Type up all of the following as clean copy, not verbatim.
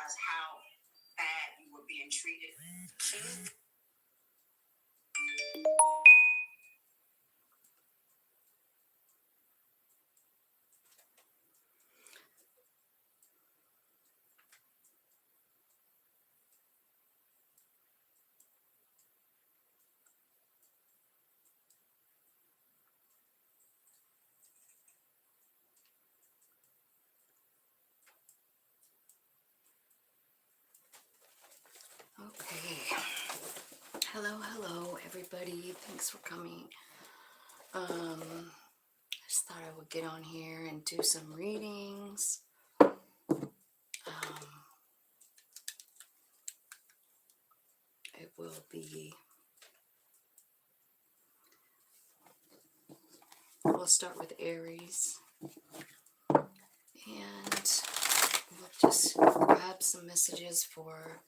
realize how bad you were being treated. Okay. Hello, everybody. Thanks for coming. I just thought I would get on here and do some readings. It will be. We'll start with Aries. And we'll just grab some messages for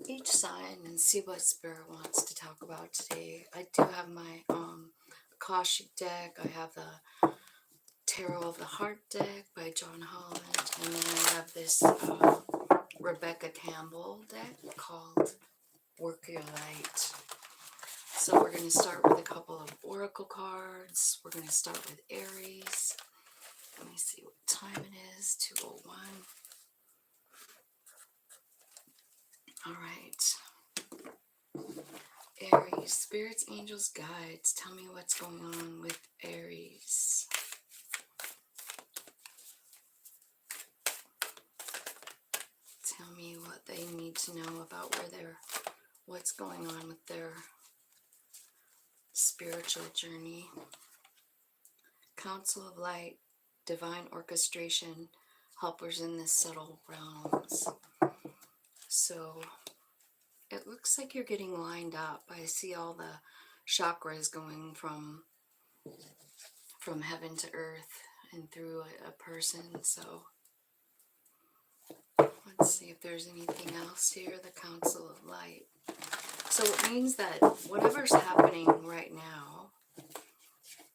each sign and see what Spirit wants to talk about today. I do have my Akashic deck. I have the Tarot of the Heart deck by John Holland. And then I have this Rebecca Campbell deck called Work Your Light. So we're going to start with a couple of oracle cards. We're going to start with Aries. Let me see what time it is. 2:01. All right. Aries, spirits, angels, guides. Tell me what's going on with Aries. Tell me what they need to know about what's going on with their spiritual journey. Council of Light, divine orchestration, helpers in the subtle realms. So it looks like you're getting lined up. I see all the chakras going from heaven to earth and through a person. So let's see if there's anything else here. The Council of Light. So it means that whatever's happening right now,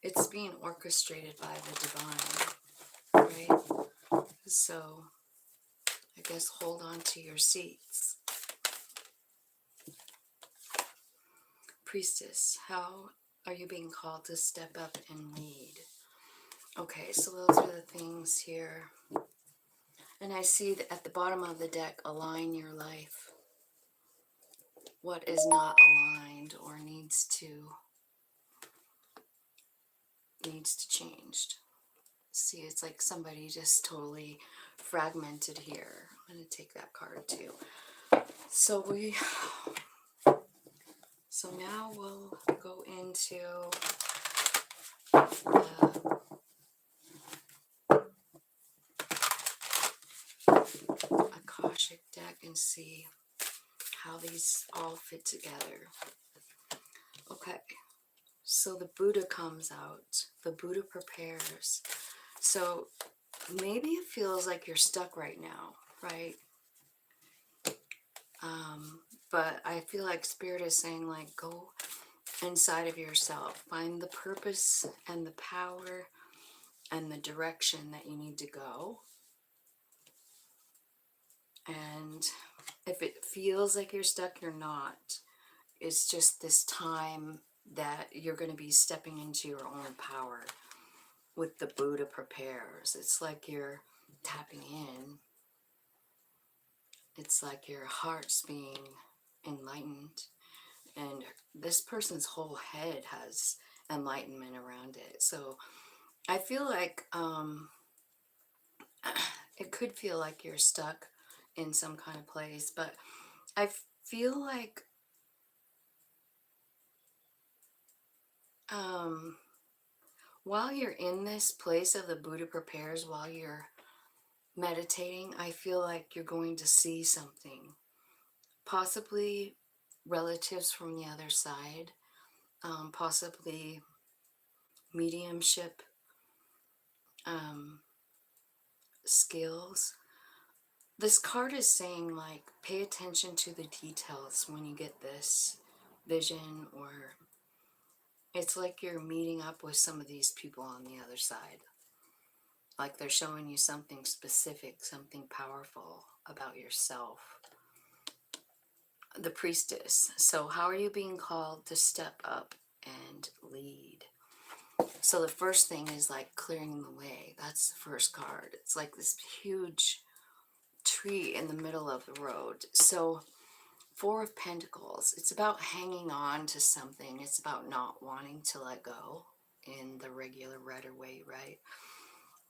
it's being orchestrated by the divine, right? So I guess hold on to your seats. Priestess, how are you being called to step up and lead? Okay, so those are the things here. And I see that at the bottom of the deck, align your life. What is not aligned or needs to change. See, it's like somebody just totally fragmented here. I'm going to take that card too. So now we'll go into the Akashic deck and see how these all fit together. Okay, so the Buddha comes out. The Buddha prepares. So maybe it feels like you're stuck right now, right? But I feel like Spirit is saying, like, go inside of yourself. Find the purpose and the power and the direction that you need to go. And if it feels like you're stuck, you're not. It's just this time that you're going to be stepping into your own power with the Buddha prepares. It's like you're tapping in. It's like your heart's being enlightened. And this person's whole head has enlightenment around it. So I feel like it could feel like you're stuck in some kind of place. But I feel like while you're in this place of the Buddha prepares, while you're meditating, I feel like you're going to see something. Possibly relatives from the other side. Possibly mediumship skills. This card is saying, like, pay attention to the details when you get this vision, or it's like you're meeting up with some of these people on the other side. Like they're showing you something specific, something powerful about yourself. The priestess. So how are you being called to step up and lead? So the first thing is like clearing the way. That's the first card. It's like this huge tree in the middle of the road. So Four of Pentacles, it's about hanging on to something. It's about not wanting to let go in the regular Rider way, right?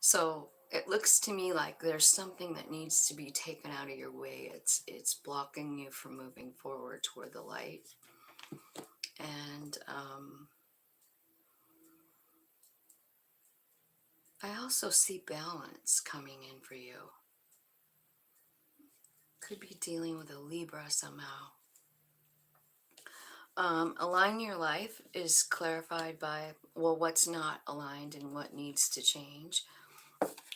So it looks to me like there's something that needs to be taken out of your way. It's blocking you from moving forward toward the light. And I also see balance coming in for you. Could be dealing with a Libra somehow. Align your life is clarified by, well, what's not aligned and what needs to change.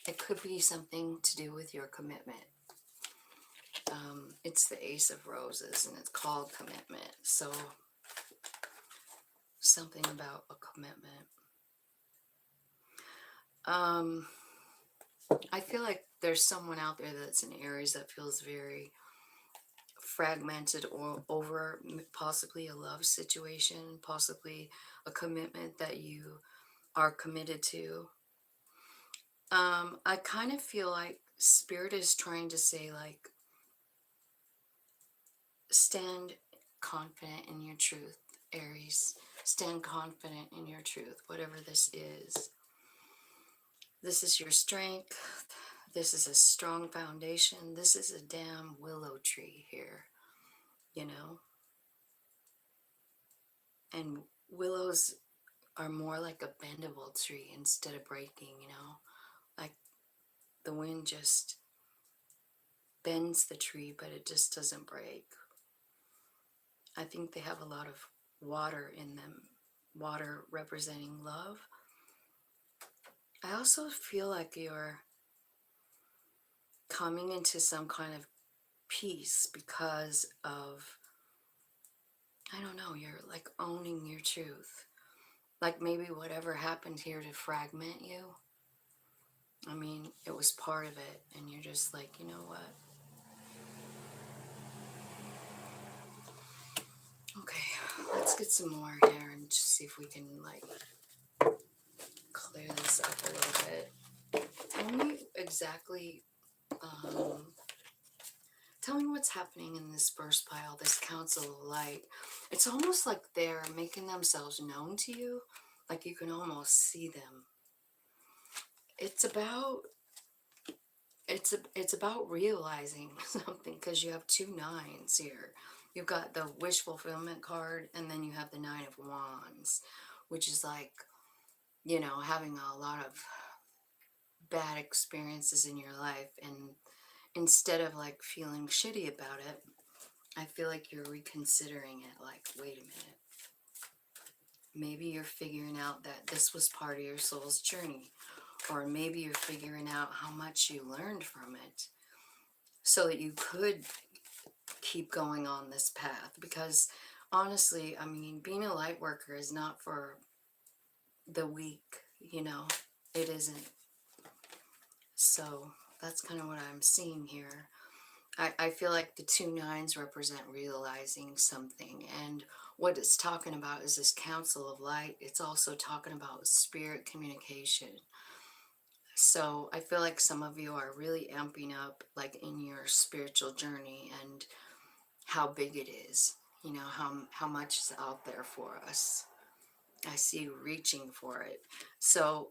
It could be something to do with your commitment. It's the Ace of Roses and it's called commitment. So something about a commitment. I feel like there's someone out there that's an Aries that feels very fragmented or over possibly a love situation, possibly a commitment that you are committed to. I kind of feel like Spirit is trying to say, like, stand confident in your truth, Aries. Stand confident in your truth, whatever this is. This is your strength. This is a strong foundation. This is a damn willow tree here, you know? And willows are more like a bendable tree instead of breaking, you know? Like the wind just bends the tree, but it just doesn't break. I think they have a lot of water in them, water representing love. I also feel like you're coming into some kind of peace because of, I don't know, you're like owning your truth. Like maybe whatever happened here to fragment you, I mean, it was part of it, and you're just like, you know what? Okay, let's get some more here and just see if we can, like, clear this up a little bit. Tell me exactly, tell me what's happening in this first pile, this Council of Light. It's almost like they're making themselves known to you, like you can almost see them. It's about it's about realizing something, because you have two nines here. You've got the wish fulfillment card, and then you have the Nine of Wands, which is like, you know, having a lot of bad experiences in your life, and instead of like feeling shitty about it, I feel like you're reconsidering it. Like, wait a minute, maybe you're figuring out that this was part of your soul's journey, or maybe you're figuring out how much you learned from it so that you could keep going on this path. Because honestly, I mean, being a light worker is not for the weak, you know, it isn't. So that's kind of what I'm seeing here. I feel like the two nines represent realizing something, and what it's talking about is this Council of Light. It's also talking about spirit communication. So I feel like some of you are really amping up, like, in your spiritual journey and how big it is, you know, how much is out there for us. I see you reaching for it. So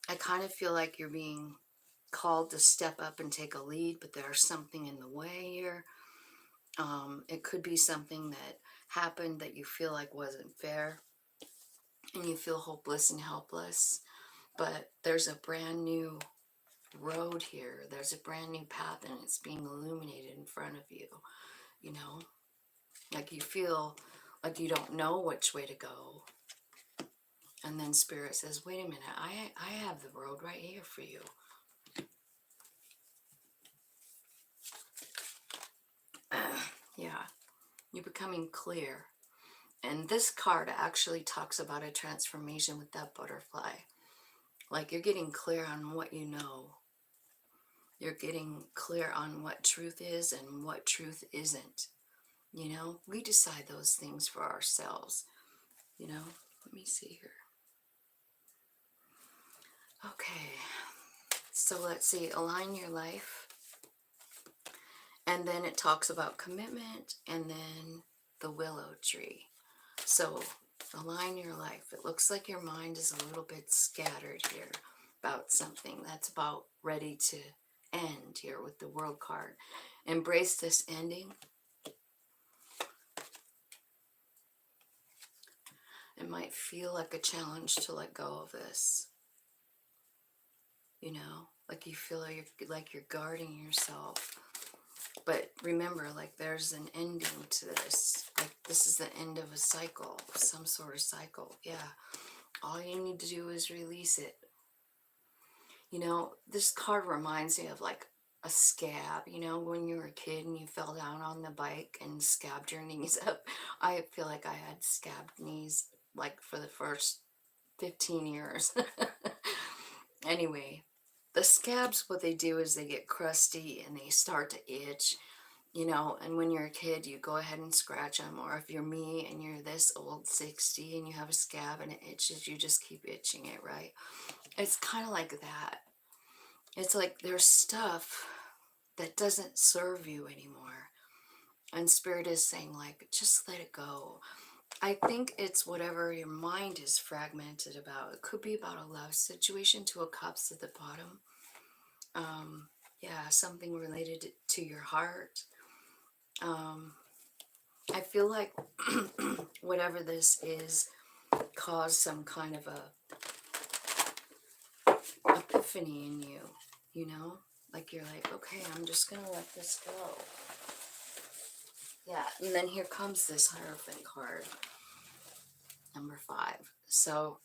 I kind of feel like you're being called to step up and take a lead, but there's something in the way here. It could be something that happened that you feel like wasn't fair, and you feel hopeless and helpless. But there's a brand new road here. There's a brand new path, and it's being illuminated in front of you, you know? Like you feel like you don't know which way to go. And then Spirit says, wait a minute, I have the road right here for you. Yeah, you're becoming clear. And this card actually talks about a transformation with that butterfly. Like you're getting clear on what you know. You're getting clear on what truth is and what truth isn't. You know, we decide those things for ourselves. You know, let me see here. Okay, so let's see, align your life. And then it talks about commitment and then the willow tree. So align your life. It looks like your mind is a little bit scattered here about something that's about ready to end here with the world card. Embrace this ending. It might feel like a challenge to let go of this. You know, like you feel like you're guarding yourself. But remember, like there's an ending to this. Like this is the end of a cycle, some sort of cycle. Yeah. All you need to do is release it. You know, this card reminds me of like a scab. You know, when you were a kid and you fell down on the bike and scabbed your knees up. I feel like I had scabbed knees like for the first 15 years. Anyway, the scabs, what they do is they get crusty and they start to itch. You know, and when you're a kid, you go ahead and scratch them. Or if you're me and you're this old, 60, and you have a scab and it itches, you just keep itching it, right? It's kind of like that. It's like there's stuff that doesn't serve you anymore. And Spirit is saying, like, just let it go. I think it's whatever your mind is fragmented about. It could be about a love situation, two of cups at the bottom. Yeah, something related to your heart. I feel like whatever this is caused some kind of a epiphany in you, you know? Like you're like, okay, I'm just gonna let this go. Yeah, and then here comes this Hierophant card, number 5. So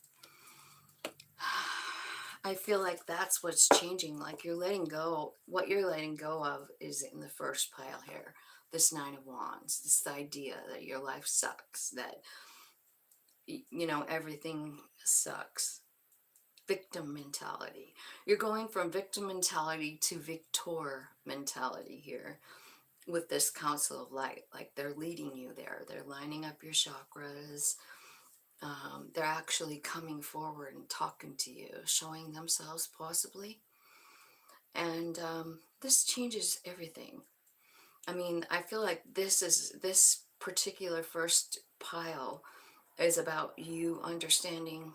I feel like that's what's changing. Like you're letting go. What you're letting go of is in the first pile here. This 9 of Wands. This idea that your life sucks. That, you know, everything sucks. Victim mentality. You're going from victim mentality to victor mentality here with this Council of Light. Like they're leading you there. They're lining up your chakras. They're actually coming forward and talking to you, showing themselves possibly. And this changes everything. I mean, I feel like this particular first pile is about you understanding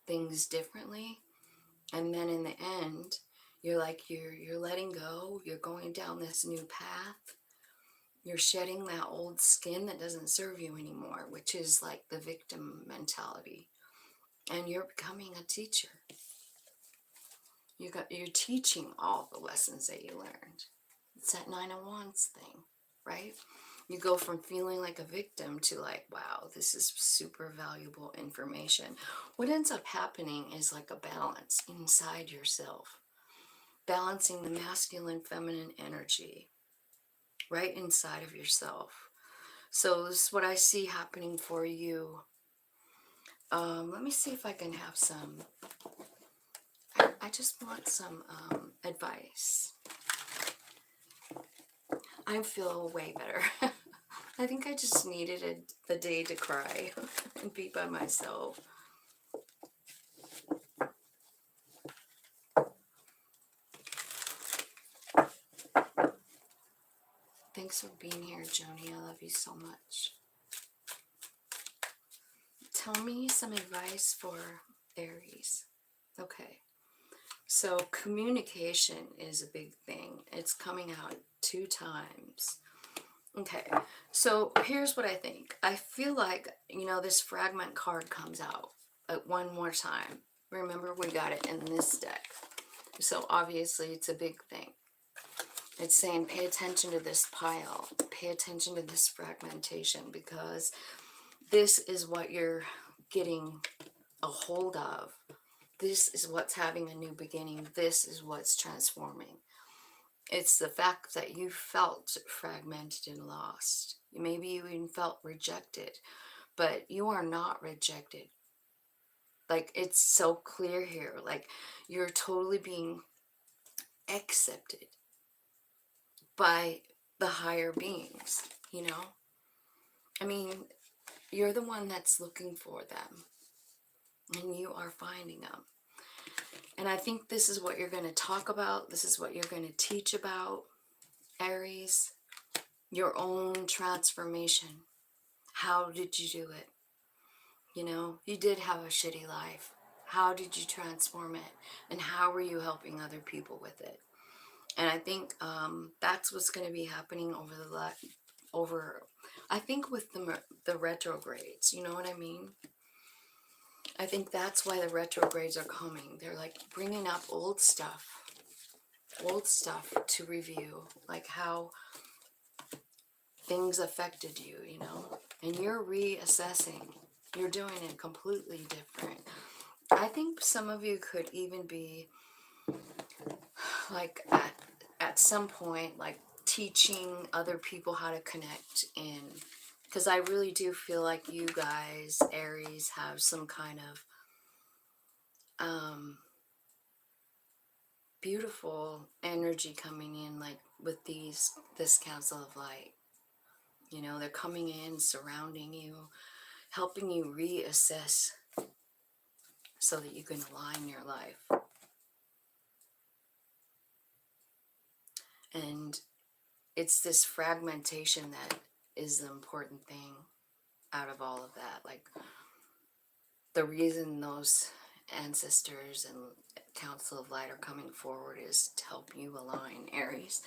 things differently. And then in the end, you're like, you're letting go. You're going down this new path. You're shedding that old skin that doesn't serve you anymore, which is like the victim mentality. And you're becoming a teacher. You're teaching all the lessons that you learned. It's that 9 of Wands thing, right? You go from feeling like a victim to like, wow, this is super valuable information. What ends up happening is like a balance inside yourself, balancing the masculine, feminine energy right inside of yourself. So this is what I see happening for you. Let me see if I can have some, I just want some advice. I feel way better. I think I just needed the day to cry and be by myself. Thanks for being here, Joni. I love you so much. Tell me some advice for Aries. Okay. So communication is a big thing. It's coming out 2 times. Okay, so here's what I think. I feel like, you know, this fragment card comes out one more time. Remember, we got it in this deck. So obviously it's a big thing. It's saying pay attention to this pile. Pay attention to this fragmentation, because this is what you're getting a hold of. This is what's having a new beginning. This is what's transforming. It's the fact that you felt fragmented and lost. Maybe you even felt rejected, but you are not rejected. Like, it's so clear here. Like, you're totally being accepted by the higher beings, you know? I mean, you're the one that's looking for them, and you are finding them. And I think this is what you're going to talk about. This is what you're going to teach about, Aries. Your own transformation. How did you do it? You know, you did have a shitty life. How did you transform it? And how were you helping other people with it? And I think that's what's going to be happening I think with the retrogrades, you know what I mean? I think that's why the retrogrades are coming. They're like bringing up old stuff to review, like how things affected you, you know? And you're reassessing. You're doing it completely different. I think some of you could even be like at some point like teaching other people how to connect in, because I really do feel like you guys, Aries, have some kind of beautiful energy coming in, like with this council of light. You know, they're coming in, surrounding you, helping you reassess so that you can align your life. And it's this fragmentation that is the important thing out of all of that. Like, the reason those ancestors and council of light are coming forward is to help you align, Aries.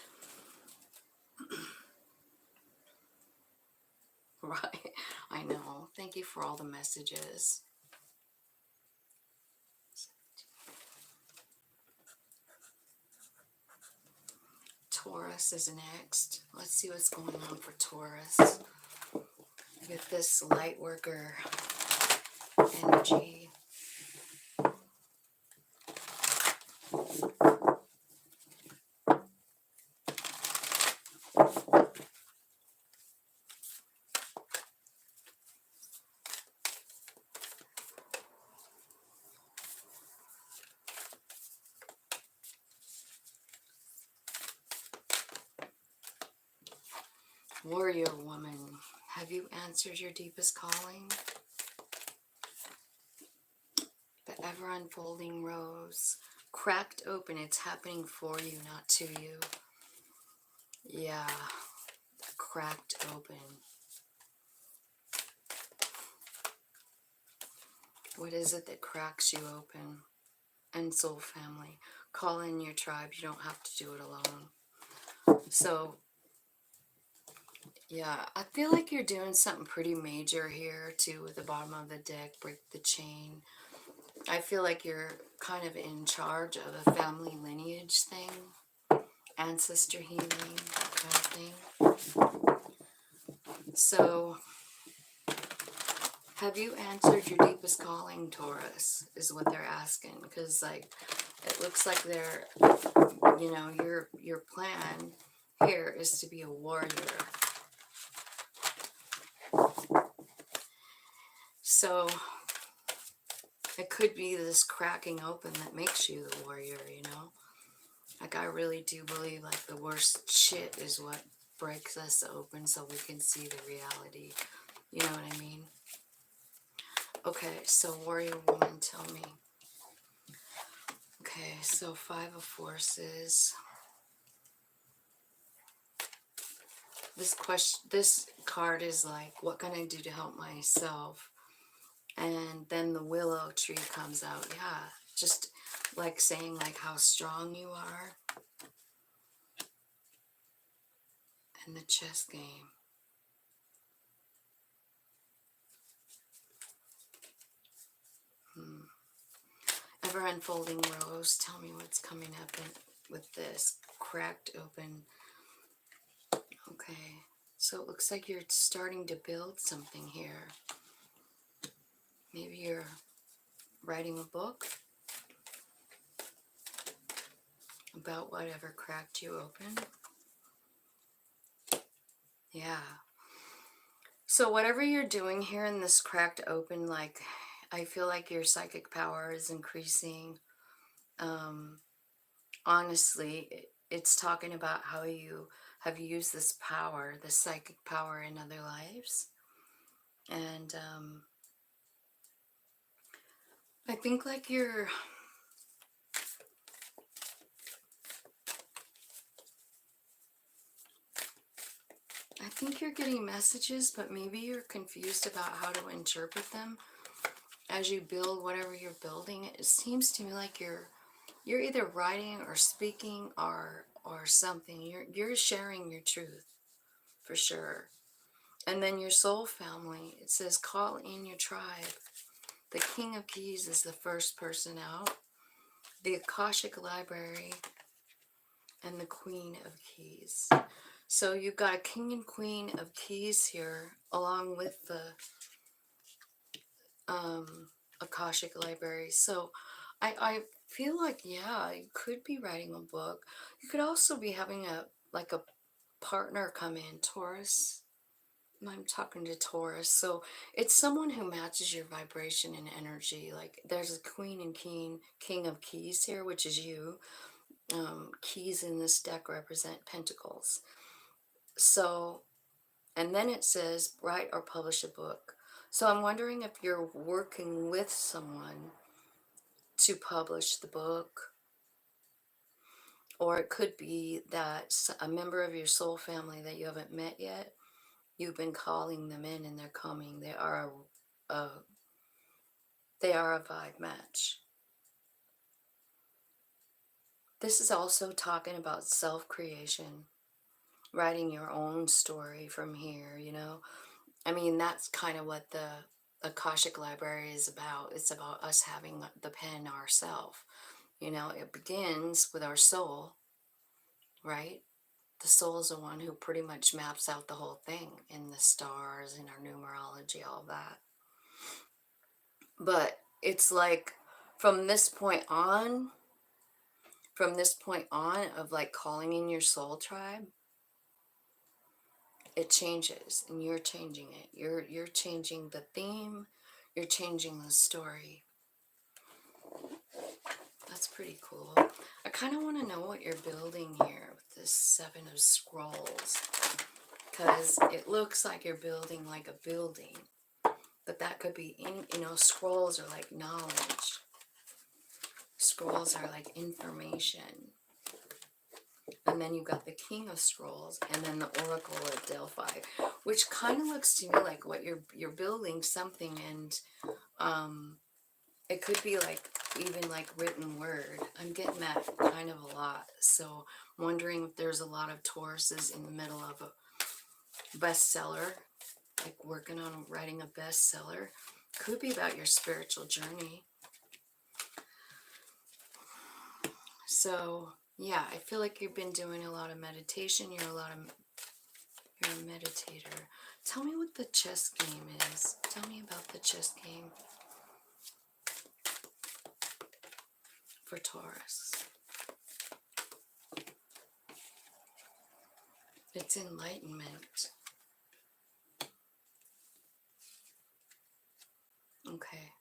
Right, I know. Thank you for all the messages. Taurus is next. Let's see what's going on for Taurus with this light worker energy. Warrior woman, have you answered your deepest calling? The ever unfolding rose, cracked open. It's happening for you, not to you. Yeah, cracked open. What is it that cracks you open? And soul family, call in your tribe. You don't have to do it alone. So yeah, I feel like you're doing something pretty major here too with the bottom of the deck. Break the chain. I feel like you're kind of in charge of a family lineage thing, ancestor healing, that kind of thing. So, have you answered your deepest calling, Taurus, is what they're asking. Because, like, it looks like they're, you know, your plan here is to be a warrior. So, it could be this cracking open that makes you the warrior, you know? Like, I really do believe, like, the worst shit is what breaks us open so we can see the reality. You know what I mean? Okay, so warrior woman, tell me. Okay, so 5 of forces. This card is like, what can I do to help myself? And then the willow tree comes out. Yeah, just like saying like how strong you are. And the chess game. Ever unfolding rose, tell me what's coming up with this cracked open. Okay, so it looks like you're starting to build something here. Maybe you're writing a book about whatever cracked you open. Yeah. So whatever you're doing here in this cracked open, like, I feel like your psychic power is increasing. Honestly, it's talking about how you have used this power, this psychic power in other lives. And I think like I think you're getting messages, but maybe you're confused about how to interpret them as you build whatever you're building. It seems to me like you're either writing or speaking or something. You're sharing your truth for sure. And then your soul family, it says call in your tribe. The King of Keys is the first person out. The Akashic Library and the Queen of Keys. So you've got a King and Queen of Keys here, along with the Akashic Library. So I feel like, yeah, you could be writing a book. You could also be having a partner come in, Taurus. I'm talking to Taurus. So it's someone who matches your vibration and energy. Like there's a Queen and King of Keys here, which is you. Keys in this deck represent pentacles. So, and then it says write or publish a book. So I'm wondering if you're working with someone to publish the book, or it could be that a member of your soul family that you haven't met yet, you've been calling them in and they're coming. They are a vibe match. This is also talking about self-creation, writing your own story from here, you know. I mean, that's kind of what the Akashic Library is about. It's about us having the pen ourselves. You know, it begins with our soul, right? The soul is the one who pretty much maps out the whole thing in the stars, in our numerology, all that. But it's like from this point on, of like calling in your soul tribe, it changes and you're changing it. You're changing the theme, you're changing the story. That's pretty cool. I kind of want to know what you're building here with this Seven of Scrolls, because it looks like you're building like a building, but that could be you know, scrolls are like knowledge. Scrolls are like information. And then you've got the King of Scrolls, and then the Oracle of Delphi, which kind of looks to me like what you're building something, and it could be like even like written word. I'm getting that kind of a lot. So I'm wondering if there's a lot of Tauruses in the middle of a bestseller, like working on writing a bestseller. Could be about your spiritual journey. So yeah, I feel like you've been doing a lot of meditation. You're a meditator. Tell me what the chess game is. Tell me about the chess game for Taurus. It's enlightenment. Okay.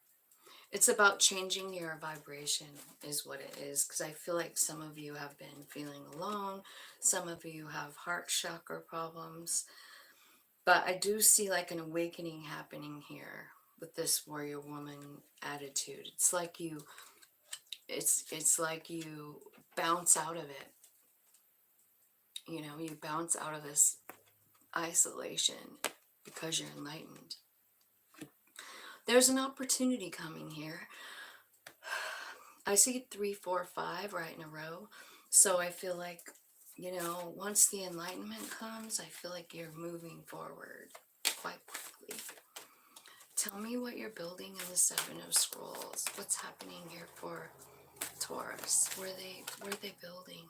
It's about changing your vibration is what it is, because I feel like some of you have been feeling alone. Some of you have heart chakra problems. But I do see like an awakening happening here with this warrior woman attitude. It's like you bounce out of it. You know, you bounce out of this isolation because you're enlightened. There's an opportunity coming here. I see 3, 4, 5 right in a row. So I feel like, you know, once the enlightenment comes, I feel like you're moving forward quite quickly. Tell me what you're building in the Seven of Scrolls. What's happening here for Taurus? What are they building?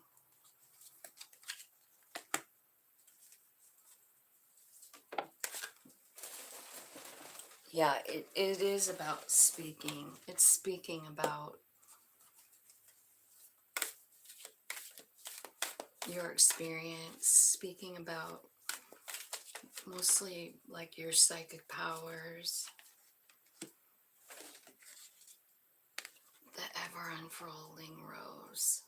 Yeah, it is about speaking. It's speaking about your experience, speaking about mostly like your psychic powers. the ever unfurling rose.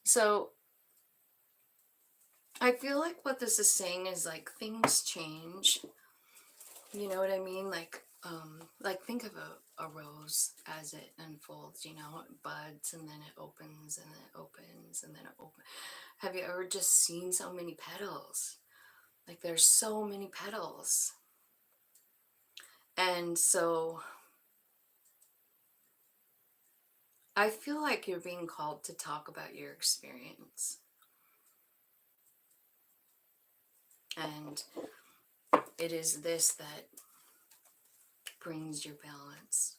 So I feel like what this is saying is like things change. You know what I mean? Like think of a rose as it unfolds, you know, it buds and then it opens and then it opens and then it opens. Have you ever just seen so many petals? Like there's so many petals. And so I feel like you're being called to talk about your experience. And it is this that brings your balance.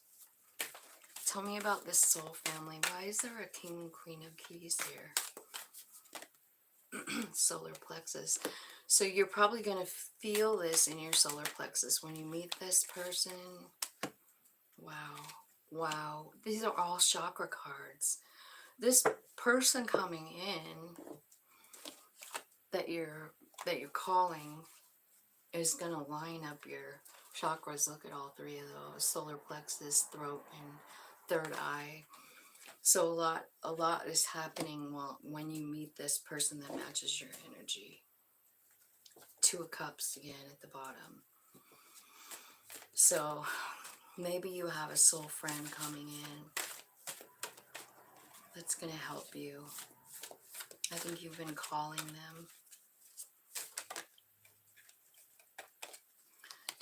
Tell me about this soul family. Why is there a king and queen of keys here? Solar plexus. So you're probably going to feel this in your solar plexus when you meet this person. Wow. Wow. These are all chakra cards. This person coming in that you're calling is going to line up your chakras. Look at all three of those: solar plexus, throat, and third eye. So a lot is happening when you meet this person that matches your energy. Two of Cups again at the bottom. So maybe you have a soul friend coming in that's going to help you. I think you've been calling them.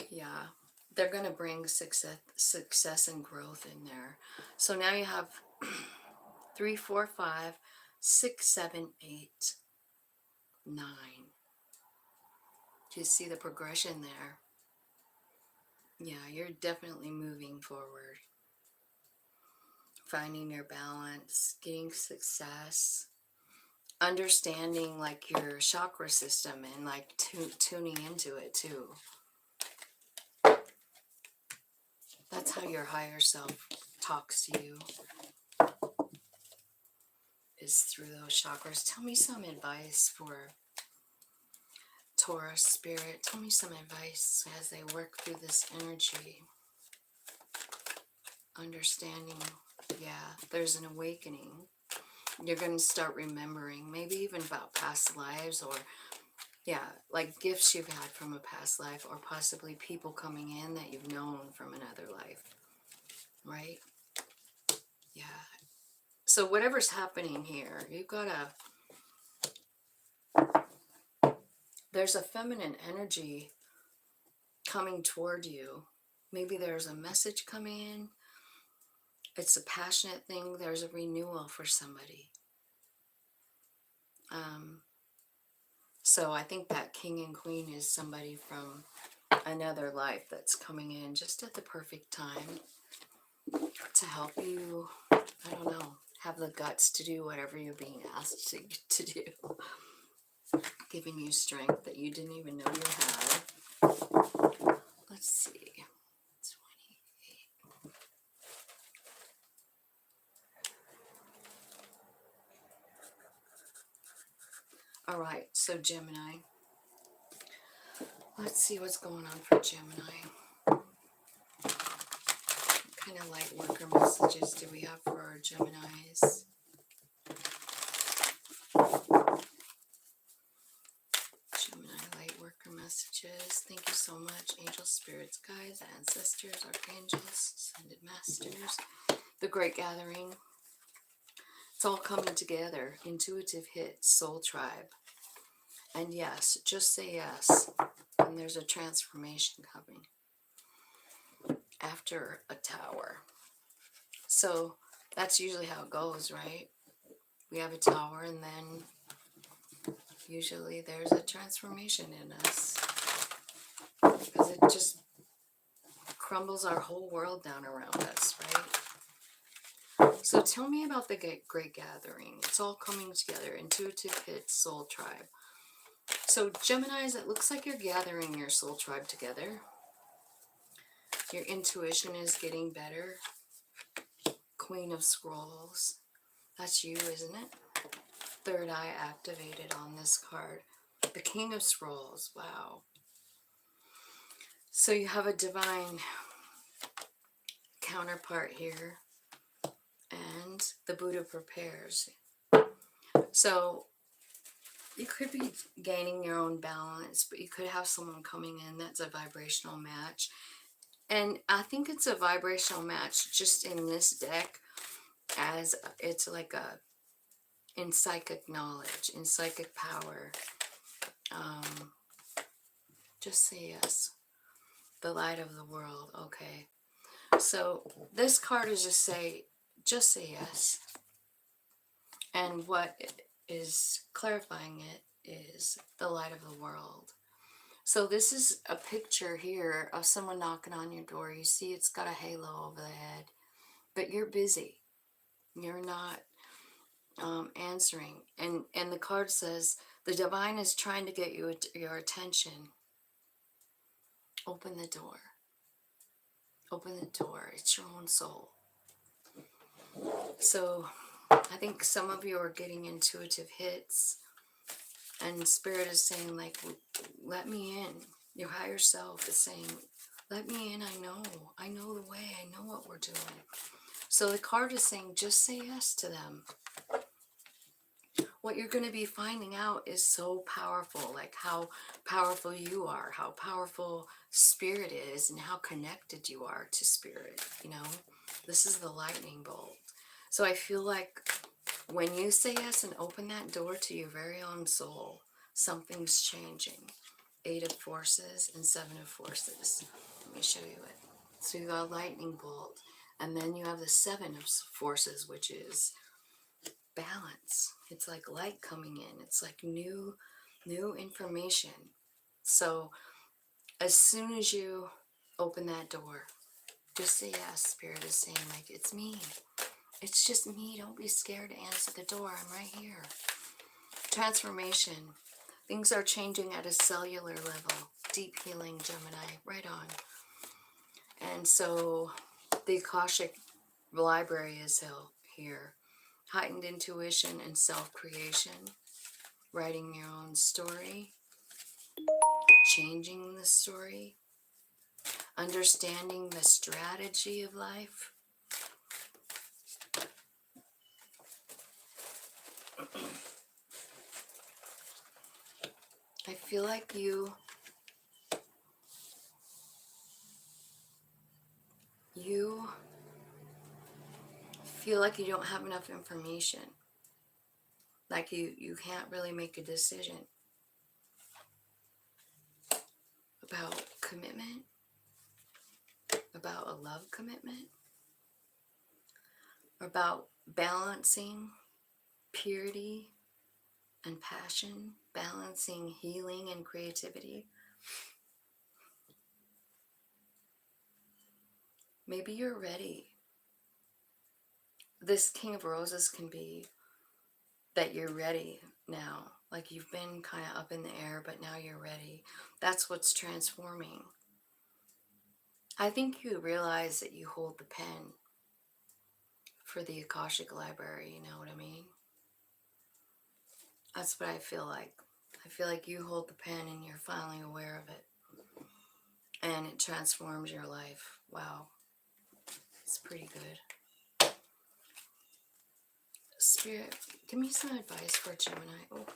Yeah, they're going to bring success and growth in there. So now you have 3, 4, 5, 6, 7, 8, 9. Do you see the progression there? Yeah, you're definitely moving forward. Finding your balance, getting success, understanding like your chakra system and like tuning into it too. That's how your higher self talks to you, is through those chakras. Tell me some advice for Taurus spirit. Tell me some advice as they work through this energy. Understanding, yeah, there's an awakening. You're going to start remembering, maybe even about past lives, or yeah, like gifts you've had from a past life, or possibly people coming in that you've known from another life, right? Yeah. So whatever's happening here, you've got there's a feminine energy coming toward you. Maybe there's a message coming in. It's a passionate thing. There's a renewal for somebody. So I think that king and queen is somebody from another life that's coming in just at the perfect time to help you, I don't know, have the guts to do whatever you're being asked to do. Giving you strength that you didn't even know you had. Let's see. 28. All right, so Gemini. Let's see what's going on for Gemini. What kind of light worker messages do we have for our Geminis? Gemini light worker messages. Thank you so much, angels, spirits, guides, ancestors, archangels, ascended masters. The Great Gathering. It's all coming together. Intuitive hit, soul tribe. And yes, just say yes. And there's a transformation coming after a tower. So that's usually how it goes, right? We have a tower and then usually there's a transformation in us. Because it just crumbles our whole world down around us, right? So tell me about the Great Gathering. It's all coming together. Intuitive hit, soul tribe. So Geminis, it looks like you're gathering your soul tribe together. Your intuition is getting better. Queen of Scrolls. That's you, isn't it? Third eye activated on this card. The King of Scrolls. Wow. So you have a divine counterpart here. and the Buddha prepares. So you could be gaining your own balance, but you could have someone coming in that's a vibrational match. And I think it's a vibrational match just in this deck, as it's like a in psychic knowledge, in psychic power. Just say yes. The light of the world. Okay. So this card is just say yes. And what is clarifying it is the light of the world. So this is a picture here of someone knocking on your door. You see it's got a halo over the head, but you're busy. You're not answering. And the card says the divine is trying to get your attention. Open the door. Open the door. It's your own soul. So I think some of you are getting intuitive hits, and Spirit is saying, like, let me in. Your higher self is saying, let me in. I know the way. I know what we're doing. So the card is saying, just say yes to them. What you're going to be finding out is so powerful, like how powerful you are, how powerful Spirit is, and how connected you are to Spirit. You know, this is the lightning bolt. So I feel like when you say yes and open that door to your very own soul, something's changing. 8 of forces and 7 of forces. Let me show you it. So you got a lightning bolt, and then you have the 7 of forces, which is balance. It's like light coming in. It's like new information. So as soon as you open that door, just say yes. Spirit is saying, like, it's me. It's just me. Don't be scared to answer the door. I'm right here. Transformation. Things are changing at a cellular level. Deep healing, Gemini. Right on. And so the Akashic library is here. Heightened intuition and self-creation. Writing your own story. Changing the story. Understanding the strategy of life. I feel like you feel like you don't have enough information. Like you can't really make a decision about commitment, about a love commitment, about balancing purity and passion, balancing healing and creativity. Maybe you're ready. This King of Roses can be that you're ready now. Like you've been kind of up in the air, but now you're ready. That's what's transforming. I think you realize that you hold the pen for the Akashic Library, you know what I mean? That's what I feel like. I feel like you hold the pen and you're finally aware of it. And it transforms your life. Wow. It's pretty good. Spirit, give me some advice for Gemini. Oh.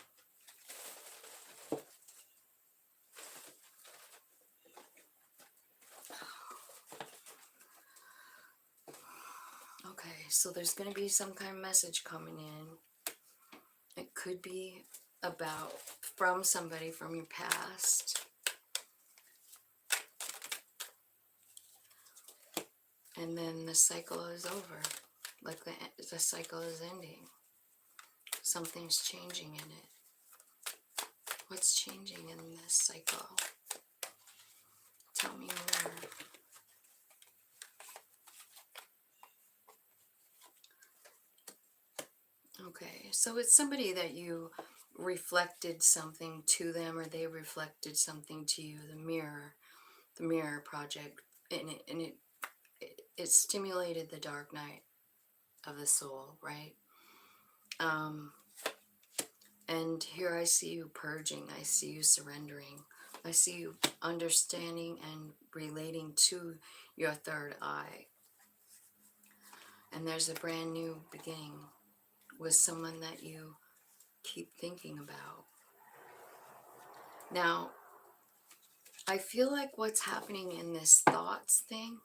Okay, so there's going to be some kind of message coming in. It could be from somebody from your past. And then the cycle is over. Like the cycle is ending. Something's changing in it. What's changing in this cycle? Tell me more. Okay, so it's somebody that you reflected something to them, or they reflected something to you. The mirror project, and it stimulated the dark night of the soul, right? And here I see you purging. I see you surrendering. I see you understanding and relating to your third eye. and there's a brand new beginning with someone that you keep thinking about. Now, I feel like what's happening in this thoughts thing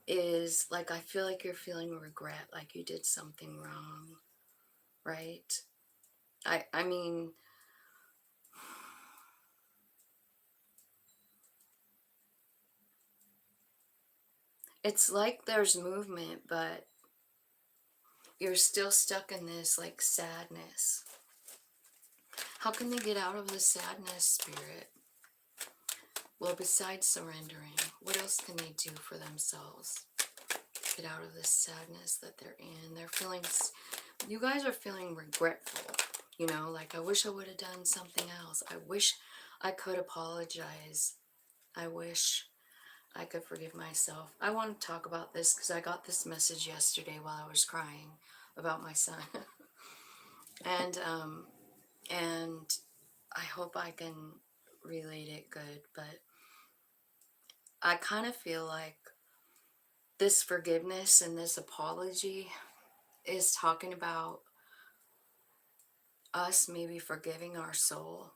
is like, I feel like you're feeling regret, like you did something wrong, right? I mean, it's like there's movement, but you're still stuck in this like sadness. How can they get out of the sadness, Spirit? Well, besides surrendering, what else can they do for themselves? Get out of this sadness that they're in. They're feeling, you guys are feeling regretful. You know, like, I wish I would have done something else. I wish I could apologize. I wish I could forgive myself. I want to talk about this because I got this message yesterday while I was crying about my son. and I hope I can relate it good, but I kind of feel like this forgiveness and this apology is talking about us maybe forgiving our soul.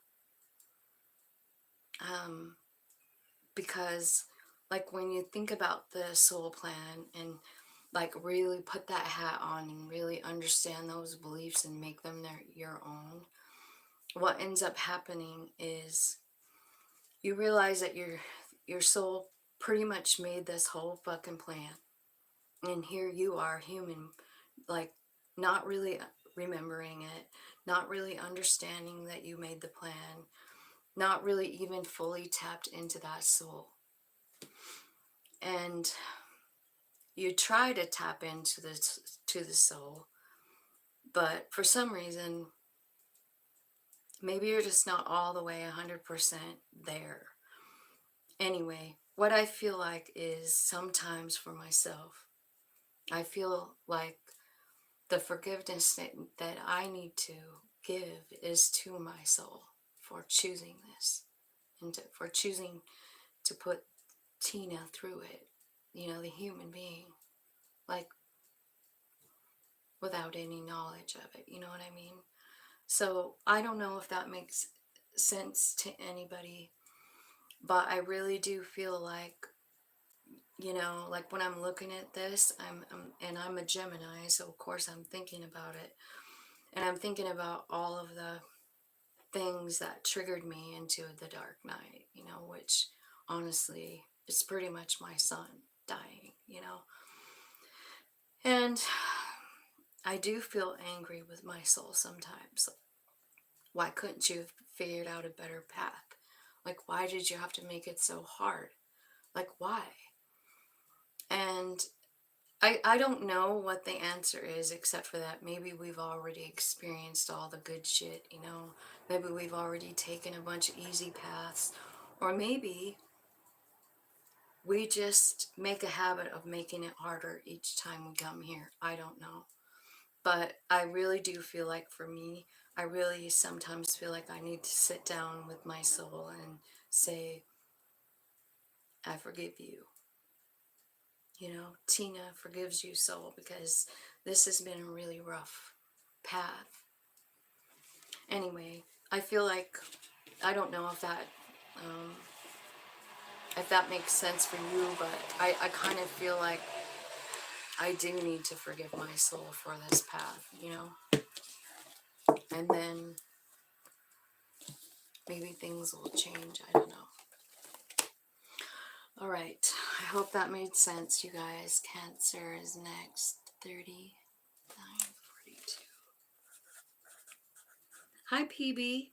Because like when you think about the soul plan and like really put that hat on and really understand those beliefs and make them your own, what ends up happening is you realize that your soul pretty much made this whole fucking plan. And here you are, human, like not really remembering it, not really understanding that you made the plan, not really even fully tapped into that soul. And you try to tap into the soul, but for some reason, maybe you're just not all the way 100% there. Anyway, what I feel like is sometimes for myself, I feel like the forgiveness that I need to give is to my soul for choosing this and for choosing to put Tina through it, you know, the human being, like without any knowledge of it, you know what I mean? So I don't know if that makes sense to anybody, but I really do feel like, you know, like when I'm looking at this, I'm a Gemini, so of course I'm thinking about it. And I'm thinking about all of the things that triggered me into the dark night, you know, which honestly is pretty much my son dying, you know. And I do feel angry with my soul sometimes. Why couldn't you have figured out a better path? Like, why did you have to make it so hard? Like, why? And I don't know what the answer is, except for that maybe we've already experienced all the good shit, you know? Maybe we've already taken a bunch of easy paths. Or maybe we just make a habit of making it harder each time we come here. I don't know. But I really do feel like for me, I really sometimes feel like I need to sit down with my soul and say, I forgive you. You know, Tina forgives you, soul, because this has been a really rough path. Anyway, I feel like, I don't know if that makes sense for you, but I kind of feel like I do need to forgive my soul for this path, you know? And then maybe things will change, I don't know. All right, I hope that made sense, you guys. Cancer is next. 39, 42. Hi, PB.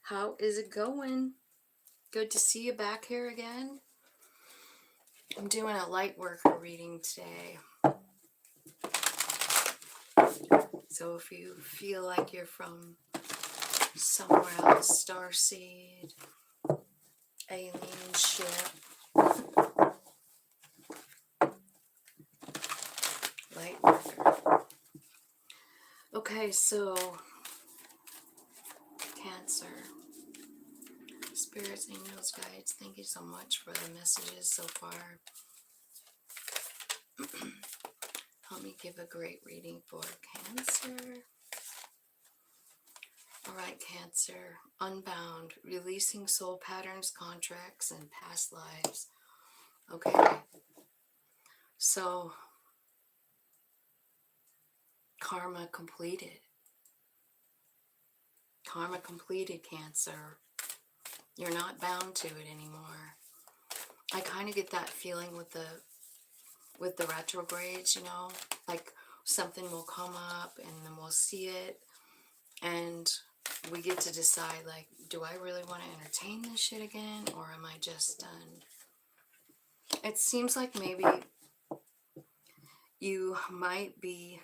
How is it going? Good to see you back here again. I'm doing a light worker reading today. So if you feel like you're from somewhere else, starseed, alien ship, light worker. Okay, so Cancer. Spirits, angels, guides, thank you so much for the messages so far. Help me give a great reading for Cancer. All right, Cancer. Unbound, releasing soul patterns, contracts, and past lives. Okay. So, karma completed. Karma completed, Cancer. You're not bound to it anymore. I kind of get that feeling with the retrogrades, you know, like something will come up and then we'll see it and we get to decide, like, do I really want to entertain this shit again, or am I just done? It seems like maybe you might be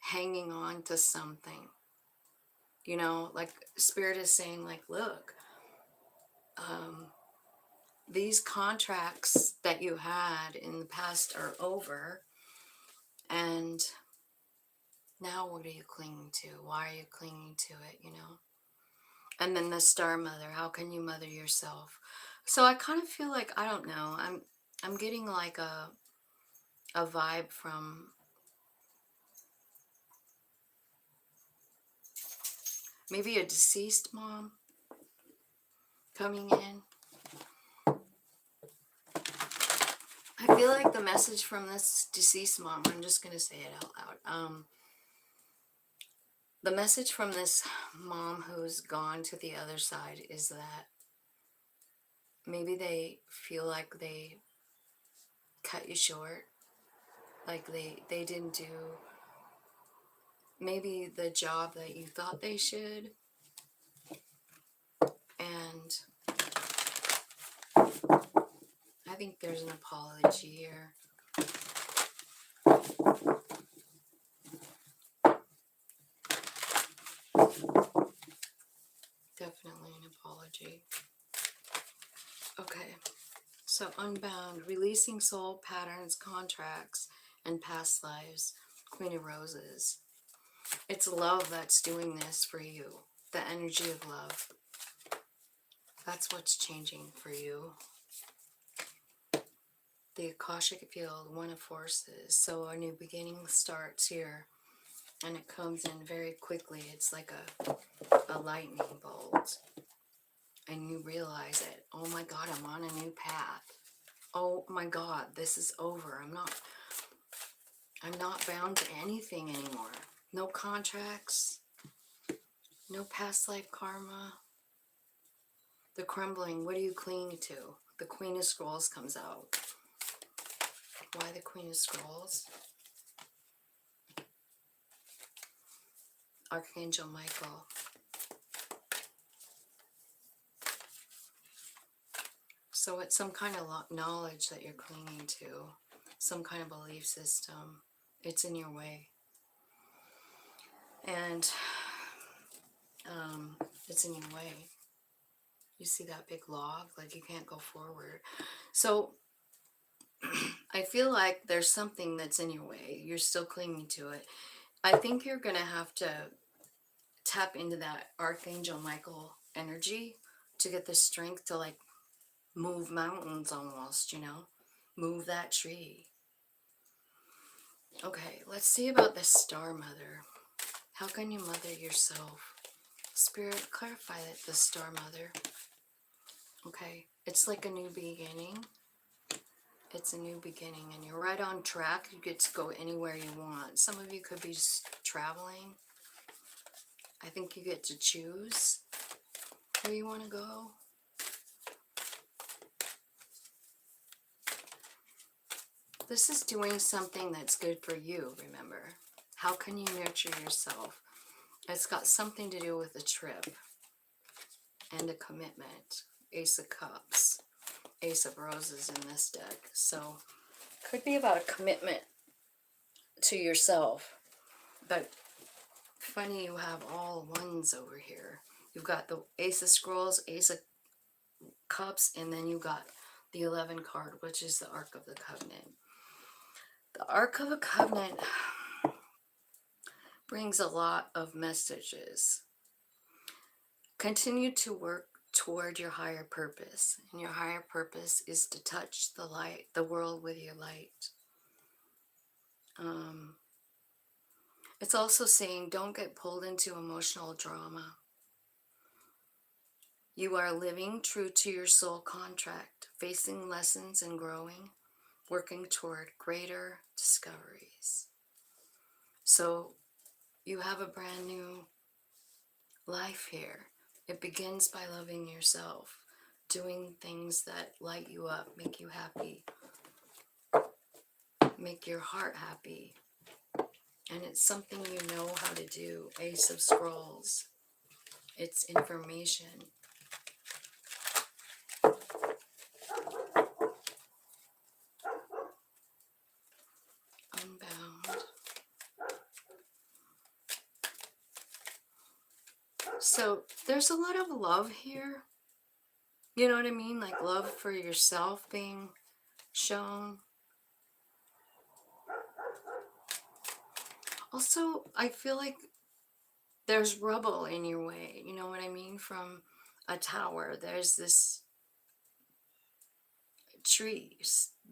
hanging on to something, you know, like Spirit is saying, like, look, these contracts that you had in the past are over, and now what are you clinging to? Why are you clinging to it, you know? And then the Star Mother, how can you mother yourself? So I kind of feel like, I don't know, I'm getting like a vibe from maybe a deceased mom coming in. I feel like the message from this deceased mom, I'm just going to say it out loud. The message from this mom who's gone to the other side is that maybe they feel like they cut you short. Like they didn't do maybe the job that you thought they should. And I think there's an apology here. Definitely an apology. Okay. So Unbound, releasing soul patterns, contracts, and past lives. Queen of Roses. It's love that's doing this for you. The energy of love. That's what's changing for you. The Akashic field, one of forces. So a new beginning starts here. And it comes in very quickly. It's like a lightning bolt. And you realize it. Oh my God, I'm on a new path. Oh my God, this is over. I'm not bound to anything anymore. No contracts. No past life karma. The crumbling, what are you clinging to? The Queen of Scrolls comes out. Why the Queen of Scrolls? Archangel Michael. So it's some kind of knowledge that you're clinging to. Some kind of belief system. It's in your way. And it's in your way. You see that big log? Like you can't go forward. So I feel like there's something that's in your way. You're still clinging to it. I think you're going to have to tap into that Archangel Michael energy to get the strength to, like, move mountains almost, you know? Move that tree. Okay, let's see about the Star Mother. How can you mother yourself? Spirit, clarify that, the Star Mother. Okay, it's like a new beginning. It's a new beginning, and you're right on track. You get to go anywhere you want. Some of you could be just traveling. I think you get to choose where you want to go. This is doing something that's good for you, remember. How can you nurture yourself? It's got something to do with a trip and a commitment. Ace of Cups, Ace of Roses in this deck. So, could be about a commitment to yourself. But funny, you have all ones over here. You've got the Ace of Scrolls, Ace of Cups, and then you got the 11 card, which is the Ark of the Covenant. The Ark of the Covenant brings a lot of messages. Continue to work toward your higher purpose. And your higher purpose is to touch the light, the world with your light. It's also saying don't get pulled into emotional drama. You are living true to your soul contract, facing lessons and growing, working toward greater discoveries. So you have a brand new life here. It begins by loving yourself, doing things that light you up, make you happy, make your heart happy. And it's something you know how to do. Ace of Scrolls. It's information. Unbound. So there's a lot of love here. You know what I mean? Like love for yourself being shown. Also, I feel like there's rubble in your way. You know what I mean? From a tower, there's this tree,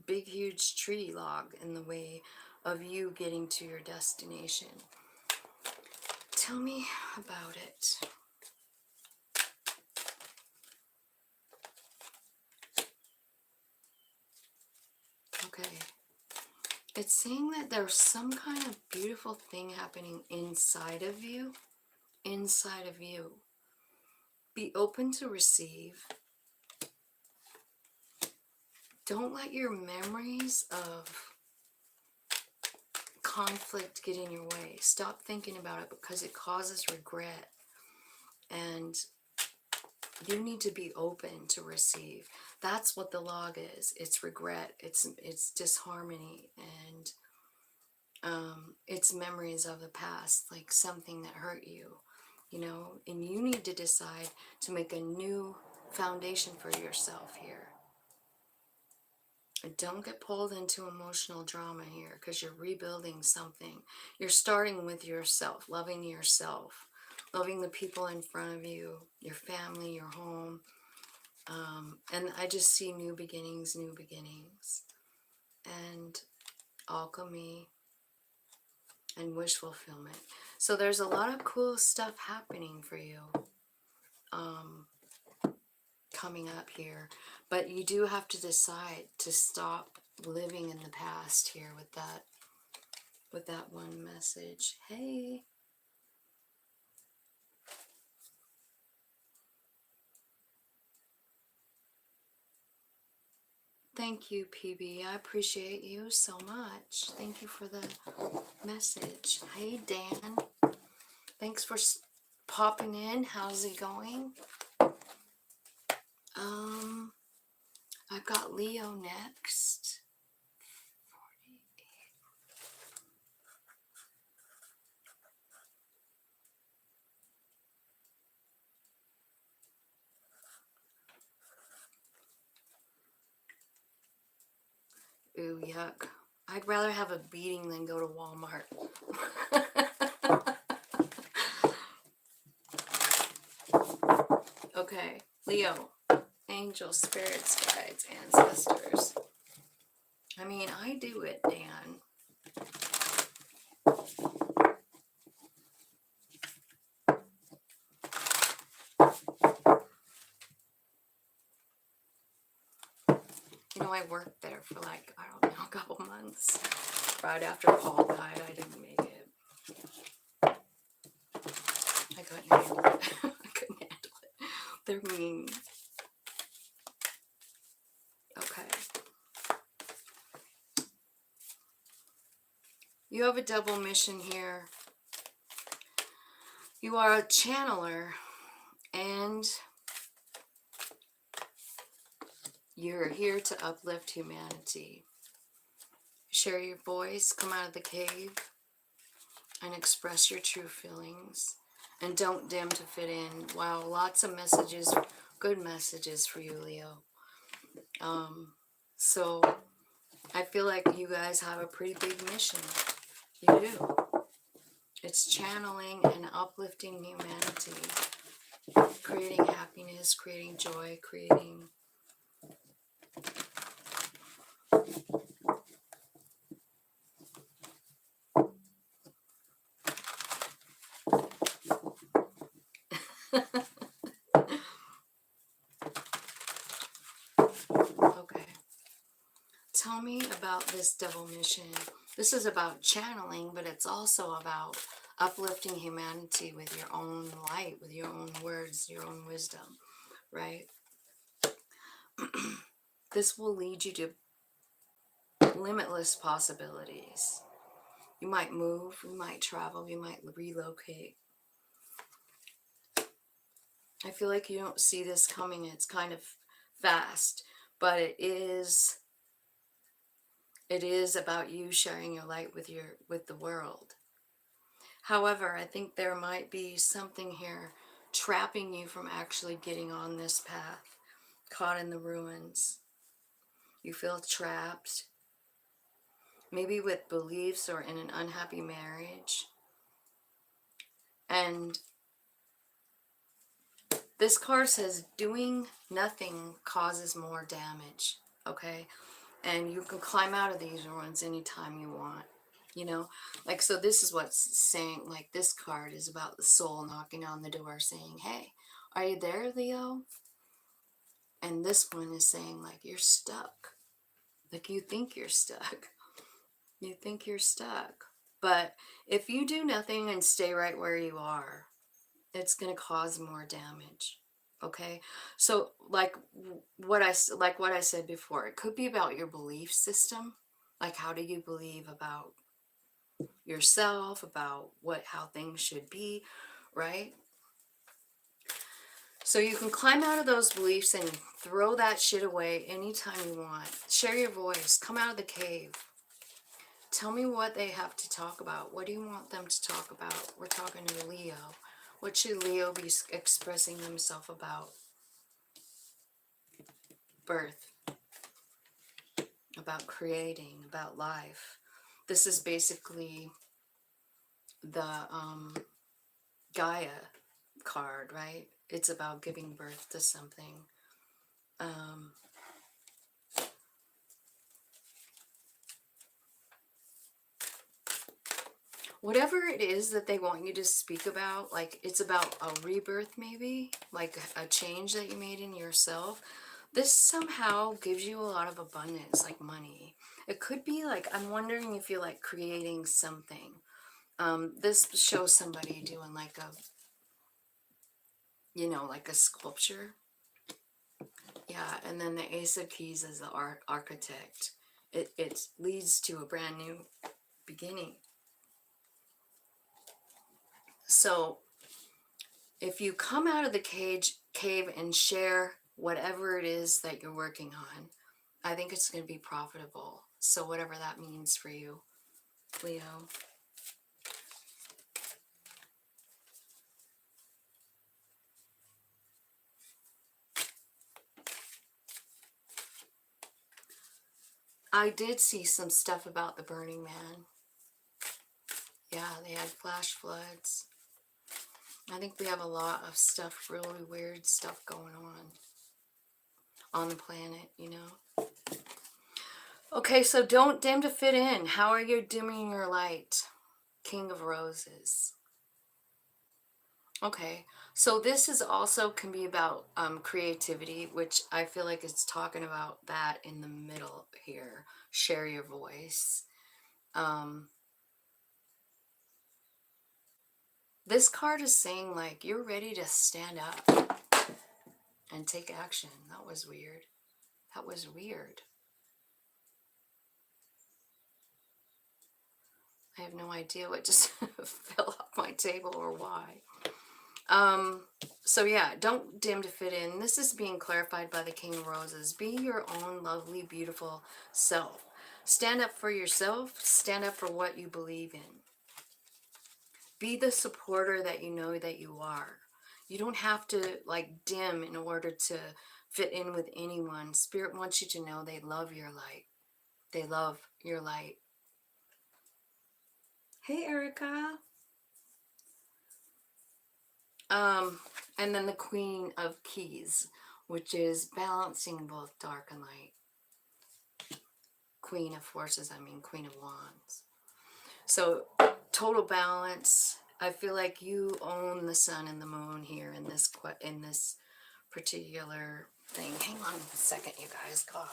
big, huge tree log in the way of you getting to your destination. Tell me about it. Okay. It's saying that there's some kind of beautiful thing happening inside of you. Inside of you. Be open to receive. Don't let your memories of conflict get in your way. Stop thinking about it because it causes regret. And you need to be open to receive. That's what the log is. It's regret. It's disharmony, and it's memories of the past, like something that hurt you, you know. And you need to decide to make a new foundation for yourself here. Don't get pulled into emotional drama here because you're rebuilding something. You're starting with yourself, loving the people in front of you, your family, your home. And I just see new beginnings, and alchemy and wish fulfillment. So there's a lot of cool stuff happening for you coming up here. But you do have to decide to stop living in the past here with that one message. Hey. Thank you, PB. I appreciate you so much. Thank you for the message. Hey, Dan. Thanks for popping in. How's it going? I've got Leo next. Ooh, yuck. I'd rather have a beating than go to Walmart. Okay, Leo. Angels, spirits, guides, ancestors. I mean, I do it, Dan. You know, I worked there for like, I don't know, a couple months. Right after Paul died, I didn't make it. I couldn't handle it. I couldn't handle it. They're mean. Okay. You have a double mission here. You are a channeler, and you're here to uplift humanity. Share your voice, come out of the cave, and express your true feelings. And don't dim to fit in. Wow, lots of messages, good messages for you, Leo. So I feel like you guys have a pretty big mission. You do. It's channeling and uplifting humanity. creating happiness, creating joy, creating okay. Tell me about this double mission. This is about channeling, but it's also about uplifting humanity with your own light, with your own words, your own wisdom, right? This will lead you to limitless possibilities. You might move, you might travel, you might relocate. I feel like you don't see this coming. It's kind of fast, but it is about you sharing your light with the world. However, I think there might be something here trapping you from actually getting on this path, caught in the ruins. You feel trapped, maybe with beliefs or in an unhappy marriage. And this card says doing nothing causes more damage, okay? And you can climb out of these ruins anytime you want, you know? Like, so this is what's saying, like, this card is about the soul knocking on the door saying, hey, are you there, Leo? And this one is saying, like, you're stuck. Like, you think you're stuck. You think you're stuck. But if you do nothing and stay right where you are, it's going to cause more damage. Okay? So like what I said before, it could be about your belief system. Like, how do you believe about yourself, about how things should be, right? So you can climb out of those beliefs and throw that shit away anytime you want. Share your voice. Come out of the cave. Tell me what they have to talk about. What do you want them to talk about? We're talking to Leo. What should Leo be expressing himself about? Birth, about creating, about life. This is basically the Gaia card, right? It's about giving birth to something. Whatever it is that they want you to speak about, like it's about a rebirth maybe, like a change that you made in yourself. This somehow gives you a lot of abundance, like money. It could be like, I'm wondering if you're like creating something. This shows somebody doing like a, like a sculpture. Yeah, and then the Ace of Keys is the architect. It leads to a brand new beginning. So if you come out of the cave and share whatever it is that you're working on, I think it's going to be profitable. So whatever that means for you, Leo. I did see some stuff about the Burning Man. Yeah, they had flash floods. I think we have a lot of stuff, really weird stuff going on the planet, Okay, so don't dim to fit in. How are you dimming your light? King of Roses. Okay, so this is also can be about creativity, which I feel like it's talking about that in the middle here. Share your voice. This card is saying like you're ready to stand up and take action. That was weird. That was weird. I have no idea what just fell off my table or why. So yeah, don't dim to fit in. This is being clarified by the King of Roses. Be your own lovely, beautiful self. Stand up for yourself. Stand up for what you believe in. Be the supporter that you know that you are. You don't have to like dim in order to fit in with anyone. Spirit wants you to know they love your light. They love your light. Hey, Erica. And then the Queen of Keys, which is balancing both dark and light. Queen of Forces, I mean Queen of Wands. So total balance. I feel like you own the sun and the moon here in this particular thing. Hang on a second, you guys. God.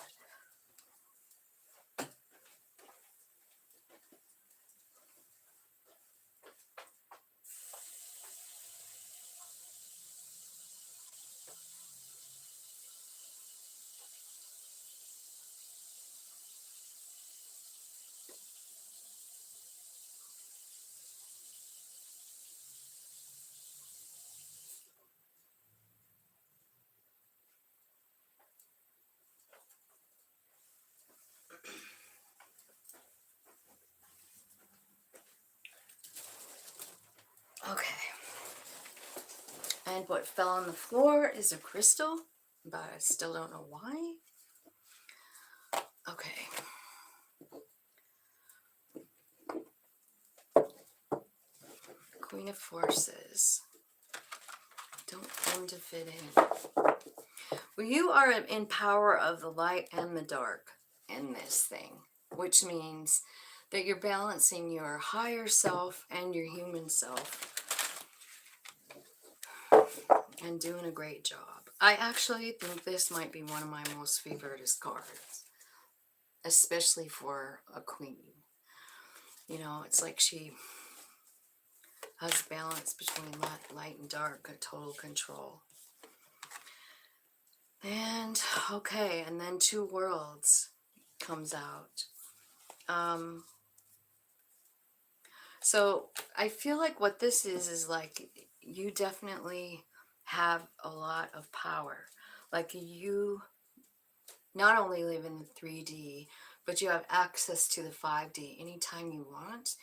Okay. And what fell on the floor is a crystal, but I still don't know why. Okay. Queen of Forces. Don't seem to fit in. Well, you are in power of the light and the dark in this thing, which means that you're balancing your higher self and your human self and doing a great job. I actually think this might be one of my most favorite cards, especially for a queen. You know, it's like she has balance between light and dark, a total control. And, okay, and then Two Worlds comes out. So I feel like what this is like you definitely have a lot of power. Like you not only live in the 3D, but you have access to the 5D anytime you want.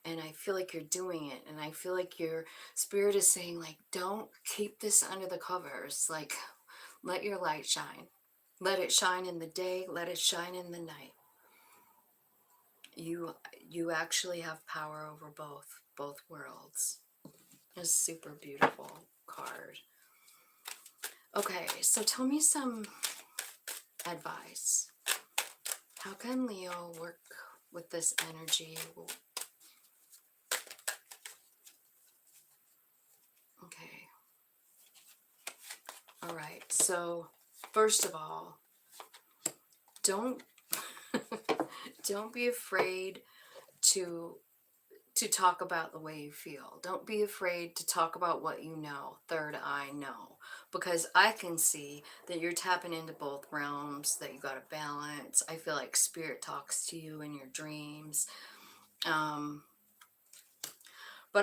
And I feel like you're doing it. And I feel like your spirit is saying, like, don't keep this under the covers. Like, let your light shine. Let it shine in the day. Let it shine in the night. You actually have power over both worlds. It's a super beautiful card. Okay, so tell me some advice. How can Leo work with this energy? Okay. All right. So, first of all, don't don't be afraid to talk about the way you feel. Don't be afraid to talk about what you know. Third eye know. Because I can see that you're tapping into both realms, that you got a balance. I feel like spirit talks to you in your dreams. But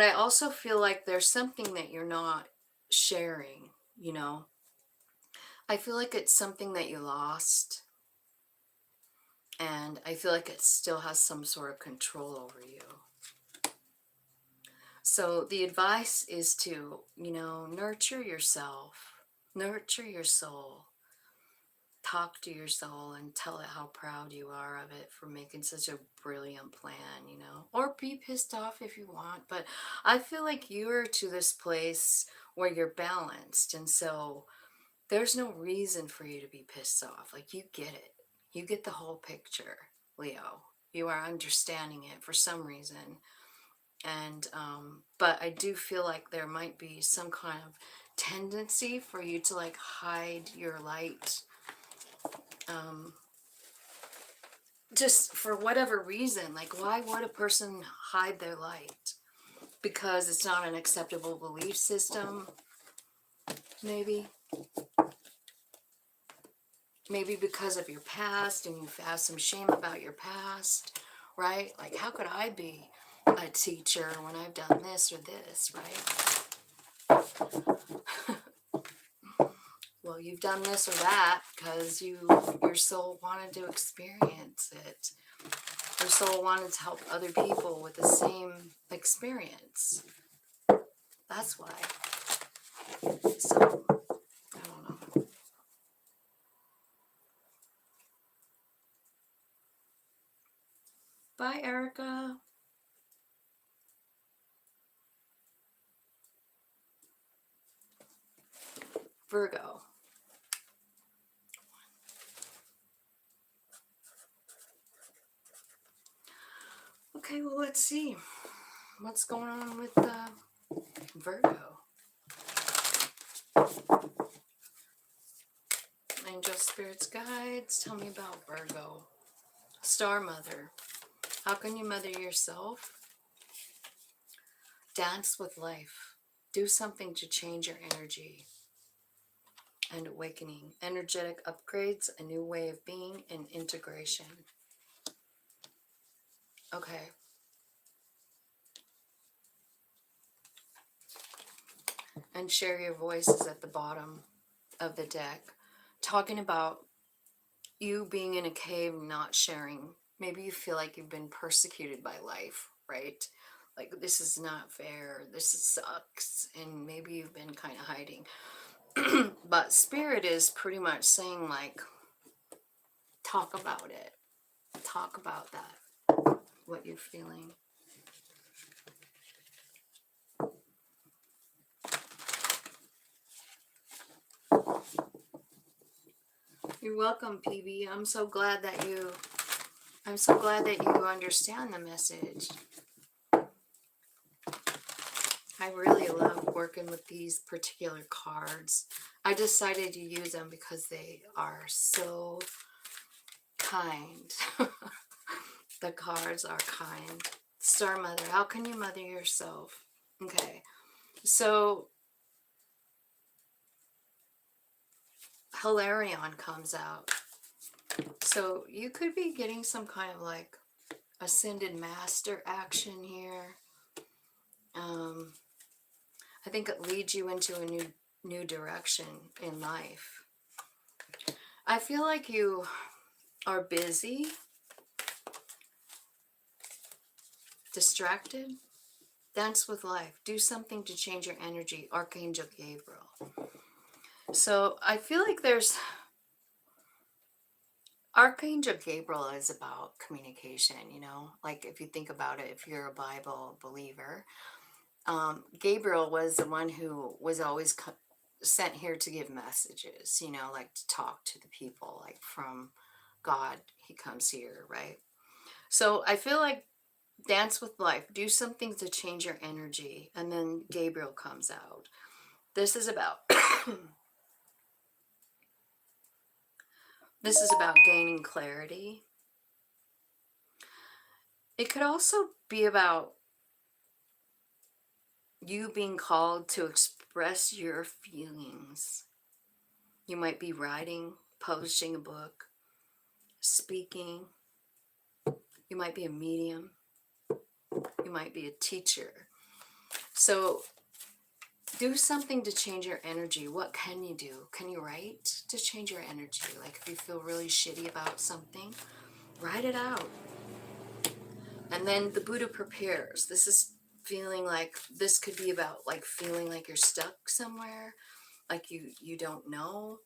I also feel like there's something that you're not sharing, you know. I feel like it's something that you lost. And I feel like it still has some sort of control over you. So the advice is to, you know, nurture yourself, nurture your soul, talk to your soul and tell it how proud you are of it for making such a brilliant plan, you know, or be pissed off if you want. But I feel like you're to this place where you're balanced. And so there's no reason for you to be pissed off. Like, you get it. You get the whole picture, Leo. You are understanding it for some reason. And but I do feel like there might be some kind of tendency for you to like hide your light, just for whatever reason. Like, why would a person hide their light? Because it's not an acceptable belief system, maybe because of your past, and you have some shame about your past, right? Like, how could I be a teacher when I've done this or this, right? Well, you've done this or that because your soul wanted to experience it. Your soul wanted to help other people with the same experience. That's why. So, I don't know. Bye, Erica. Virgo. Okay, well, let's see what's going on with Virgo. Angel spirits guides, tell me about Virgo. Star mother. How can you mother yourself? Dance with life. Do something to change your energy. And awakening. Energetic upgrades, a new way of being, and integration. Okay. And share your voices at the bottom of the deck. Talking about you being in a cave, not sharing. Maybe you feel like you've been persecuted by life, right? Like, this is not fair, this sucks, and maybe you've been kind of hiding. But Spirit is pretty much saying, like, talk about it. Talk about that, what you're feeling. You're welcome, PB. I'm so glad that you understand the message. I really love working with these particular cards. I decided to use them because they are so kind. The cards are kind. Star Mother, how can you mother yourself? Okay, so Hilarion comes out. So you could be getting some kind of like ascended master action here. I think it leads you into a new direction in life. I feel like you are busy, distracted. Dance with life. Do something to change your energy. Archangel Gabriel. So I feel like there's... Archangel Gabriel is about communication, you know? Like, if you think about it, if you're a Bible believer, Gabriel was the one who was always sent here to give messages, you know, like to talk to the people, like from God, he comes here, right? So I feel like dance with life, do something to change your energy, and then Gabriel comes out. This is about this is about gaining clarity. It could also be about you being called to express your feelings. You might be writing, publishing a book, speaking. You might be a medium. You might be a teacher. So do something to change your energy. What can you do? Can you write to change your energy? Like, if you feel really shitty about something, write it out. And then the Buddha prepares. This is feeling like, this could be about like feeling like you're stuck somewhere, like you don't know,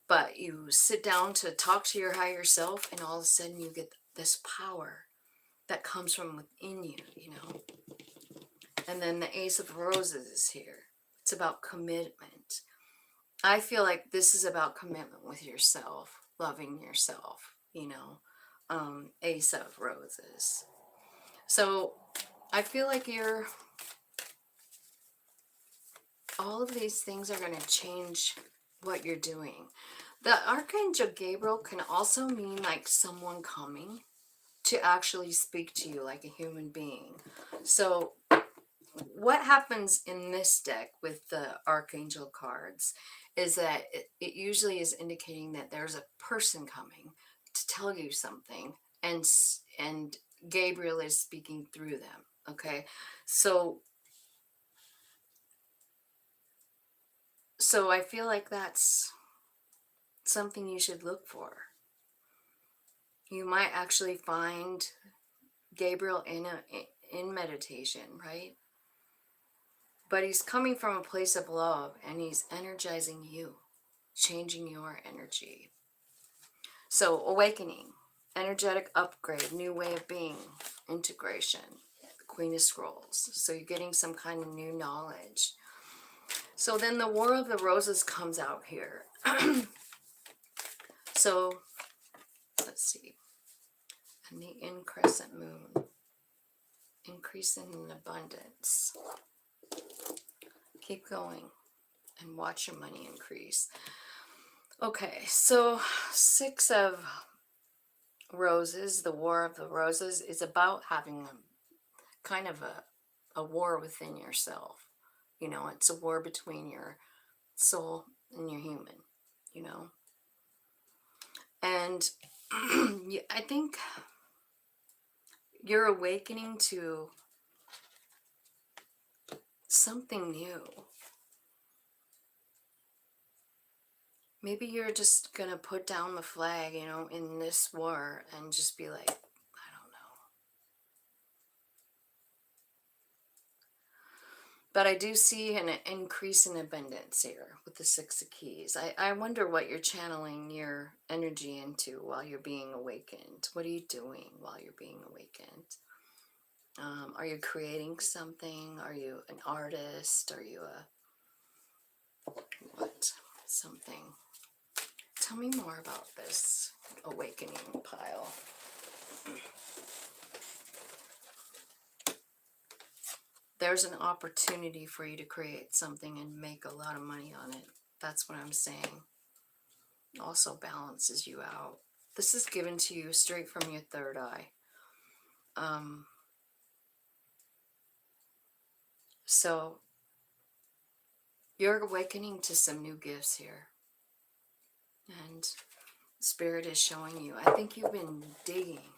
but you sit down to talk to your higher self, and all of a sudden you get this power that comes from within you, you know. And then the Ace of Roses is here. It's about commitment. I feel like this is about commitment with yourself, loving yourself, you know. Ace of Roses. So I feel like all of these things are going to change what you're doing. The Archangel Gabriel can also mean like someone coming to actually speak to you like a human being. So what happens in this deck with the Archangel cards is that it usually is indicating that there's a person coming to tell you something, and Gabriel is speaking through them. Okay, so I feel like that's something you should look for. You might actually find Gabriel in meditation, right? But he's coming from a place of love, and he's energizing you, changing your energy. So awakening, energetic upgrade, new way of being, integration, Queen of Scrolls. So you're getting some kind of new knowledge. So then the War of the Roses comes out here. So, let's see. And the increscent moon. Increasing in abundance. Keep going and watch your money increase. Okay, so 6 of Roses, the War of the Roses, is about having a kind of a war within yourself. You know, it's a war between your soul and your human, you know. And I think you're awakening to something new. Maybe you're just gonna put down the flag, you know, in this war and just be like, I don't know. But I do see an increase in abundance here with the 6 of Keys. I wonder what you're channeling your energy into while you're being awakened. What are you doing while you're being awakened? Are you creating something? Are you an artist? Are you a what? Something. Tell me more about this awakening pile. There's an opportunity for you to create something and make a lot of money on it. That's what I'm saying. Also balances you out. This is given to you straight from your third eye. So you're awakening to some new gifts here. And Spirit is showing you. I think you've been digging.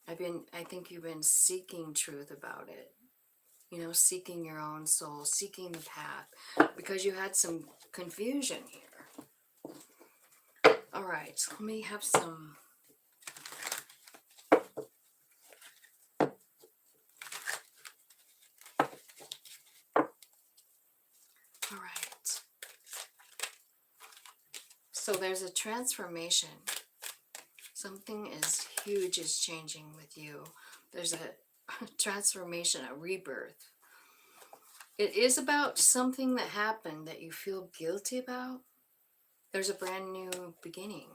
I think you've been seeking truth about it. You know, seeking your own soul, seeking the path, because you had some confusion here. All right, let me have some. All right. So there's a transformation. Something is huge is changing with you. There's a transformation, a rebirth. It is about something that happened that you feel guilty about. There's a brand new beginning,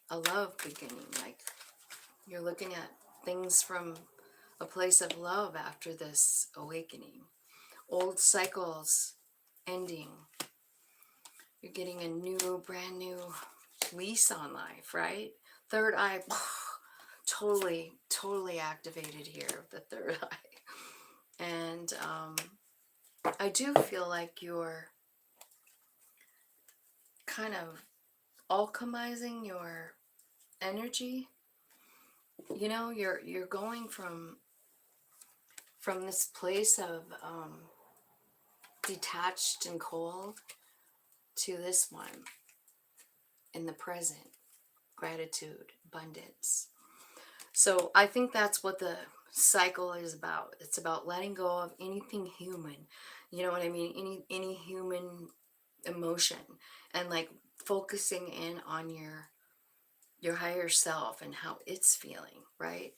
a love beginning. Like you're looking at things from a place of love after this awakening. Old cycles ending. You're getting a new, brand new lease on life, right? Third eye, totally activated here, the third eye. And I do feel like you're kind of alchemizing your energy. You know, you're going from this place of detached and cold to this one in the present, gratitude, abundance. So I think that's what the cycle is about. It's about letting go of anything human, you know what I mean, any human emotion, and like focusing in on your higher self and how it's feeling, right?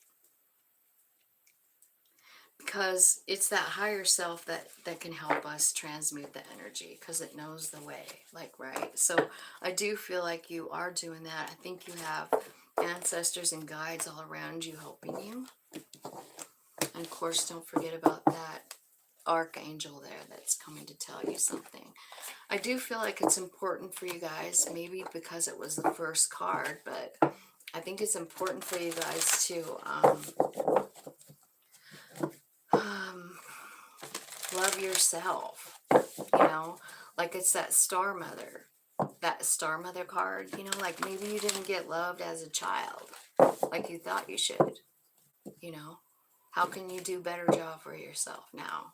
Because it's that higher self that can help us transmute the energy, because it knows the way, like, right? So I do feel like you are doing that. I think you have ancestors and guides all around you helping you. And of course, don't forget about that archangel there that's coming to tell you something. I do feel like it's important for you guys, maybe because it was the first card, but I think it's important for you guys to love yourself, you know, like it's that star mother card, you know, like maybe you didn't get loved as a child like you thought you should, you know. How can you do a better job for yourself now?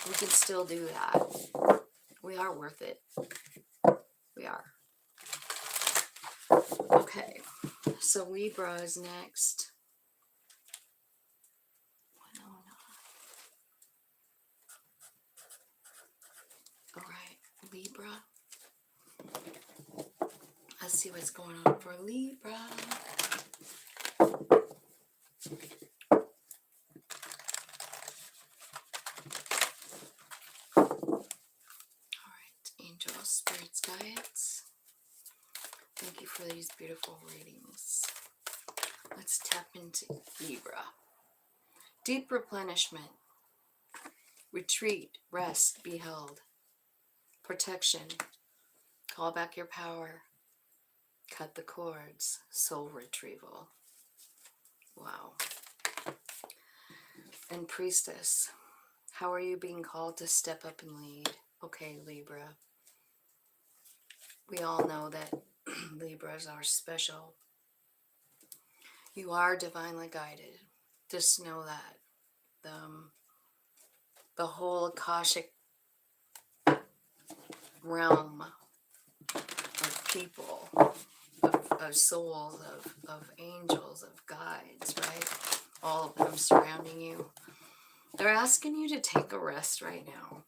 We can still do that. We are worth it. We are. Okay, so Libra is next. All right, Libra. Let's see what's going on for Libra. angels, spirits, guides. Thank you for these beautiful readings. Let's tap into Libra. Deep replenishment. Retreat, rest, be held. Protection. Call back your power. Cut the cords. Soul retrieval. Wow. And Priestess. How are you being called to step up and lead? Okay, Libra. We all know that Libras are special. You are divinely guided. Just know that. The whole Akashic realm of people, of souls, of angels, of guides, right? All of them surrounding you. They're asking you to take a rest right now.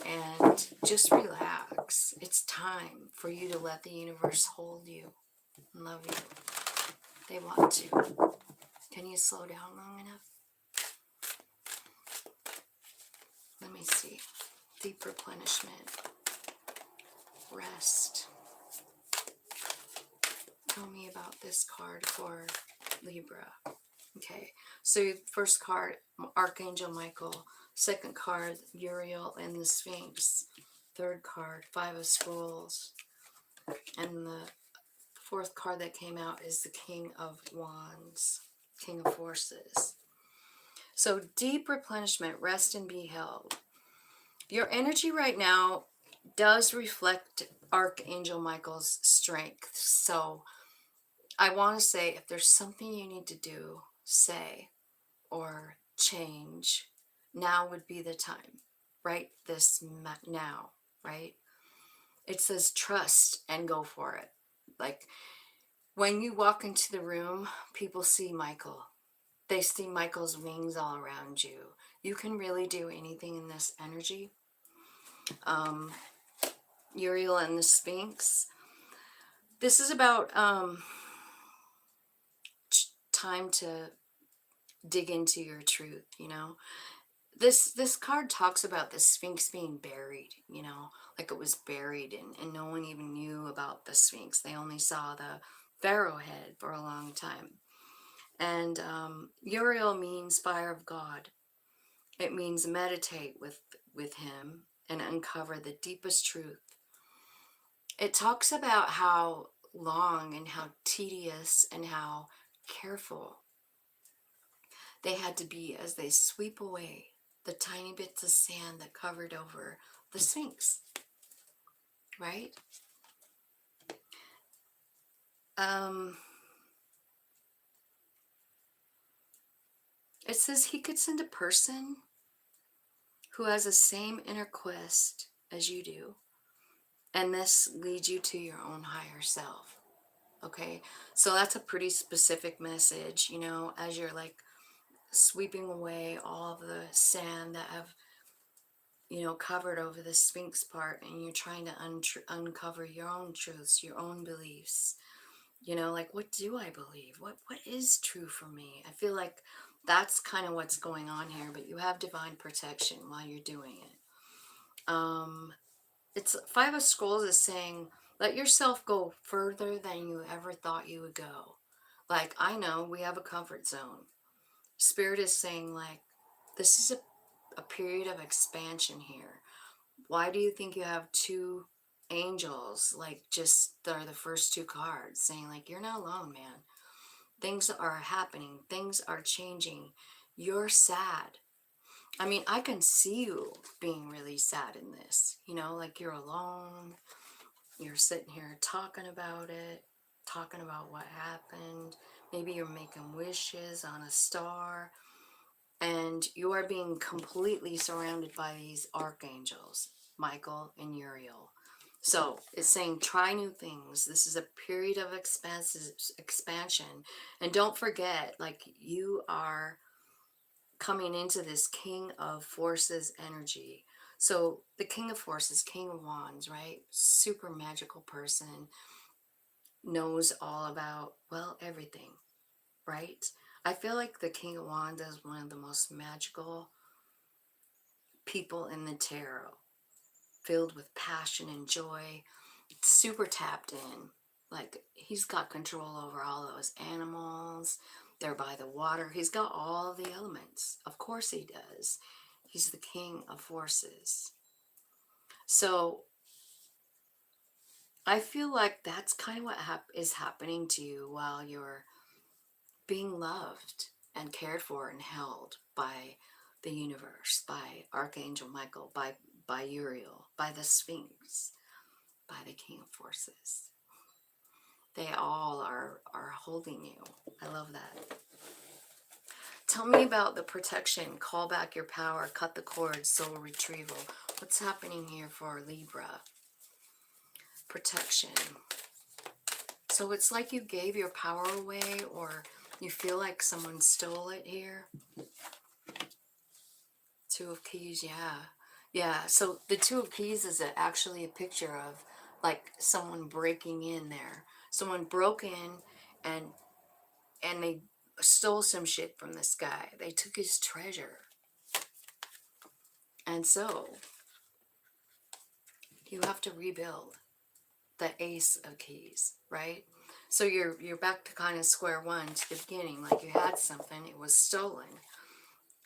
And just relax. It's time for you to let the universe hold you and love you. They want to. Can you slow down long enough? Let me see. Deep replenishment. Rest. Tell me about this card for Libra. Okay, so first card, Archangel Michael. Second card, Uriel and the Sphinx. Third card, Five of Scrolls. And the fourth card that came out is the King of Wands, King of Forces. So deep replenishment, rest and be held. Your energy right now does reflect Archangel Michael's strength. So I want to say, if there's something you need to do, say, or change, now would be the time. Right this now, right? It says trust and go for it. Like when you walk into the room, people see Michael. They see Michael's wings all around you. You can really do anything in this energy. Uriel and the Sphinx. This is about time to dig into your truth, you know. This card talks about the Sphinx being buried, you know, like it was buried, and no one even knew about the Sphinx. They only saw the pharaoh head for a long time. And Uriel means fire of God. It means meditate with him and uncover the deepest truth. It talks about how long and how tedious and how careful they had to be as they sweep away the tiny bits of sand that covered over the Sphinx, right? It says he could send a person who has the same inner quest as you do, and this leads you to your own higher self. Okay, so that's a pretty specific message, you know, as you're like sweeping away all of the sand that have, you know, covered over the Sphinx part, and you're trying to uncover your own truths, your own beliefs. You know, like, what do I believe? What is true for me? I feel like that's kind of what's going on here, but you have divine protection while you're doing it. It's Five of Scrolls is saying, let yourself go further than you ever thought you would go. Like, I know we have a comfort zone. Spirit is saying, like, this is a period of expansion here. Why do you think you have two angels? Like, just they're the first two cards saying, like, you're not alone, man. Things are happening. Things are changing. You're sad. I mean, I can see you being really sad in this. You know, like you're alone. You're sitting here talking about it, talking about what happened. Maybe you're making wishes on a star. And you are being completely surrounded by these archangels, Michael and Uriel. So it's saying try new things. This is a period of expansion. And don't forget, like, you are coming into this King of Forces energy. So the King of Forces, King of Wands, right? Super magical person, knows all about, well, everything, right? I feel like the King of Wands is one of the most magical people in the tarot. filled with passion and joy, super tapped in. Like, he's got control over all those animals. They're by the water. He's got all the elements. Of course he does. He's the king of forces. So I feel like that's kind of what is happening to you while you're being loved and cared for and held by the universe, by Archangel Michael, by Uriel, by the Sphinx, by the King of Forces. They all are holding you. I love that. Tell me about the protection. Call back your power. Cut the cord. Soul retrieval. What's happening here for Libra? Protection. So it's like you gave your power away, or you feel like someone stole it here. Two of Keys, yeah. Yeah, so the Two of Keys is actually a picture of like someone breaking in there. Someone broke in and they stole some shit from this guy. They took his treasure. And so you have to rebuild the Ace of Keys, right? So you're back to kind of square one, to the beginning. Like you had something, it was stolen,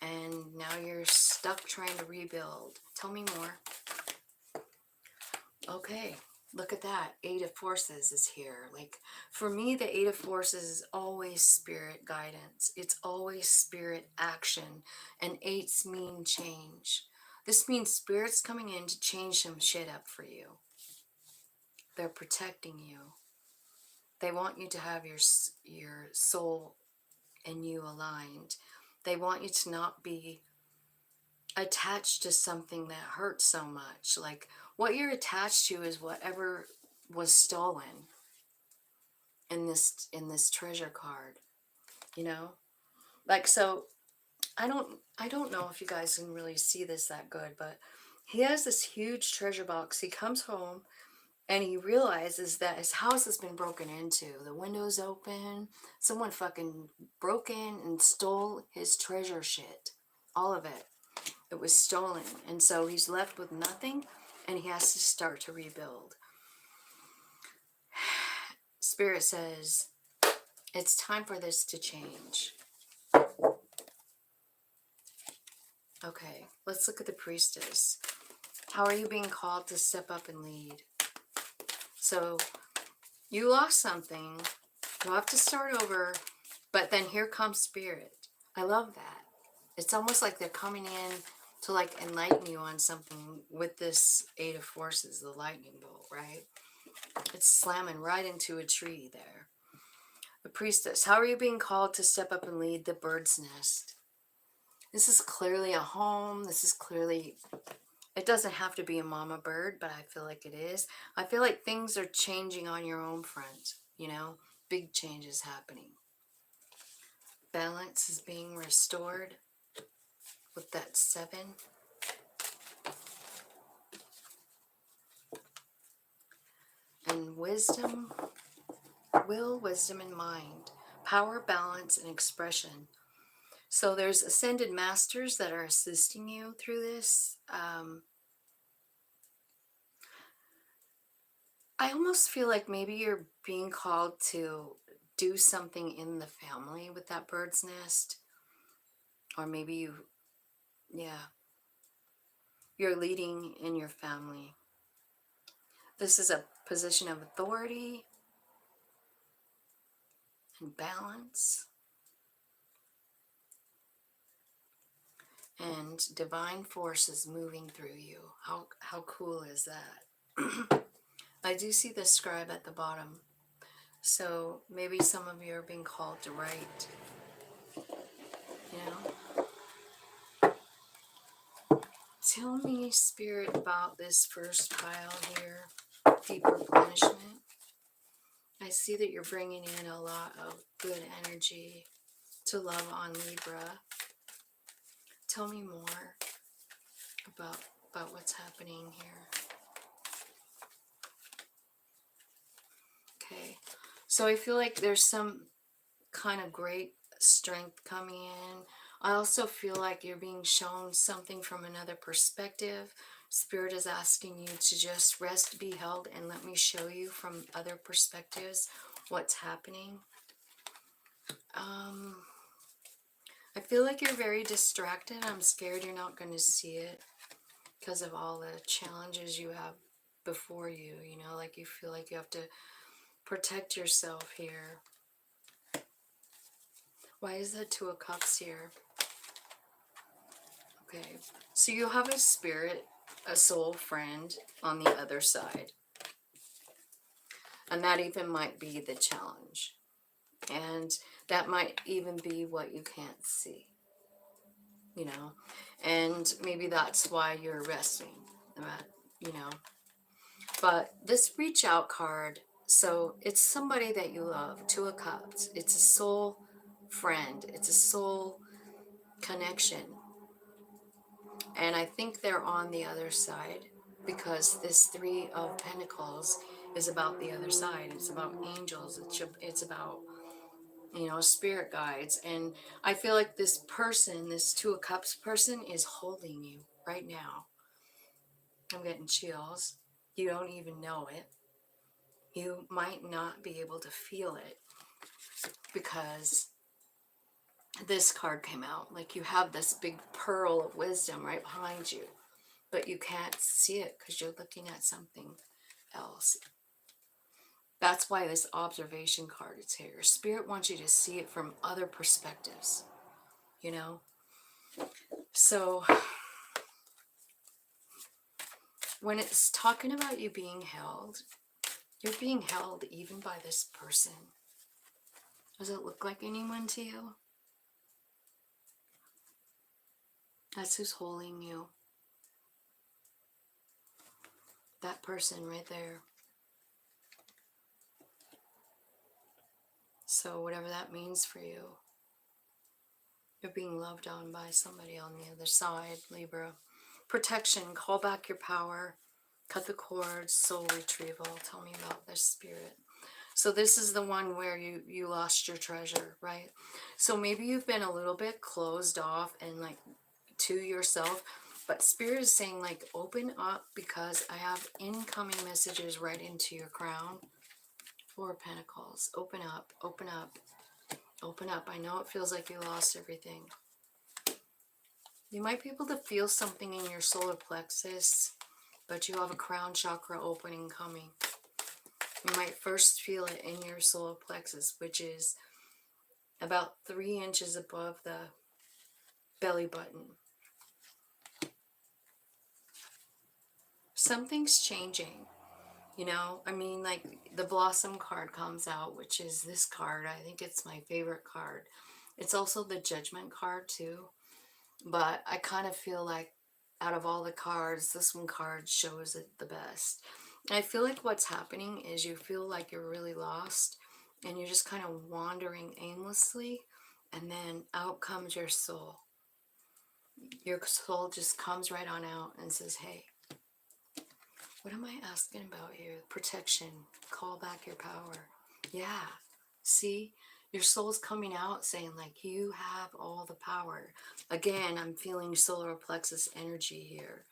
and now you're stuck trying to rebuild. Tell me more. Okay, look at that. Eight of Forces is here. Like, for me, the Eight of Forces is always spirit guidance. It's always spirit action. And eights mean change. This means spirit's coming in to change some shit up for you. They're protecting you. They want you to have your soul and you aligned. They want you to not be attached to something that hurts so much. Like, what you're attached to is whatever was stolen in this treasure card, you know? Like, so I don't know if you guys can really see this that good, but he has this huge treasure box. He comes home and he realizes that his house has been broken into. The window's open. Someone fucking broke in and stole his treasure shit. All of it. It was stolen. And so he's left with nothing, and he has to start to rebuild. Spirit says, it's time for this to change. Okay, let's look at the Priestess. How are you being called to step up and lead? So you lost something. You have to start over, but then here comes Spirit. I love that. It's almost like they're coming in to like enlighten you on something with this Eight of Forces, the lightning bolt, right? It's slamming right into a tree there. The Priestess. How are you being called to step up and lead the bird's nest? This is clearly a home. This is clearly, it doesn't have to be a mama bird, but I feel like it is. I feel like things are changing on your own front, you know? Big changes happening. Balance is being restored with that 7. And wisdom, will, wisdom, and mind. Power, balance, and expression. So there's ascended masters that are assisting you through this. I almost feel like maybe you're being called to do something in the family with that bird's nest. Or maybe you're leading in your family. This is a position of authority and balance. And divine forces moving through you. How cool is that? I do see the scribe at the bottom. So maybe some of you are being called to write. You know? Tell me, Spirit, about this first pile here. Deep replenishment. I see that you're bringing in a lot of good energy to love on Libra. Tell me more about what's happening here. Okay, so I feel like there's some kind of great strength coming in. I also feel like you're being shown something from another perspective. Spirit is asking you to just rest, be held, and let me show you from other perspectives what's happening. I feel like you're very distracted. I'm scared you're not going to see it because of all the challenges you have before you. You know, like you feel like you have to protect yourself here. Why is the Two of Cups here? Okay, so you have a spirit, a soul friend on the other side. And that even might be the challenge. And that might even be what you can't see. You know, and maybe that's why you're resting, you know. But this reach out card, so it's somebody that you love, Two of Cups. It's a soul friend. It's a soul connection. And I think they're on the other side because this Three of Pentacles is about the other side. It's about angels. It's about, you know, spirit guides. And I feel like this person, this Two of Cups person, is holding you right now. I'm getting chills. You don't even know it. You might not be able to feel it because this card came out. Like you have this big pearl of wisdom right behind you, but you can't see it because you're looking at something else. That's why this observation card is here. Spirit wants you to see it from other perspectives, you know? So when it's talking about you being held, you're being held even by this person. Does it look like anyone to you? That's who's holding you. That person right there. So whatever that means for you, you're being loved on by somebody on the other side, Libra. Protection, call back your power, cut the cords, soul retrieval. Tell me about this, Spirit. So this is the one where you lost your treasure, right? So maybe you've been a little bit closed off and like to yourself, but Spirit is saying like open up because I have incoming messages right into your crown. Four of Pentacles. Open up, open up, open up. I know it feels like you lost everything. You might be able to feel something in your solar plexus, but you have a crown chakra opening coming. You might first feel it in your solar plexus, which is about 3 inches above the belly button. Something's changing. You know, I mean, like the Blossom card comes out, which is this card. I think it's my favorite card. It's also the Judgment card too. But I kind of feel like out of all the cards, this one card shows it the best. And I feel like what's happening is you feel like you're really lost and you're just kind of wandering aimlessly. And then out comes your soul. Your soul just comes right on out and says, hey, what am I asking about here? Protection. Call back your power. Yeah. See? Your soul's coming out saying like you have all the power. Again, I'm feeling solar plexus energy here.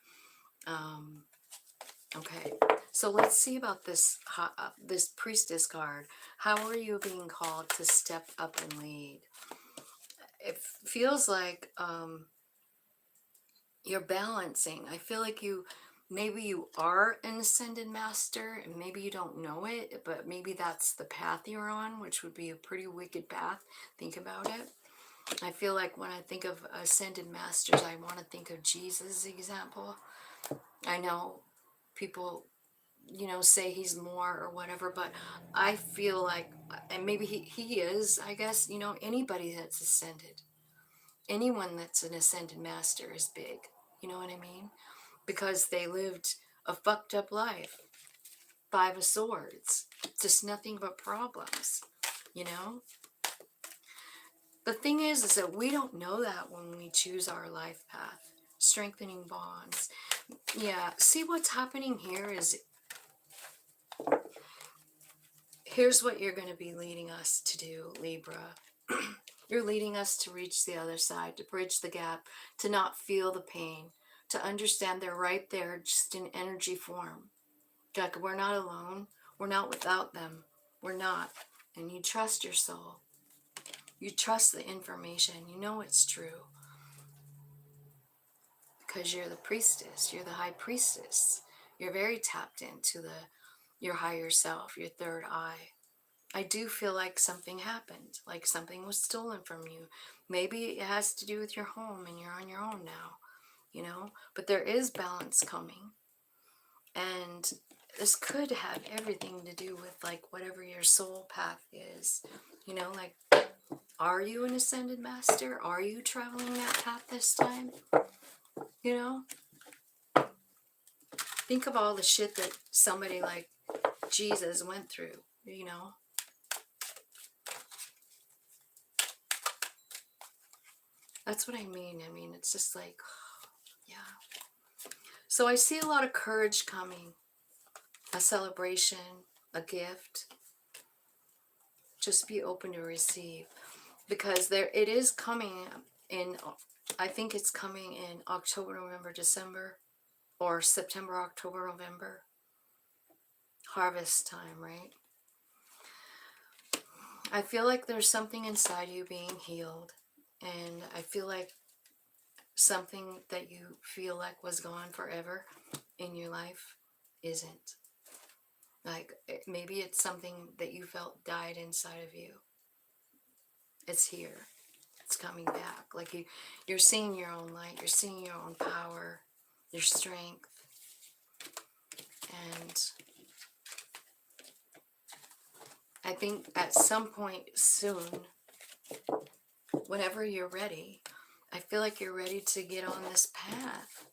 Okay. So let's see about this this priestess card. How are you being called to step up and lead? It feels like you're balancing. I feel like maybe you are an ascended master and maybe you don't know it, but maybe that's the path you're on, which would be a pretty wicked path. Think about it. I feel like when I think of ascended masters, I want to think of Jesus' example. I know people, you know, say he's more or whatever, but I feel like, and maybe he is, I guess, you know, anybody that's ascended, anyone that's an ascended master is big. You know what I mean? Because they lived a fucked up life. 5 of Swords. Just nothing but problems, you know? The thing is that we don't know that when we choose our life path. Strengthening bonds. Yeah, see what's happening here is, here's what you're going to be leading us to do, Libra. You're leading us to reach the other side, to bridge the gap, to not feel the pain, to understand they're right there just in energy form. Like, we're not alone. We're not without them. We're not. And you trust your soul. You trust the information. You know it's true. Because you're the priestess. You're the high priestess. You're very tapped into your higher self, your third eye. I do feel like something happened. Like something was stolen from you. Maybe it has to do with your home and you're on your own now. You know? But there is balance coming. And this could have everything to do with like whatever your soul path is. You know, like, are you an ascended master? Are you traveling that path this time? You know? Think of all the shit that somebody like Jesus went through, you know? That's what I mean. I mean, it's just like, yeah. So I see a lot of courage coming. A celebration, a gift. Just be open to receive. Because it is coming in, I think it's coming in October, November, December, or September, October, November. Harvest time, right? I feel like there's something inside you being healed. And I feel like something that you feel like was gone forever in your life isn't. Like, maybe it's something that you felt died inside of you. It's here. It's coming back. Like, you're seeing your own light. You're seeing your own power, your strength. And I think at some point soon, whenever you're ready, I feel like you're ready to get on this path.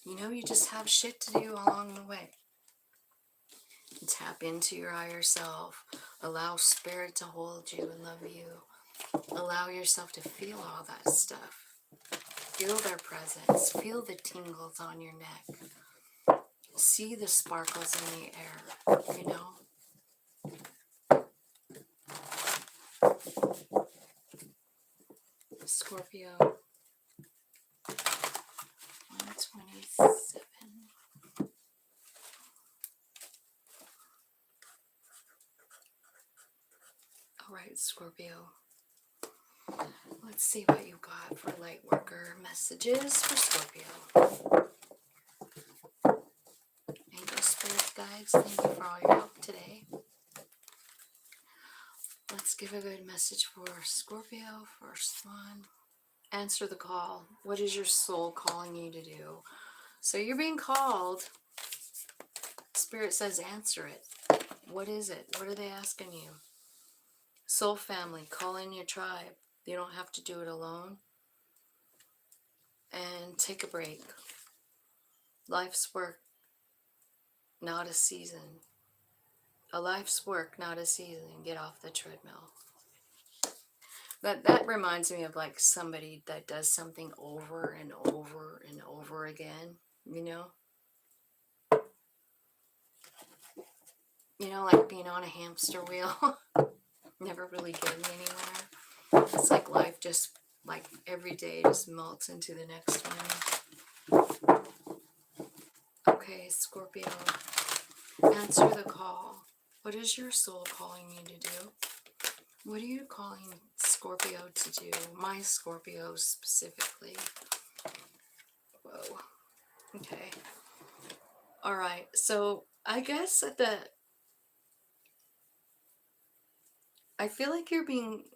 You know, you just have shit to do along the way. Tap into your higher self. Allow spirit to hold you and love you. Allow yourself to feel all that stuff. Feel their presence. Feel the tingles on your neck. See the sparkles in the air, you know? Scorpio. 127. Alright, Scorpio. Let's see what you got for light worker messages for Scorpio. Angel Spirit Guides, thank you for all your help today. Let's give a good message for Scorpio. First one. Answer the call. What is your soul calling you to do? So you're being called. Spirit says answer it. What is it? What are they asking you? Soul family, call in your tribe. You don't have to do it alone. And take a break. Life's work, not a season. A life's work, not a season. Get off the treadmill. That reminds me of like somebody that does something over and over and over again, you know? You know, like being on a hamster wheel. Never really getting anywhere. It's like life just, like every day just melts into the next one. Okay, Scorpio. Answer the call. What is your soul calling you to do? What are you calling Scorpio to do? My Scorpio specifically. Whoa. Okay. Alright, so I guess I feel like you're being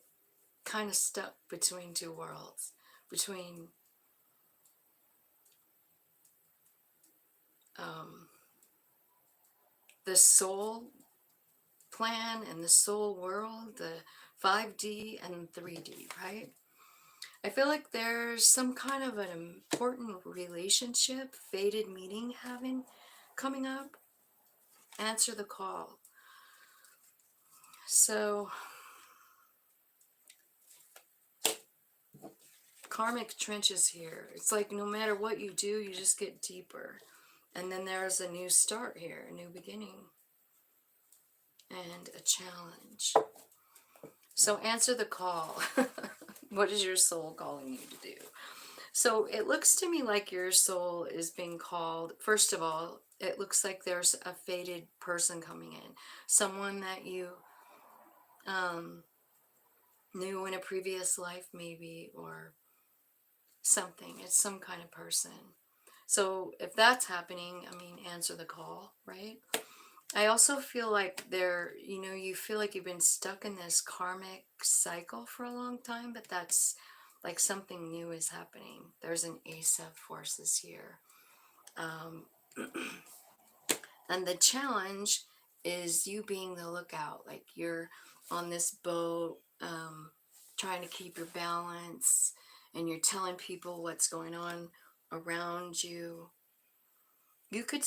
kind of stuck between two worlds. Between the soul plan and the soul world, the 5D and 3D, right? I feel like there's some kind of an important relationship, fated meeting coming up. Answer the call. So, karmic trenches here. It's like no matter what you do, you just get deeper. And then there's a new start here, a new beginning. And a challenge. So answer the call. What is your soul calling you to do? So it looks to me like your soul is being called. First of all, it looks like there's a fated person coming in. Someone that you knew in a previous life maybe, or something. It's some kind of person. So if that's happening, I mean, answer the call, right? I also feel like you feel like you've been stuck in this karmic cycle for a long time, but that's like something new is happening. There's an ace of forces here. Um, and the challenge is you being the lookout. Like you're on this boat, trying to keep your balance, and you're telling people what's going on around you. You could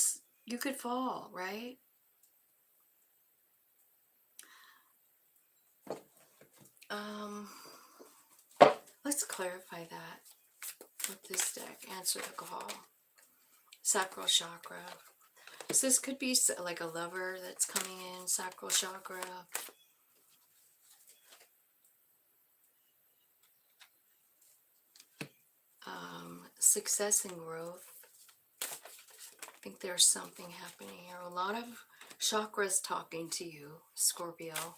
you could fall, right? Um, let's clarify that with this deck. Answer the call. Sacral chakra. So this could be like a lover that's coming in. Sacral chakra. Success and growth. I think there's something happening here. A lot of chakras talking to you, Scorpio.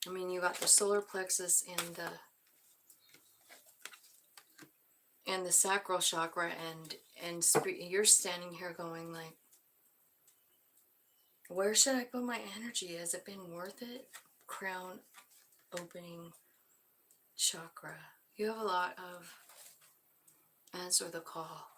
I mean, you got the solar plexus and the sacral chakra, and you're standing here going like, where should I put my energy? Has it been worth it? Crown opening chakra. You have a lot of answer the call.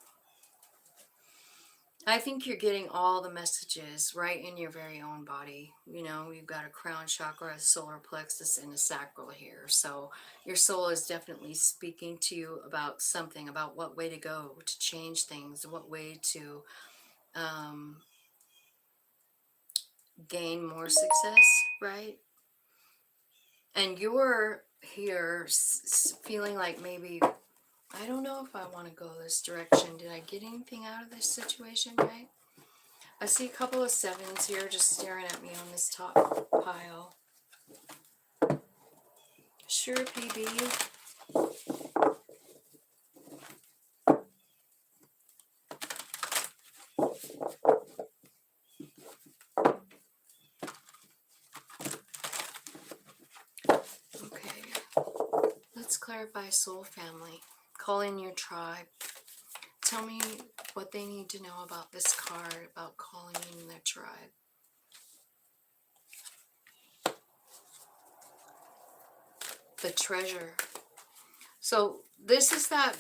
I think you're getting all the messages right in your very own body. You know, you've got a crown chakra, a solar plexus, and a sacral here. So your soul is definitely speaking to you about something, about what way to go to change things, what way to gain more success, right? And you're here feeling like maybe, I don't know if I want to go this direction. Did I get anything out of this situation, right? I see a couple of sevens here just staring at me on this top pile. Sure, PB. Okay. Let's clarify soul family. Call in your tribe. Tell me what they need to know about this card, about calling in their tribe. The treasure. So this is that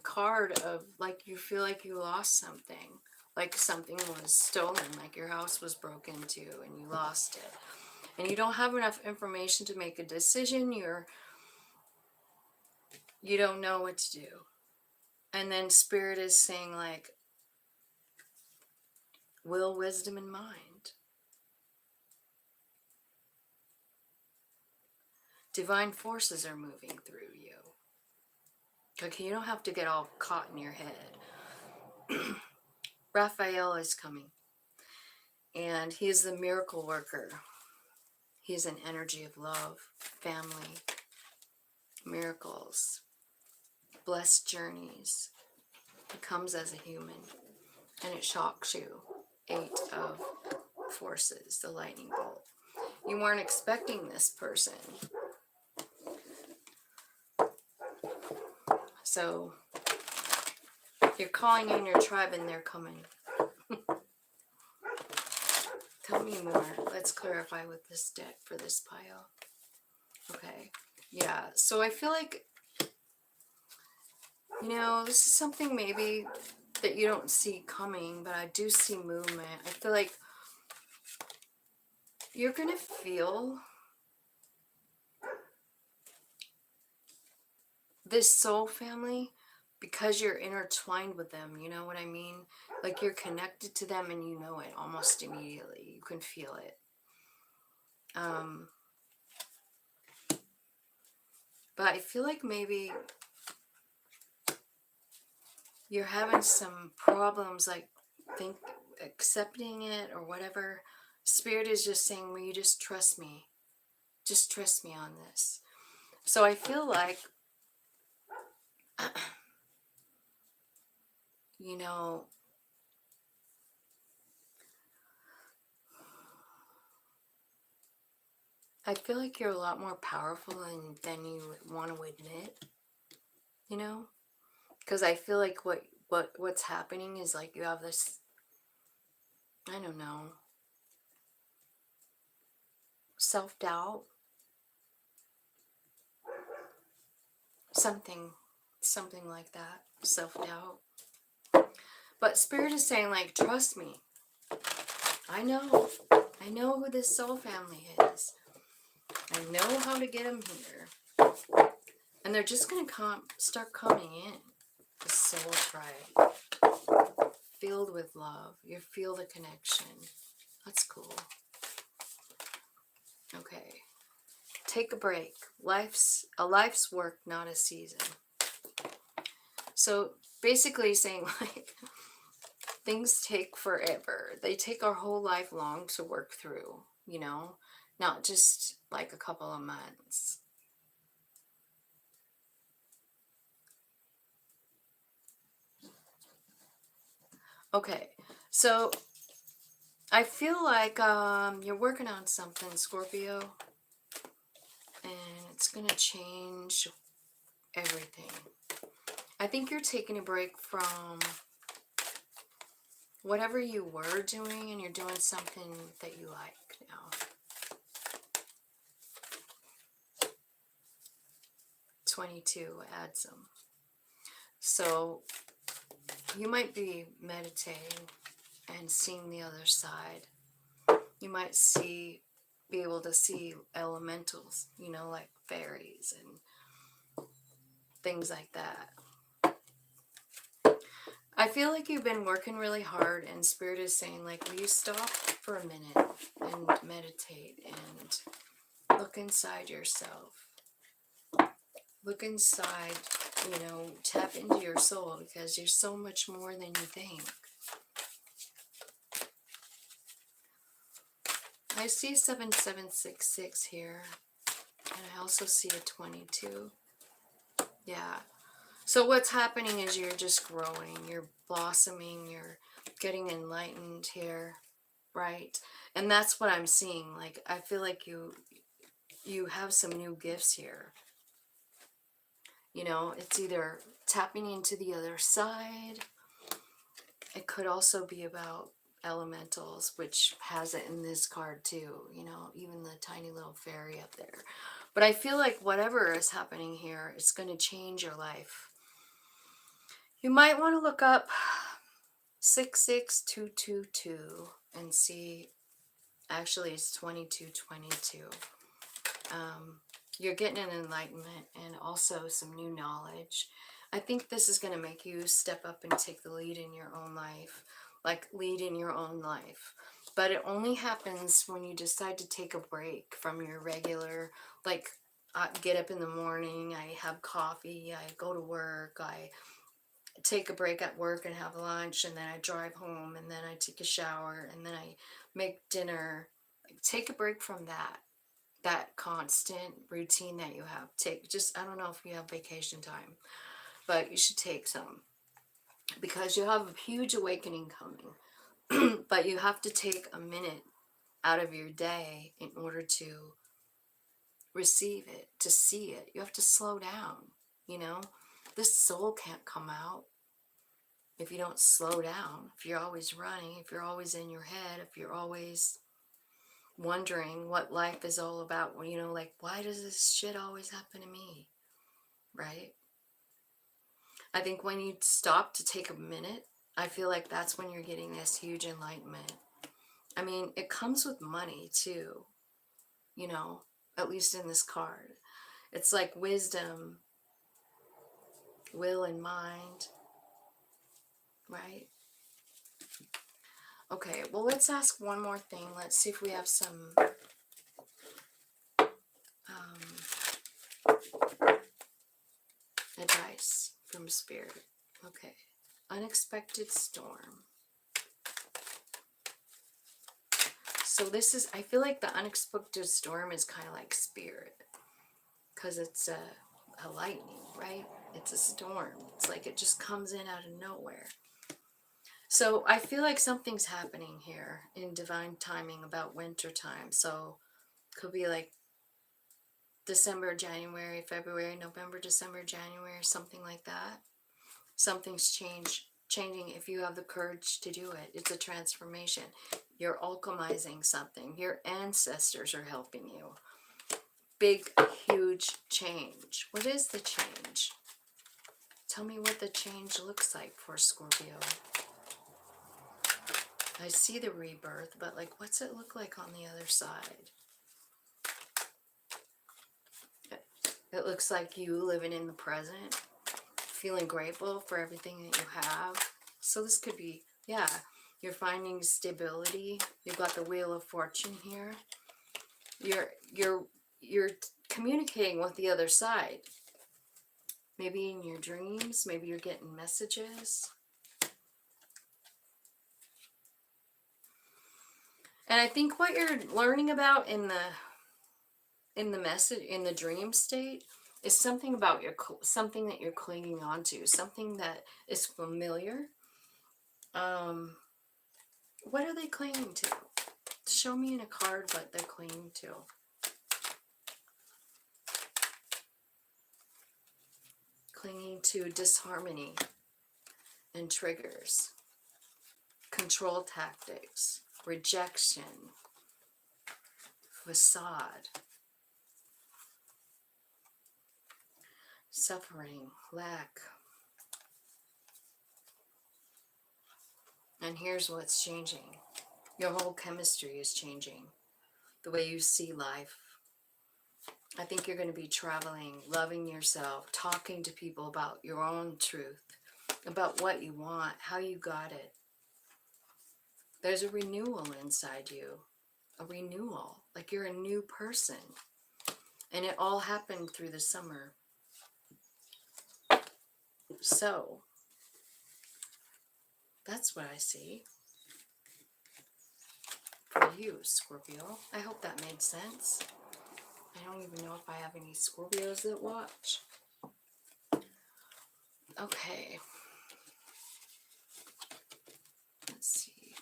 card of like you feel like you lost something, like something was stolen, like your house was broken into and you lost it, and you don't have enough information to make a decision. You don't know what to do, and then spirit is saying like, will, wisdom, and mind. Divine forces are moving through you. Okay, you don't have to get all caught in your head. Raphael is coming, and he is the miracle worker. He is an energy of love, family, miracles, blessed journeys. He comes as a human, and it shocks you. 8 of forces, the lightning bolt. You weren't expecting this person. So you're calling in your tribe and they're coming. Tell me more. Let's clarify with this deck for this pile. Okay. Yeah. So I feel like, this is something maybe that you don't see coming, but I do see movement. I feel like you're going to feel this soul family because you're intertwined with them. You know what I mean? Like you're connected to them and you know it almost immediately. You can feel it. But I feel like maybe you're having some problems, like accepting it or whatever. Spirit is just saying, will you just trust me? Just trust me on this. So I feel like You know, I feel like you're a lot more powerful than you want to admit, you know? Because I feel like what's happening is like you have this, I don't know, self-doubt, something like that, self-doubt. But Spirit is saying, like, trust me. I know who this soul family is. I know how to get them here. And they're just going to start coming in. The soul tribe. Filled with love. You feel the connection. That's cool. Okay. Take a break. Life's work, not a season. So basically saying, like, things take forever. They take our whole life long to work through, you know? Not just like a couple of months. Okay, so I feel like you're working on something, Scorpio, and it's going to change everything. I think you're taking a break from whatever you were doing, and you're doing something that you like now. 22 adds them. So you might be meditating and seeing the other side. You might be able to see elementals, you know, like fairies and things like that. I feel like you've been working really hard, and Spirit is saying, like, will you stop for a minute and meditate and look inside yourself? Look inside, you know, tap into your soul, because you're so much more than you think. I see 7766 here, and I also see a 22. Yeah. So what's happening is you're just growing, you're blossoming, you're getting enlightened here, right? And that's what I'm seeing. Like, I feel like you have some new gifts here. You know, it's either tapping into the other side. It could also be about elementals, which has it in this card too, you know, even the tiny little fairy up there. But I feel like whatever is happening here, it's going to change your life. You might want to look up 66222 and see, actually it's 2222. You're getting an enlightenment and also some new knowledge. I think this is going to make you step up and take the lead in your own life, like lead in your own life. But it only happens when you decide to take a break from your regular, like, I get up in the morning, I have coffee, I go to work, I take a break at work and have lunch, and then I drive home, and then I take a shower, and then I make dinner. Like, take a break from that constant routine that you have. I don't know if you have vacation time, but you should take some, because you have a huge awakening coming. But you have to take a minute out of your day in order to receive it, to see it. You have to slow down, you know? This soul can't come out if you don't slow down, if you're always running, if you're always in your head, if you're always wondering what life is all about, you know, like, why does this shit always happen to me, right? I think when you stop to take a minute, I feel like that's when you're getting this huge enlightenment. I mean, it comes with money too, you know, at least in this card. It's like wisdom, will, and mind, right? Okay, well, let's ask one more thing. Let's see if we have some advice from Spirit. Okay, unexpected storm. So this is, I feel like the unexpected storm is kind of like Spirit, because it's a lightning, right? It's a storm. It's like it just comes in out of nowhere. So I feel like something's happening here in divine timing about winter time. So it could be like December, January, February, November, December, January, something like that. Something's changing if you have the courage to do it. It's a transformation. You're alchemizing something. Your ancestors are helping you. Big, huge change. What is the change? Tell me what the change looks like for Scorpio. I see the rebirth, but like, what's it look like on the other side? It looks like you living in the present, feeling grateful for everything that you have. So this could be, yeah, you're finding stability. You've got the Wheel of Fortune here. You're communicating with the other side. Maybe in your dreams, maybe you're getting messages. And I think what you're learning about in the message, in the dream state, is something about something that you're clinging on to, something that is familiar. What are they clinging to? Show me in a card what they're clinging to. Clinging to disharmony and triggers, control tactics, rejection, facade, suffering, lack. And here's what's changing. Your whole chemistry is changing. The way you see life. I think you're going to be traveling, loving yourself, talking to people about your own truth, about what you want, how you got it. There's a renewal inside you, a renewal, like you're a new person. And it all happened through the summer. So, that's what I see for you, Scorpio. I hope that made sense. I don't even know if I have any Scorpios that watch. Okay. Let's see.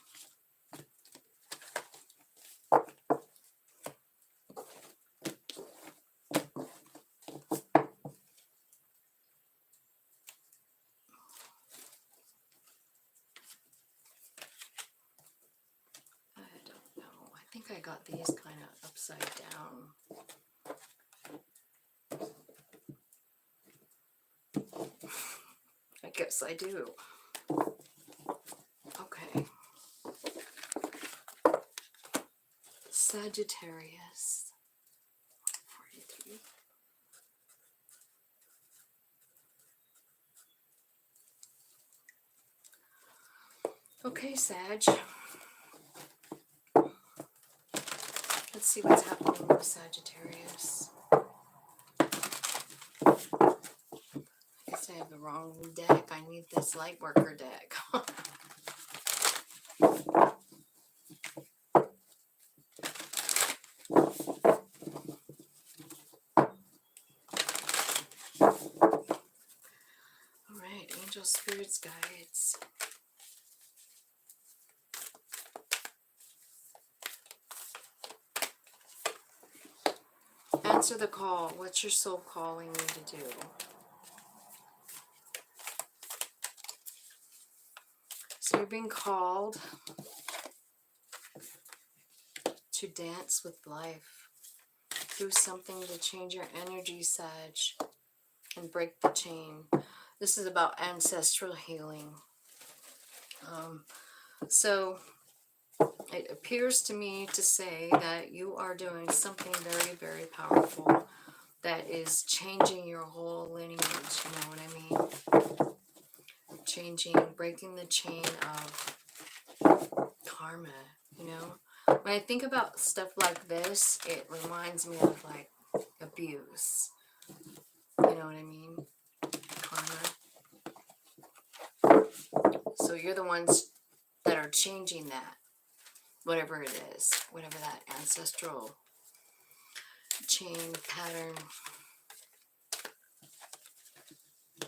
I don't know. I think I got these kind of upside down. I guess I do. Okay. Sagittarius. 43. Okay, Sag. Let's see what's happening with Sagittarius. I guess I have the wrong deck. I need this Lightworker deck. Alright, angel spirits, guides. Answer the call. What's your soul calling you to do? So you're being called to dance with life. Do something to change your energy, Sag, and break the chain. This is about ancestral healing. So it appears to me to say that you are doing something very, very powerful that is changing your whole lineage, you know what I mean? Changing, breaking the chain of karma, you know? When I think about stuff like this, it reminds me of like abuse. You know what I mean? Karma. So you're the ones that are changing that. Whatever it is, whatever that ancestral chain pattern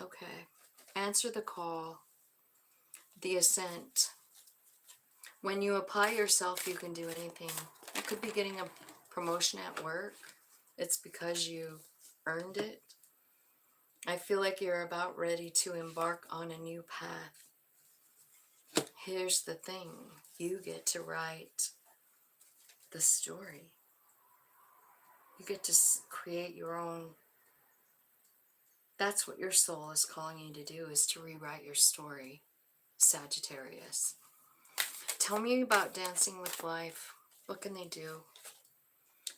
Okay. Answer the call. The ascent. When you apply yourself, you can do anything. You could be getting a promotion at work. It's because you earned it. I feel like you're about ready to embark on a new path. Here's the thing. You get to write the story. You get to create your own. That's what your soul is calling you to do, is to rewrite your story, Sagittarius. Tell me about Dancing with Life. What can they do?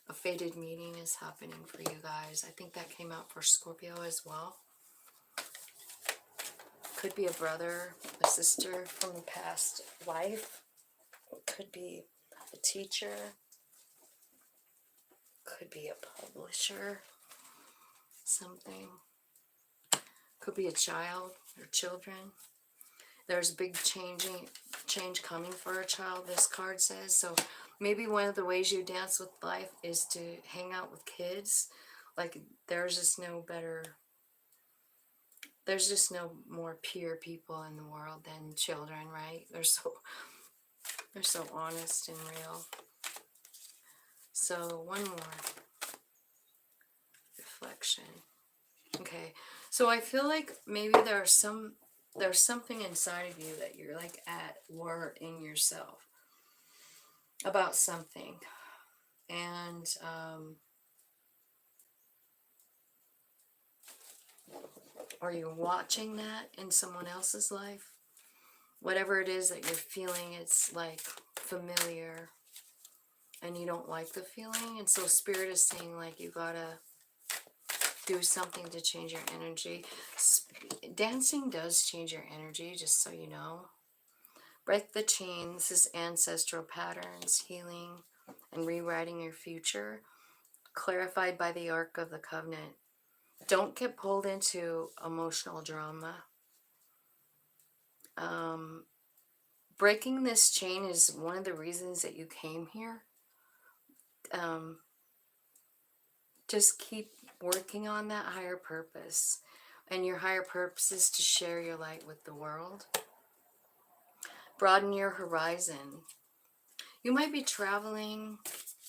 A fated meeting is happening for you guys. I think that came out for Scorpio as well. Could be a brother, a sister from the past life. Could be a teacher. Could be a publisher. Something. Could be a child or children. There's a big change coming for a child, this card says. So maybe one of the ways you dance with life is to hang out with kids. Like, there's just no more pure people in the world than children, right? They're so honest and real. So one more reflection. Okay, so I feel like maybe there's something inside of you that you're like at war in yourself about something. And are you watching that in someone else's life? Whatever it is that you're feeling, it's like familiar and you don't like the feeling. And so Spirit is saying, like, you gotta do something to change your energy. Dancing does change your energy, just so you know. Break the chains. This is ancestral patterns, healing, and rewriting your future. Clarified by the Ark of the Covenant. Don't get pulled into emotional drama. Breaking this chain is one of the reasons that you came here. Just keep working on that higher purpose. And your higher purpose is to share your light with the world. Broaden your horizon. You might be traveling.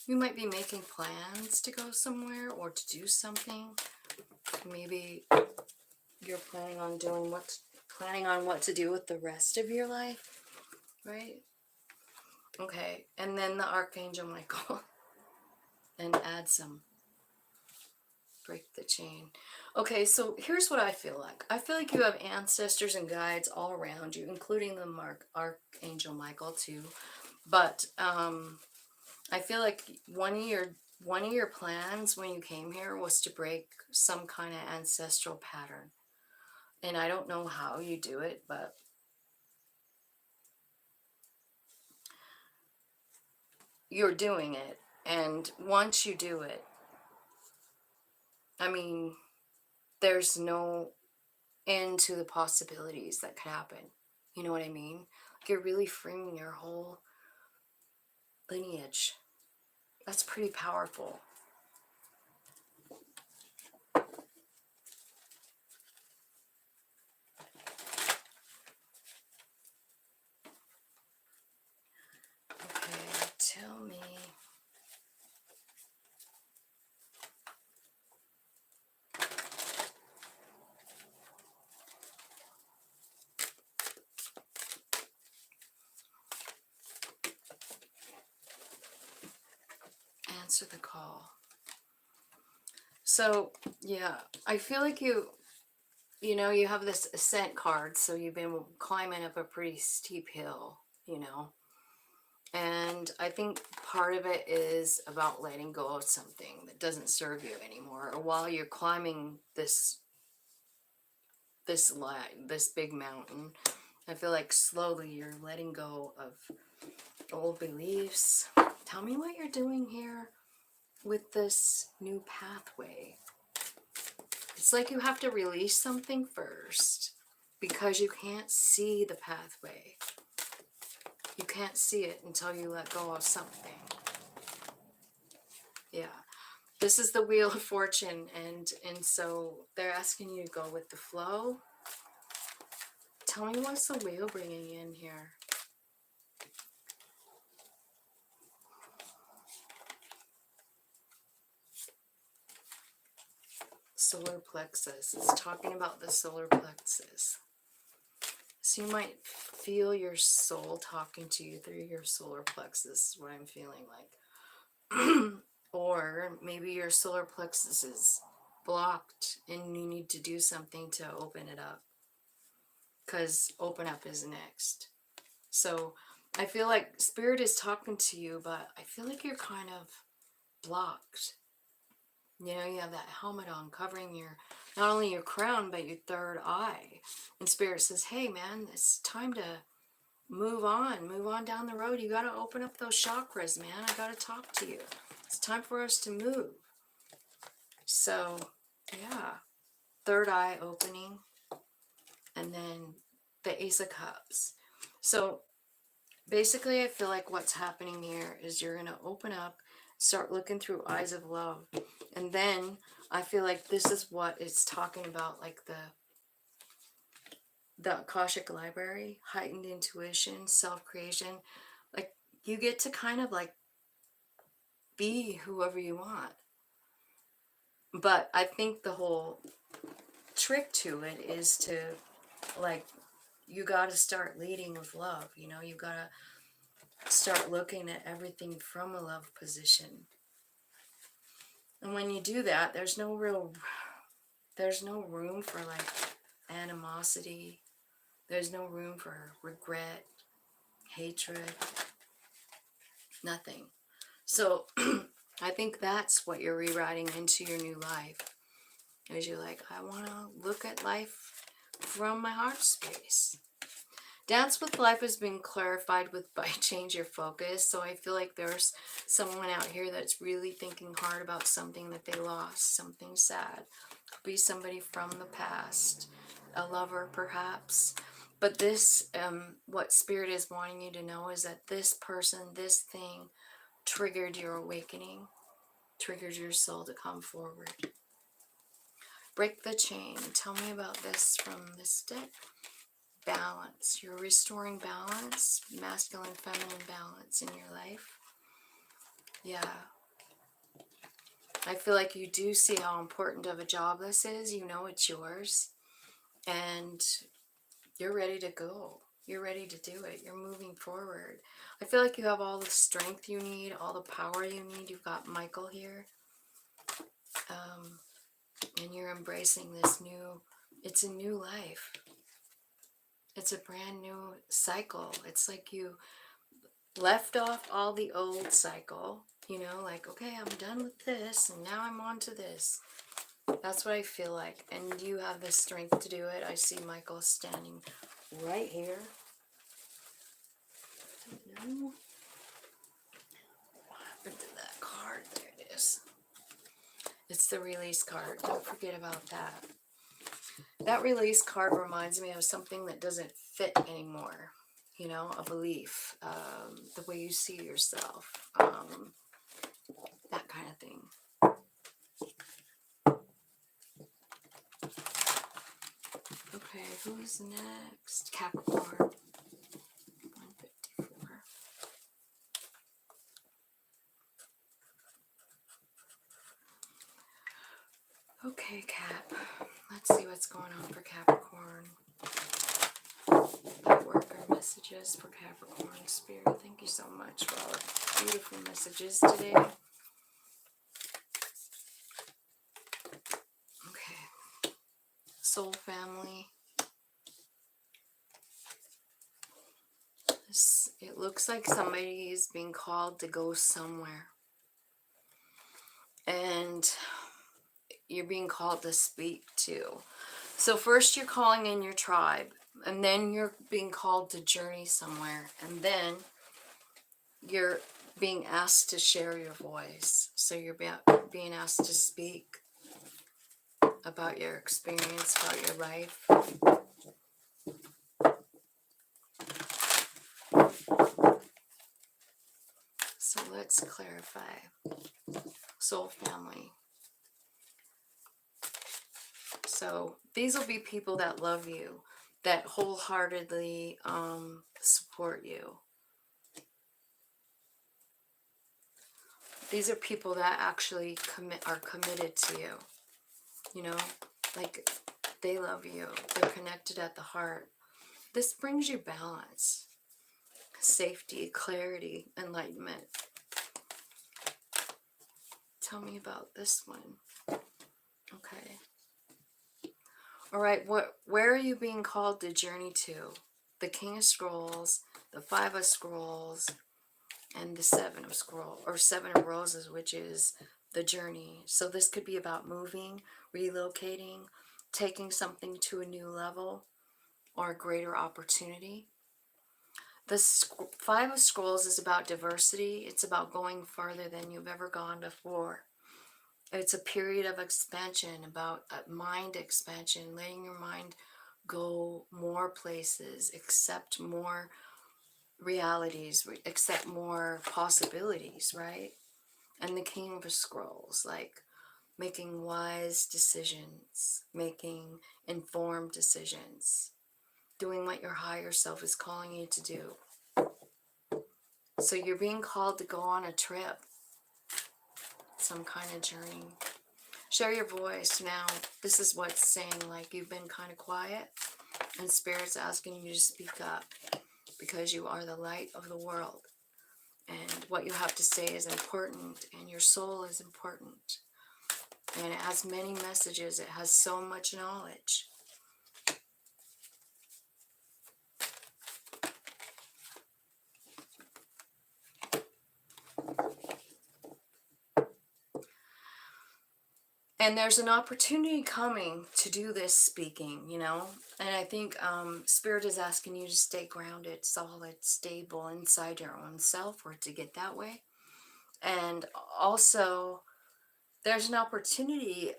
You might be making plans to go somewhere or to do something. Maybe you're planning on what to do with the rest of your life, right? Okay, and then the Archangel Michael. And add some. Break the chain. Okay, so here's what I feel like. I feel like you have ancestors and guides all around you, including the Archangel Michael too. But I feel like one of your plans when you came here was to break some kind of ancestral pattern. And I don't know how you do it, but you're doing it. And once you do it, I mean, there's no end to the possibilities that could happen. You know what I mean? Like, you're really freeing your whole lineage. That's pretty powerful. Okay, tell me. Answer the call. So, yeah, I feel like you have this ascent card, so you've been climbing up a pretty steep hill, And I think part of it is about letting go of something that doesn't serve you anymore. Or while you're climbing this big mountain, I feel like slowly you're letting go of old beliefs. Tell me what you're doing here with this new pathway. It's like you have to release something first because you can't see the pathway. You can't see it until you let go of something. Yeah. This is the Wheel of Fortune, and so they're asking you to go with the flow. Tell me, what's the wheel bringing in here? Solar plexus. It's talking about the solar plexus. So you might feel your soul talking to you through your solar plexus, is what I'm feeling like. Or maybe your solar plexus is blocked and you need to do something to open it up. Because open up is next. So I feel like Spirit is talking to you, but I feel like you're kind of blocked. You know, you have that helmet on covering your, not only your crown, but your third eye. And Spirit says, hey man, it's time to move on down the road. You got to open up those chakras, man. I got to talk to you. It's time for us to move. So, yeah, third eye opening, and then the Ace of Cups. So basically, I feel like what's happening here is you're going to open up, start looking through eyes of love. And then I feel like this is what it's talking about, like the Akashic Library, heightened intuition, self-creation. Like, you get to kind of like be whoever you want. But I think the whole trick to it is to, like, you got to start leading with love. You know, you got to start looking at everything from a love position. And when you do that, there's no room for like animosity. There's no room for regret, hatred, nothing. So I think that's what you're rewriting into your new life. Is you're like, I want to look at life from my heart space. Dance with life has been clarified with by change your focus. So I feel like there's someone out here that's really thinking hard about something that they lost, something sad. Could be somebody from the past, a lover perhaps. But this, what Spirit is wanting you to know is that this person, this thing, triggered your awakening, triggered your soul to come forward. Break the chain. Tell me about this from this deck. Balance. You're restoring balance, masculine, feminine balance in your life. Yeah. I feel like you do see how important of a job this is. You know it's yours. And you're ready to go. You're ready to do it. You're moving forward. I feel like you have all the strength you need, all the power you need. You've got Michael here. And you're embracing this new, it's a new life. It's a brand new cycle. It's like you left off all the old cycle, you know, like, okay, I'm done with this and now I'm on to this. That's what I feel like. And you have the strength to do it. I see Michael standing right here. I don't know what happened to that card. There it is. It's the release card. Don't forget about that. That release card reminds me of something that doesn't fit anymore. You know, a belief, the way you see yourself, that kind of thing. Okay, who's next? Capricorn. 154. Okay, Cap. Let's see what's going on for Capricorn. Worker messages for Capricorn Spirit. Thank you so much for all the beautiful messages today. Okay. Soul family. It looks like somebody is being called to go somewhere. And you're being called to speak to. So first you're calling in your tribe. And then you're being called to journey somewhere. And then you're being asked to share your voice. So you're being asked to speak about your experience, about your life. So let's clarify. Soul family. So these will be people that love you, that wholeheartedly support you. These are people that actually are committed to you. You know, like they love you. They're connected at the heart. This brings you balance, safety, clarity, enlightenment. Tell me about this one. Okay. All right, where are you being called to journey to? The King of Scrolls, the Five of Scrolls, and the Seven of Scrolls, or Seven of Roses, which is the journey. So this could be about moving, relocating, taking something to a new level, or a greater opportunity. The Five of Scrolls is about diversity. It's about going farther than you've ever gone before. It's a period of expansion, about mind expansion, letting your mind go more places, accept more realities, accept more possibilities, right? And the King of Scrolls, like making wise decisions, making informed decisions, doing what your higher self is calling you to do. So you're being called to go on a trip, some kind of journey. Share your voice now. This is what's saying, like you've been kind of quiet, and Spirit's asking you to speak up because you are the light of the world. And what you have to say is important, and your soul is important. And it has many messages. It has so much knowledge. And there's an opportunity coming to do this speaking, you know. And I think Spirit is asking you to stay grounded, solid, stable inside your own self, or to get that way. And also, there's an opportunity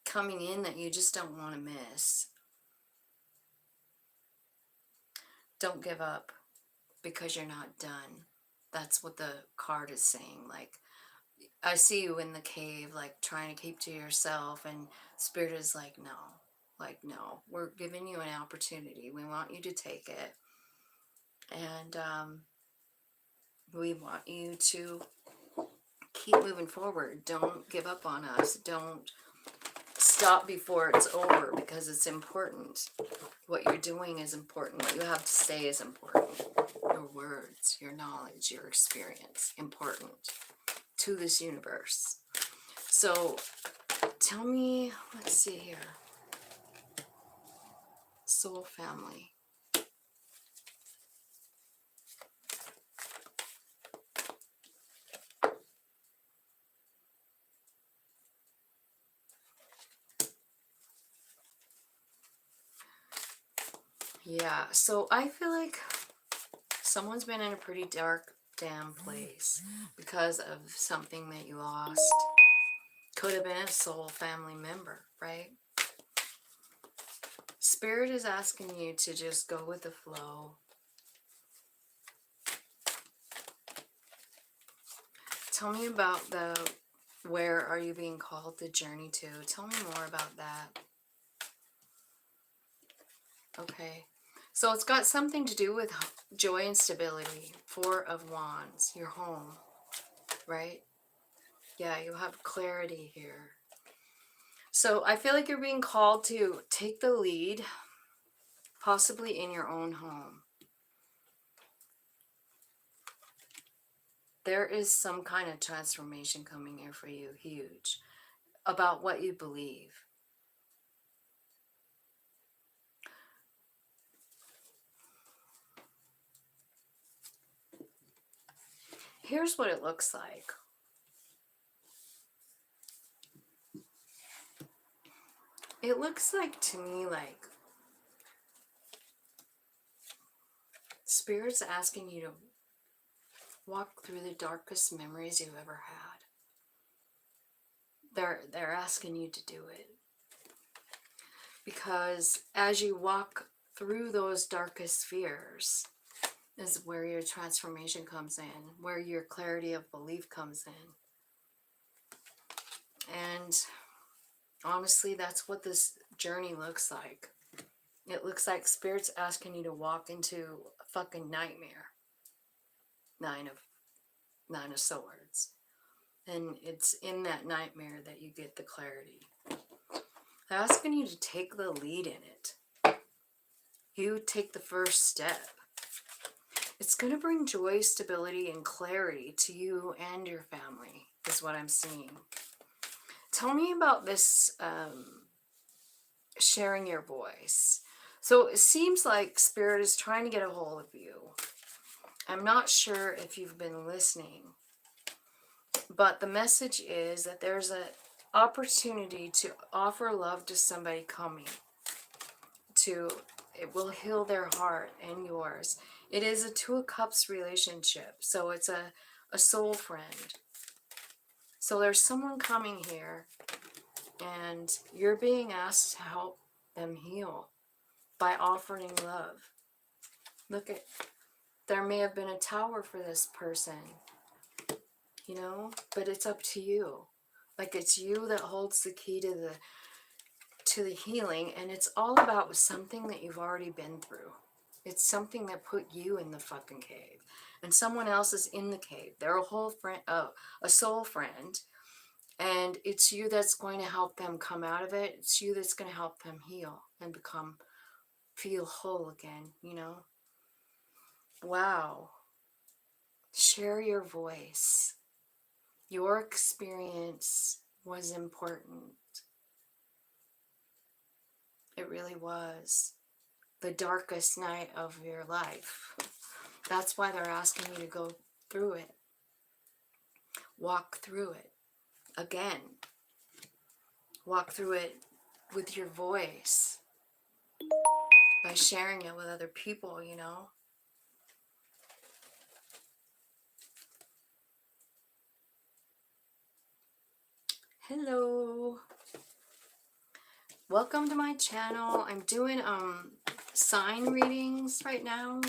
coming in that you just don't want to miss. Don't give up because you're not done. That's what the card is saying. Like, I see you in the cave, like trying to keep to yourself, and Spirit is like, no, we're giving you an opportunity. We want you to take it. And we want you to keep moving forward. Don't give up on us. Don't stop before it's over, because it's important. What you're doing is important. What you have to say is important. Your words, your knowledge, your experience, important to this universe. So tell me, let's see here. Soul family. Yeah, so I feel like someone's been in a pretty dark, damn place because of something that you lost. Could have been a soul family member, right? Spirit is asking you to just go with the flow. Tell me about where are you being called to journey to? Tell me more about that. Okay. So it's got something to do with joy and stability. Four of Wands, your home, right? Yeah, you have clarity here. So I feel like you're being called to take the lead, possibly in your own home. There is some kind of transformation coming here for you, huge, about what you believe. Here's what it looks like. It looks like to me like Spirit's asking you to walk through the darkest memories you've ever had. They're asking you to do it. Because as you walk through those darkest fears, is where your transformation comes in, where your clarity of belief comes in. And honestly, that's what this journey looks like. It looks like Spirit's asking you to walk into a fucking nightmare. Nine of Swords. And it's in that nightmare that you get the clarity. They're asking you to take the lead in it. You take the first step. It's going to bring joy, stability, and clarity to you and your family, is what I'm seeing. Tell me about this sharing your voice. So it seems like Spirit is trying to get a hold of you. I'm not sure if you've been listening, but the message is that there's an opportunity to offer love to somebody coming. It will heal their heart and yours. It is a Two of Cups relationship, so it's a soul friend. So there's someone coming here, and you're being asked to help them heal by offering love. Look at, there may have been a tower for this person, you know, but it's up to you. Like, it's you that holds the key to the healing, and it's all about something that you've already been through. It's something that put you in the fucking cave, and someone else is in the cave. They're a soul friend, and it's you that's going to help them come out of it. It's you that's going to help them heal and feel whole again, you know? Wow. Share your voice. Your experience was important. It really was. The darkest night of your life. That's why they're asking you to go through it. Walk through it again. Walk through it with your voice. By sharing it with other people, you know. Hello. Welcome to my channel. I'm doing sign readings right now.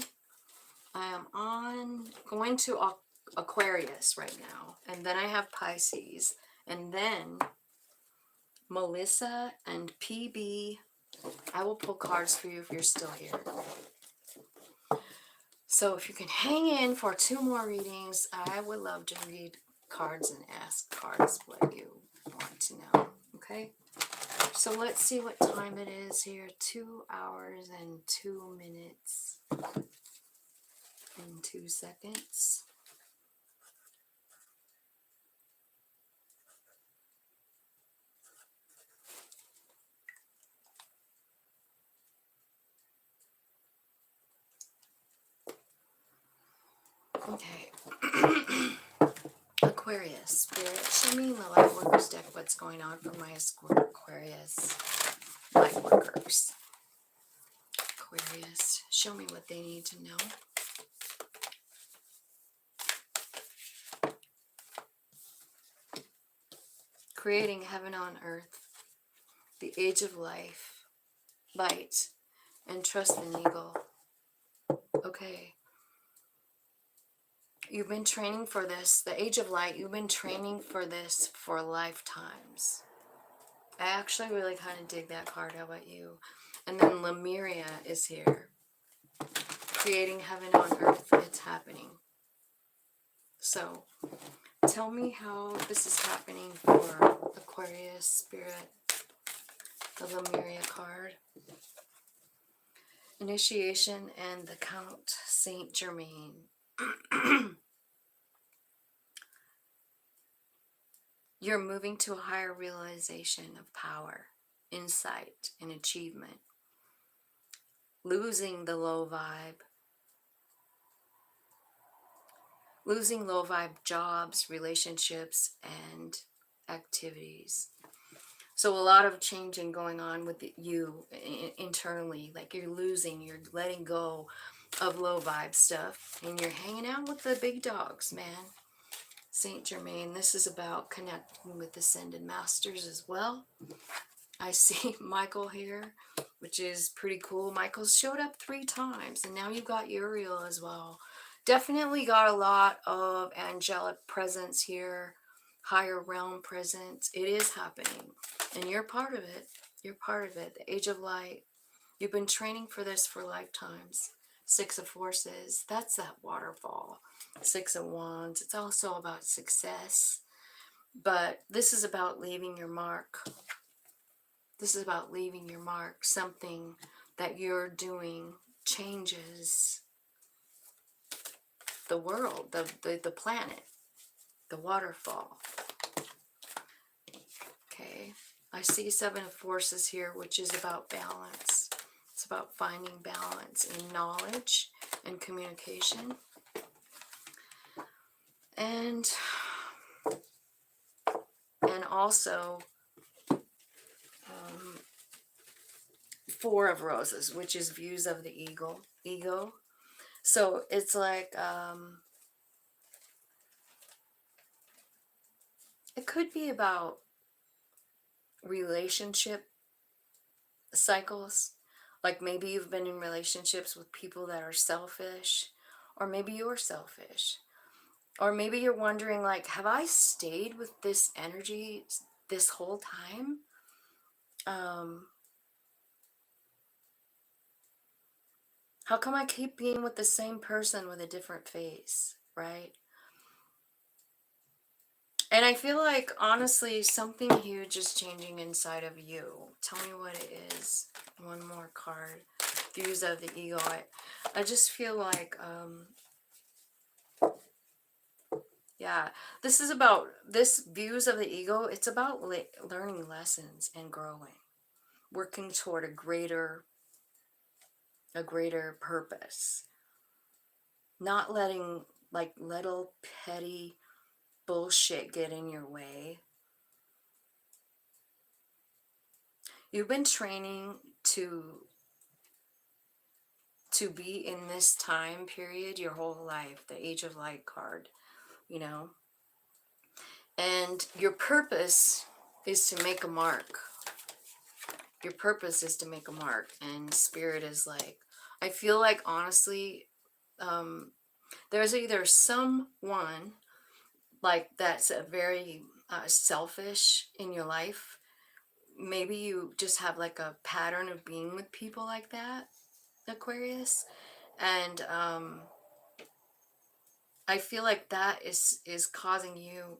I am going to Aquarius right now, and then I have Pisces, and then Melissa and PB. I will pull cards for you if you're still here. So if you can hang in for 2 more readings, I would love to read cards and ask cards what you want to know. Okay? So let's see what time it is here. 2 hours and 2 minutes and 2 seconds. Okay. Aquarius, Spirit, show me in the light workers deck what's going on for my Aquarius light workers. Aquarius, show me what they need to know. Creating heaven on earth, the age of life, light, and trust the eagle. Okay. You've been training for this, the age of light, you've been training for this for lifetimes. I actually really kind of dig that card. How about you? And then Lemuria is here. Creating heaven on earth, it's happening. So, tell me how this is happening for Aquarius, Spirit, the Lemuria card. Initiation and the Count Saint Germain. You're moving to a higher realization of power, insight, and achievement. Losing the low vibe. Losing low vibe jobs, relationships, and activities. So a lot of changing going on with you internally. Like you're letting go of low vibe stuff. And you're hanging out with the big dogs, man. Saint Germain, this is about connecting with Ascended Masters as well. I see Michael here, which is pretty cool. Michael's showed up 3 times, and now you've got Uriel as well. Definitely got a lot of angelic presence here, higher realm presence. It is happening, and you're part of it. You're part of it. The Age of Light. You've been training for this for lifetimes. 6 of Forces. That's that waterfall. 6 of Wands. It's also about success, but this is about leaving your mark. This is about leaving your mark. Something that you're doing changes the world, the planet, the waterfall. Okay. I see 7 of Forces here, which is about balance. It's about finding balance in knowledge and communication. And also 4 of Roses, which is views of the ego. So it's like it could be about relationship cycles. Like maybe you've been in relationships with people that are selfish, or maybe you're selfish. Or maybe you're wondering, like, have I stayed with this energy this whole time? How come I keep being with the same person with a different face, right? And I feel like, honestly, something huge is changing inside of you. Tell me what it is. One more card. Views of the ego. I just feel like, yeah, this is about, this views of the ego, it's about learning lessons and growing. Working toward a greater purpose. Not letting, like, little petty bullshit get in your way. You've been training to be in this time period your whole life, the Age of Light card, you know. And your purpose is to make a mark. Your purpose is to make a mark. And Spirit is like, I feel like, honestly, there's either someone like that's a very selfish in your life. Maybe you just have like a pattern of being with people like that, Aquarius. And I feel like that is causing you,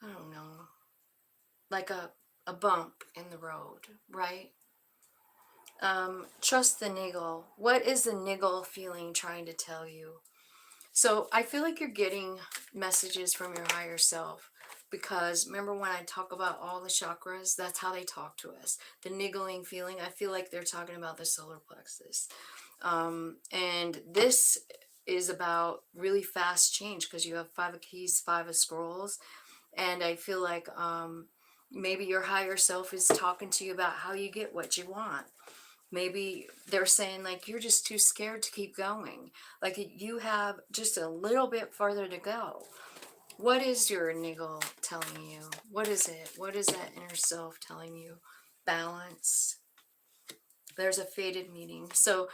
I don't know, like a bump in the road, right? Trust the niggle. What is the niggle feeling trying to tell you? So I feel like you're getting messages from your higher self, because remember when I talk about all the chakras, that's how they talk to us. The niggling feeling, I feel like they're talking about the solar plexus. And this is about really fast change, because you have 5 of Keys, 5 of Scrolls. And I feel like maybe your higher self is talking to you about how you get what you want. Maybe they're saying, like, you're just too scared to keep going. Like, you have just a little bit farther to go. What is your niggle telling you? What is it? What is that inner self telling you? Balance. There's a fated meeting. So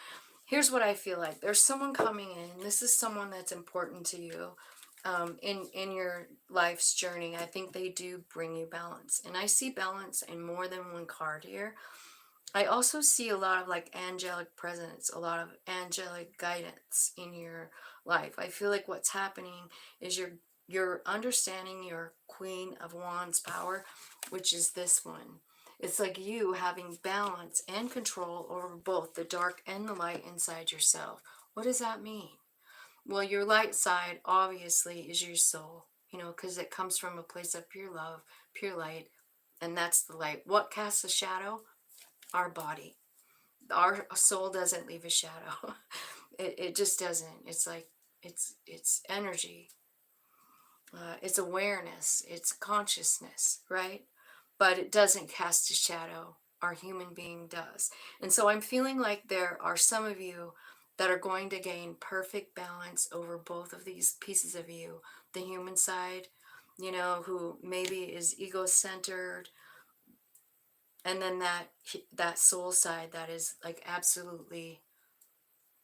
here's what I feel like. There's someone coming in. This is someone that's important to you in your life's journey. I think they do bring you balance. And I see balance in more than one card here. I also see a lot of like angelic presence, a lot of angelic guidance in your life. I feel like what's happening is you're understanding your Queen of Wands power, which is this one. It's like you having balance and control over both the dark and the light inside yourself. What does that mean? Well, your light side obviously is your soul, you know, because it comes from a place of pure love, pure light, and that's the light. What casts a shadow? Our body. Our soul doesn't leave a shadow. It just doesn't. It's like it's energy, it's awareness, it's consciousness, right? But it doesn't cast a shadow. Our human being does. And so I'm feeling like there are some of you that are going to gain perfect balance over both of these pieces of you. The human side, you know, who maybe is ego-centered, And then that soul side that is like absolutely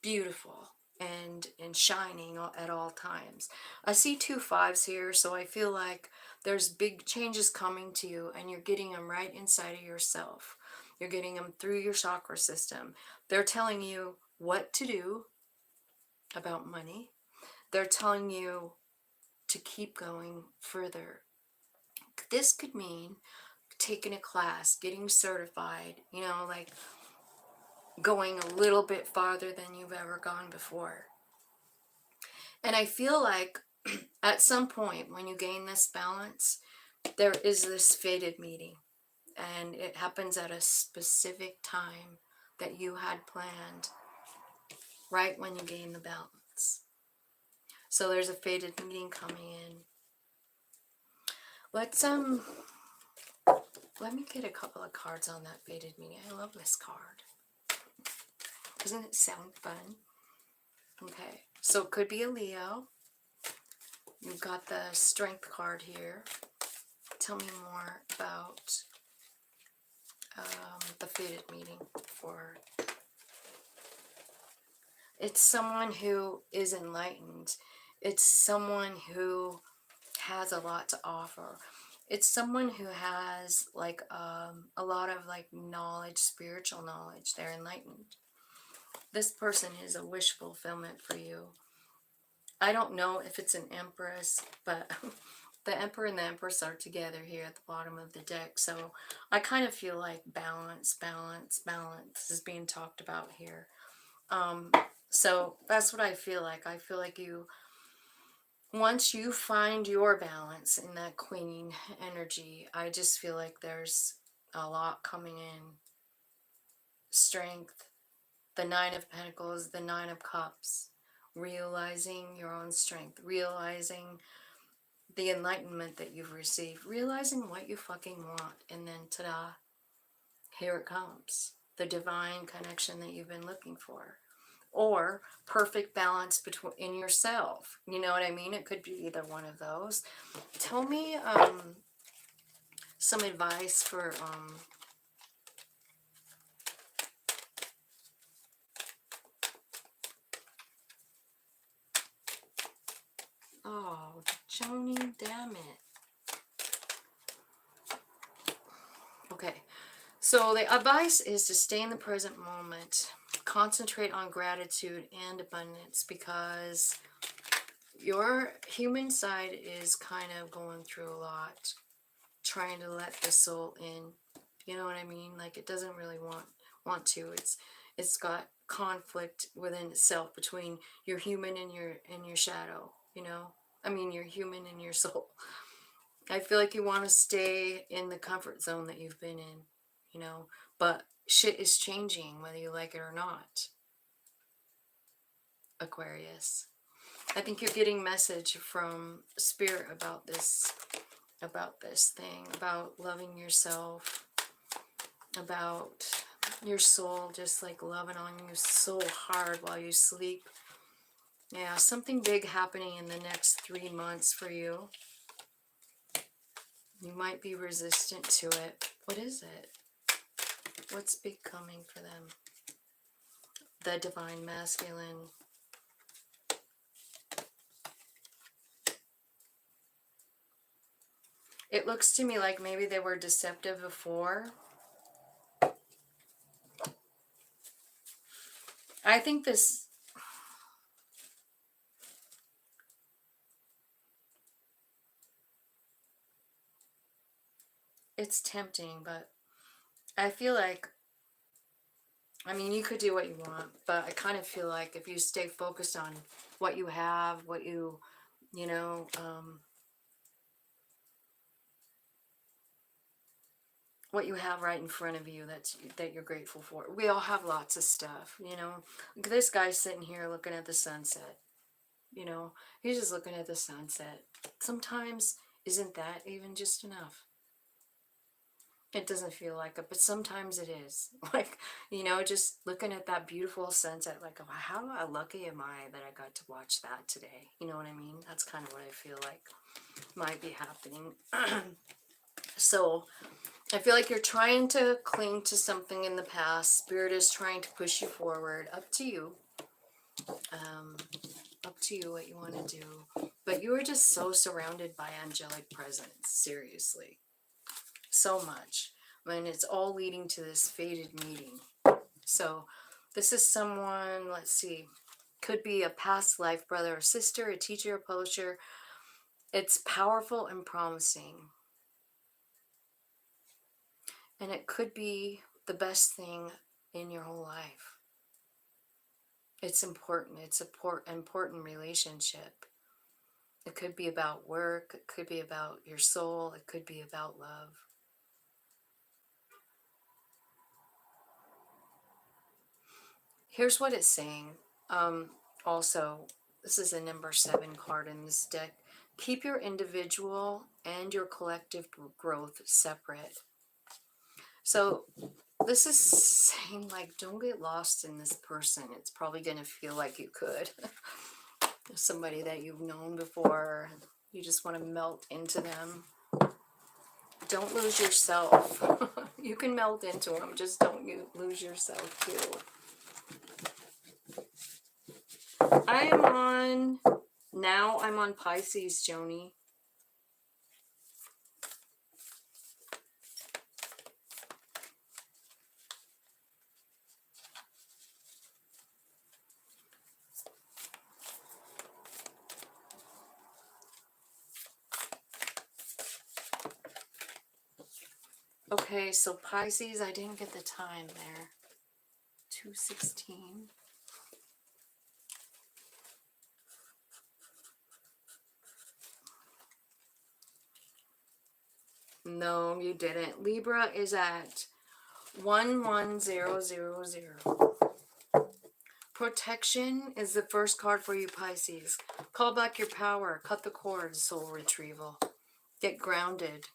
beautiful and shining at all times. I see 2 5s here, so I feel like there's big changes coming to you, and you're getting them right inside of yourself. You're getting them through your chakra system. They're telling you what to do about money. They're telling you to keep going further. This could mean taking a class, getting certified, you know, like going a little bit farther than you've ever gone before. And I feel like at some point when you gain this balance, there is this fated meeting, and it happens at a specific time that you had planned right when you gain the balance. So there's a fated meeting coming in. Let me get a couple of cards on that fated meeting. I love this card. Doesn't it sound fun? Okay, so it could be a Leo. You've got the Strength card here. Tell me more about the fated meeting. For it's someone who is enlightened. It's someone who has a lot to offer. It's someone who has like a lot of like knowledge, spiritual knowledge. They're enlightened. This person is a wish fulfillment for you. I don't know if it's an Empress, but the Emperor and the Empress are together here at the bottom of the deck. So I kind of feel like balance is being talked about here. So that's what I feel like. I feel like once you find your balance in that queen energy, I just feel like there's a lot coming in. Strength, the Nine of Pentacles, the Nine of Cups, realizing your own strength, realizing the enlightenment that you've received, realizing what you fucking want, and then ta-da, here it comes. The divine connection that you've been looking for. Or perfect balance in yourself. You know what I mean? It could be either one of those. Tell me some advice for oh, Joni, damn it. Okay, so the advice is to stay in the present moment. Concentrate on gratitude and abundance, because your human side is kind of going through a lot, trying to let the soul in. You know what I mean? Like, it doesn't really want to. It's got conflict within itself between your human and your shadow, you know? I mean, your human and your soul. I feel like you want to stay in the comfort zone that you've been in, you know? But shit is changing whether you like it or not. Aquarius. I think you're getting message from Spirit about this thing, about loving yourself, about your soul just like loving on you so hard while you sleep. Yeah, something big happening in the next 3 months for you. You might be resistant to it. What is it? What's big coming for them? The Divine Masculine. It looks to me like maybe they were deceptive before. I think this... It's tempting, but I feel like... I mean, you could do what you want, but I kind of feel like if you stay focused on what you have, what you know, what you have right in front of you that you're grateful for. We all have lots of stuff, you know. This guy's sitting here looking at the sunset, you know. He's just looking at the sunset. Sometimes, isn't that even just enough? It doesn't feel like it, but sometimes it is. Like, you know, just looking at that beautiful sunset, like, oh, how lucky am I that I got to watch that today? You know what I mean? That's kind of what I feel like might be happening. So I feel like you're trying to cling to something in the past. Spirit is trying to push you forward. Up to you. Up to you what you want to do. But you are just so surrounded by angelic presence. Seriously. So much. I mean, it's all leading to this fated meeting. So this is someone, let's see, could be a past life brother or sister, a teacher, a publisher. It's powerful and promising. And it could be the best thing in your whole life. It's important. It's an important relationship. It could be about work. It could be about your soul. It could be about love. Here's what it's saying. Also, this is a number 7 card in this deck. Keep your individual and your collective growth separate. So this is saying, like, don't get lost in this person. It's probably going to feel like you could. Somebody that you've known before. You just want to melt into them. Don't lose yourself. You can melt into them. Just don't lose yourself too. I'm on Pisces, Joni. Okay, so Pisces, I didn't get the time there. 2:16. No, you didn't. Libra is at 11000. Protection is the first card for you, Pisces. Call back your power. Cut the cord, soul retrieval. Get grounded.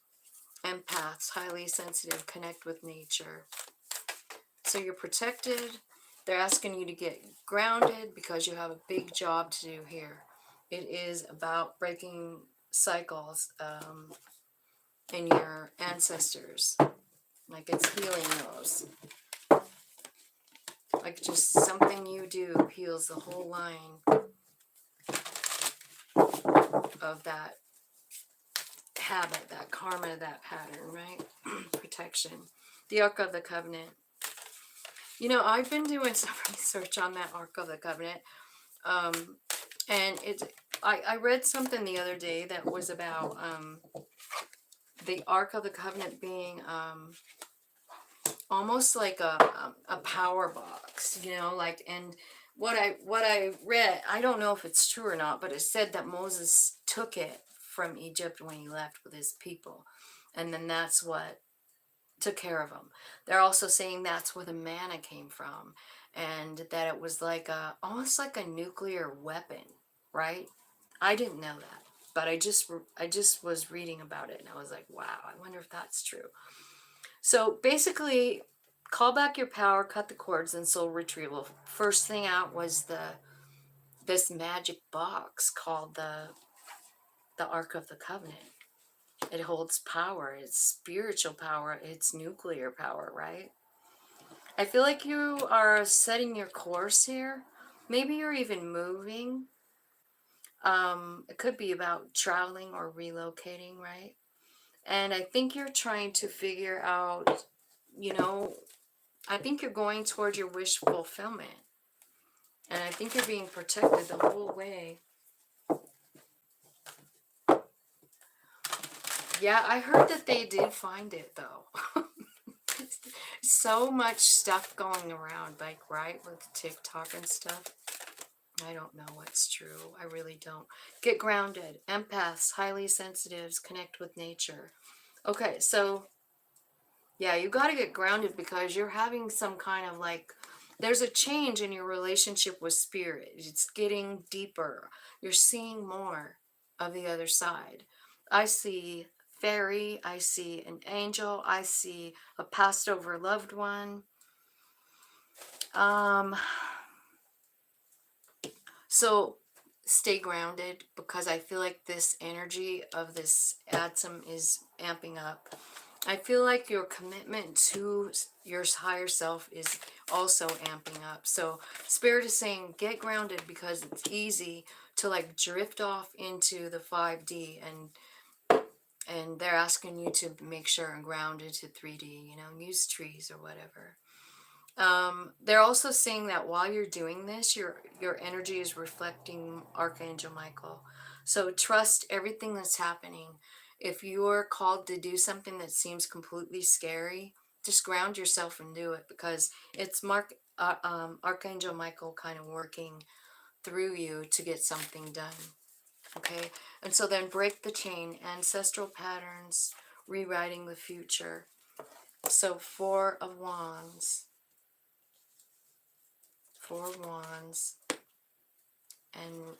Empaths, highly sensitive, connect with nature. So you're protected. They're asking you to get grounded because you have a big job to do here. It is about breaking cycles in your ancestors. Like it's healing those. Like just something you do heals the whole line of that habit, that karma, that pattern, right? Protection. The Ark of the Covenant. You know, I've been doing some research on that Ark of the Covenant. And I read something the other day that was about the Ark of the Covenant being almost like a power box, you know, like, and what I read, I don't know if it's true or not, but it said that Moses took it from Egypt when he left with his people, and then that's what took care of them. They're also saying that's where the manna came from, and that it was like almost like a nuclear weapon, right? I didn't know that, but I just was reading about it, and I was like, wow, I wonder if that's true. So basically, call back your power, cut the cords, and soul retrieval. First thing out was this magic box called the Ark of the Covenant. It holds power. It's spiritual power. It's nuclear power, right? I feel like you are setting your course here. Maybe you're even moving. It could be about traveling or relocating, right? And I think you're trying to figure out, you know, I think you're going towards your wish fulfillment. And I think you're being protected the whole way. Yeah, I heard that they did find it, though. So much stuff going around, like, right, with TikTok and stuff. I don't know what's true. I really don't. Get grounded. Empaths, highly sensitives, connect with nature. Okay, so, yeah, you got to get grounded because you're having some kind of, like, there's a change in your relationship with spirit. It's getting deeper. You're seeing more of the other side. I see fairy. I see an angel. I see a passed over loved one. So stay grounded, because I feel like this energy of this atom is amping up. I feel like your commitment to your higher self is also amping up. So Spirit is saying get grounded, because it's easy to like drift off into the 5D, and they're asking you to make sure and ground into 3D, you know, use trees or whatever. They're also saying that while you're doing this, your energy is reflecting Archangel Michael. So trust everything that's happening. If you're called to do something that seems completely scary, just ground yourself and do it, because it's Archangel Michael kind of working through you to get something done. Okay, and so then break the chain, ancestral patterns, rewriting the future. So Four of Wands. Four of Wands, and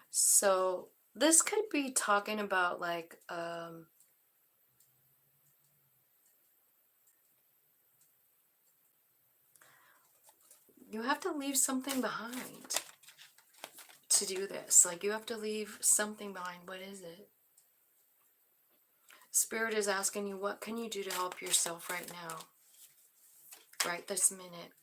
so this could be talking about like you have to leave something behind to do this. Like you have to leave something behind. What is it? Spirit is asking you, what can you do to help yourself right now, right this minute?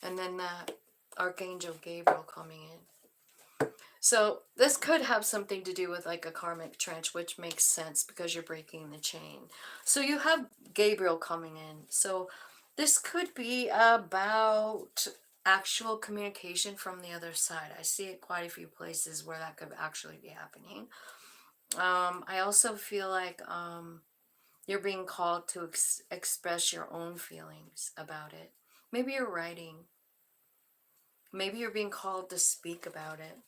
And then the Archangel Gabriel coming in. So this could have something to do with like a karmic trench, which makes sense because you're breaking the chain. So you have Gabriel coming in. So this could be about actual communication from the other side. I see it quite a few places where that could actually be happening. I also feel like you're being called to express your own feelings about it. Maybe you're writing. Maybe you're being called to speak about it.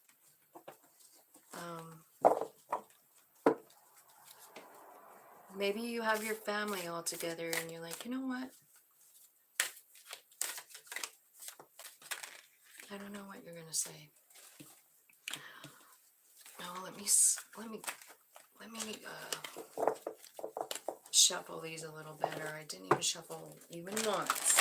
Maybe you have your family all together and you're like, you know what? I don't know what you're gonna say. No, let me shuffle these a little better. I didn't even shuffle even once.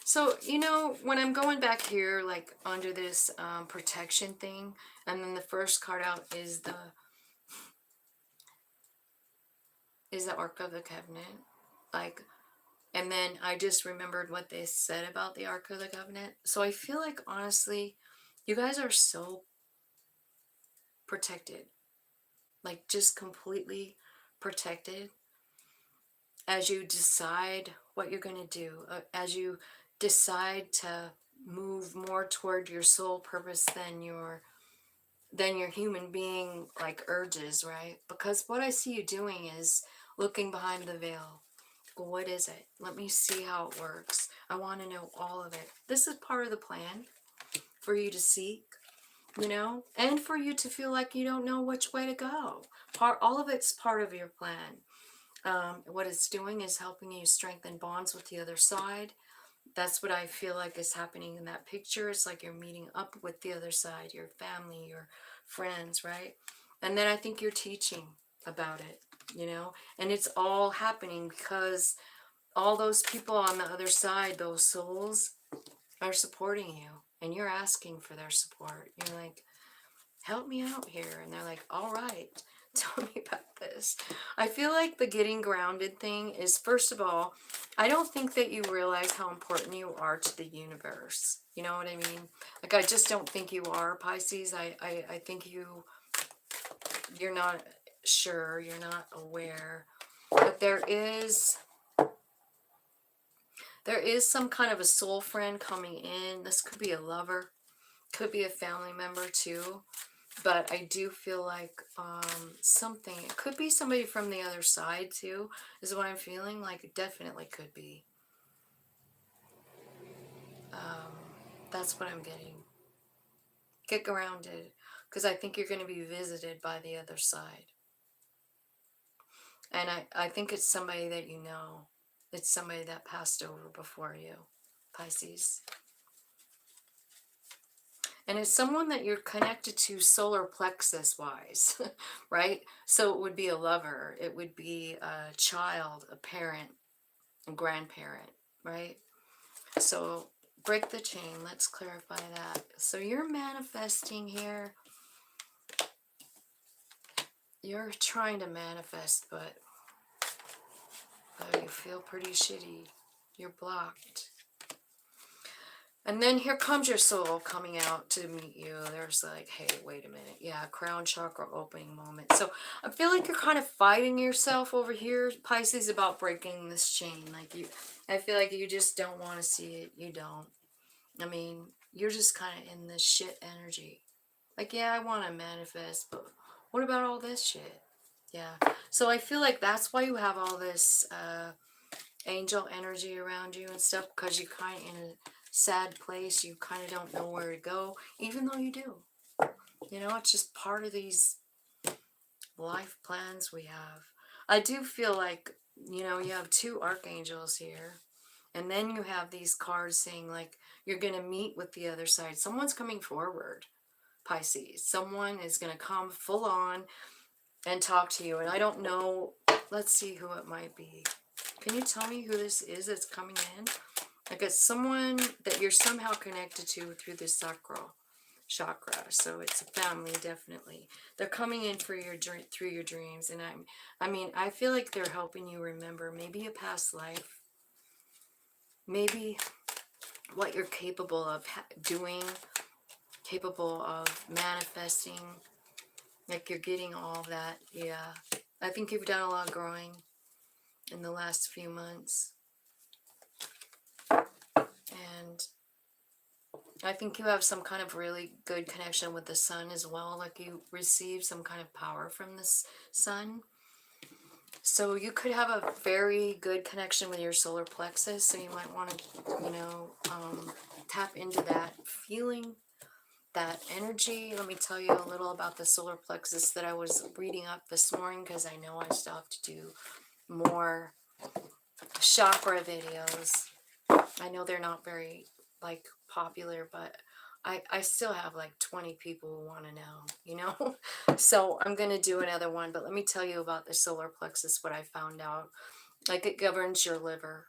So, you know, when I'm going back here, like under this protection thing, and then the first card out is the Ark of the Covenant. Like, and then I just remembered what they said about the Ark of the Covenant. So I feel like, honestly, you guys are so protected. Like, just completely protected as you decide what you're going to do, as you decide to move more toward your soul purpose than your human being like urges, right? Because what I see you doing is looking behind the veil. What is it? Let me see how it works. I want to know all of it. This is part of the plan for you to seek, you know, and for you to feel like you don't know which way to go. All of it's part of your plan. What it's doing is helping you strengthen bonds with the other side. That's what I feel like is happening in that picture. It's like you're meeting up with the other side, your family, your friends, right? And then I think you're teaching about it, you know, and it's all happening because all those people on the other side, those souls, are supporting you, and you're asking for their support. You're like, help me out here. And they're like, all right, tell me about this. I feel like the getting grounded thing is, first of all, I don't think that you realize how important you are to the universe. You know what I mean? Like, I just don't think you are, Pisces. I think you're not sure, you're not aware. But there is some kind of a soul friend coming in. This could be a lover, could be a family member too. But I do feel like something, it could be somebody from the other side too, is what I'm feeling. Like, it definitely could be. That's what I'm getting. Get grounded, because I think you're going to be visited by the other side. And I think it's somebody that you know. It's somebody that passed over before you, Pisces. And it's someone that you're connected to solar plexus wise, right? So it would be a lover, it would be a child, a parent, a grandparent, right? So break the chain. Let's clarify that. So you're manifesting here. You're trying to manifest, but you feel pretty shitty. You're blocked. And then here comes your soul coming out to meet you. There's like, hey, wait a minute. Yeah, crown chakra opening moment. So I feel like you're kind of fighting yourself over here, Pisces, about breaking this chain. Like I feel like you just don't want to see it. You don't. I mean, you're just kind of in this shit energy. Like, yeah, I want to manifest, but what about all this shit? Yeah. So I feel like that's why you have all this angel energy around you and stuff, because you're kind of in a sad place. You kind of don't know where to go, even though you do. You know, it's just part of these life plans we have. I do feel like, you know, you have two archangels here. And then you have these cards saying, like, you're going to meet with the other side. Someone's coming forward, Pisces. Someone is going to come full on and talk to you. And I don't know. Let's see who it might be. Can you tell me who this is that's coming in? Like, it's someone that you're somehow connected to through the sacral chakra. So it's a family, definitely. They're coming in for your through your dreams. And I mean, I feel like they're helping you remember maybe a past life. Maybe what you're capable of doing, capable of manifesting, like you're getting all that. Yeah, I think you've done a lot of growing in the last few months, and I think you have some kind of really good connection with the sun as well, like you receive some kind of power from this sun. So you could have a very good connection with your solar plexus, so you might want to, you know, tap into that feeling, that energy. Let me tell you a little about the solar plexus that I was reading up this morning, because I know I still have to do more chakra videos. I know they're not very like popular, but I still have like 20 people who want to know, you know. So I'm gonna do another one, but let me tell you about the solar plexus, what I found out. Like, it governs your liver.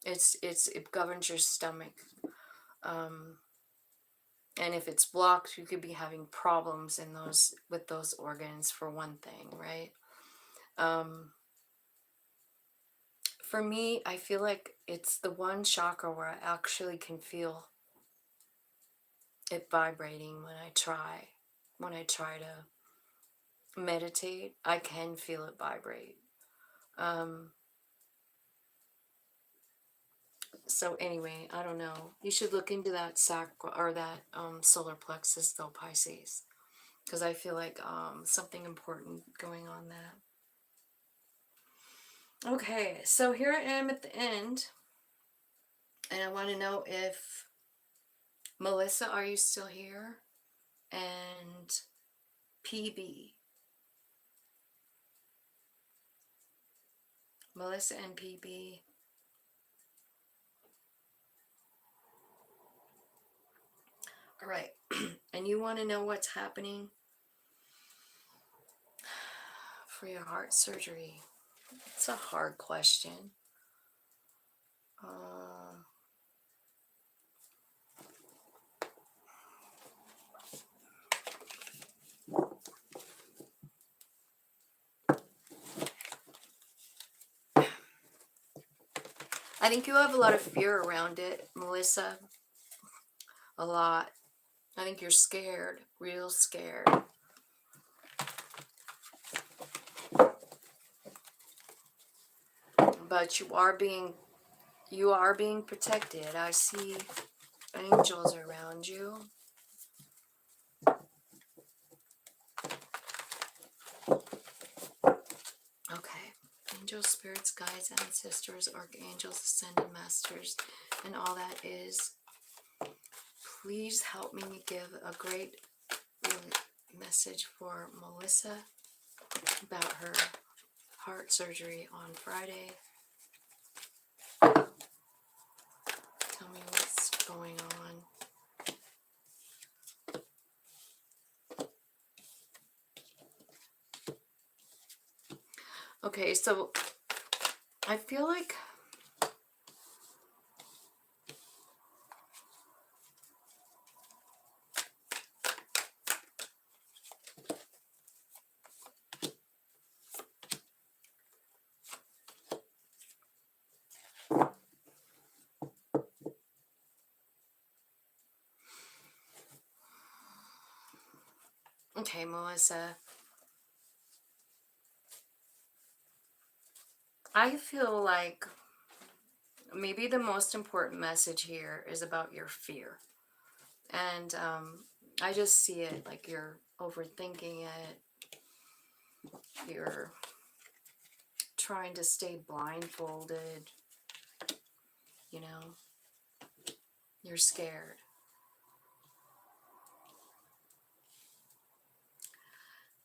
It governs your stomach. And if it's blocked, you could be having problems in those with those organs, for one thing, right? For me, I feel like it's the one chakra where I actually can feel it vibrating when I try. When I try to meditate, I can feel it vibrate. So anyway, I don't know. You should look into that sacral or that solar plexus, though, Pisces, because I feel like something important going on there. Okay, so here I am at the end, and I want to know if Melissa, are you still here? And PB. Melissa and PB. All right, and you want to know what's happening for your heart surgery? It's a hard question. I think you have a lot of fear around it, Melissa. A lot. I think you're scared, real scared. But you are being protected. I see angels around you. Okay. Angels, spirits, guides, ancestors, archangels, ascended masters, and all that is. Please help me give a great message for Melissa about her heart surgery on Friday. Okay, so I feel like okay, Melissa, I feel like maybe the most important message here is about your fear. And I just see it like you're overthinking it. You're trying to stay blindfolded. You know, you're scared.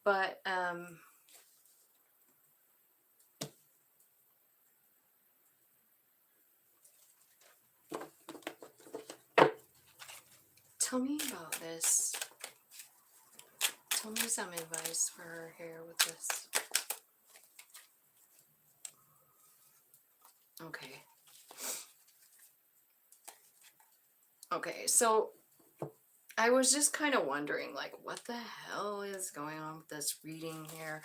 But tell me about this. Tell me some advice for her here with this. Okay. Okay, so I was just kind of wondering, like, what the hell is going on with this reading here?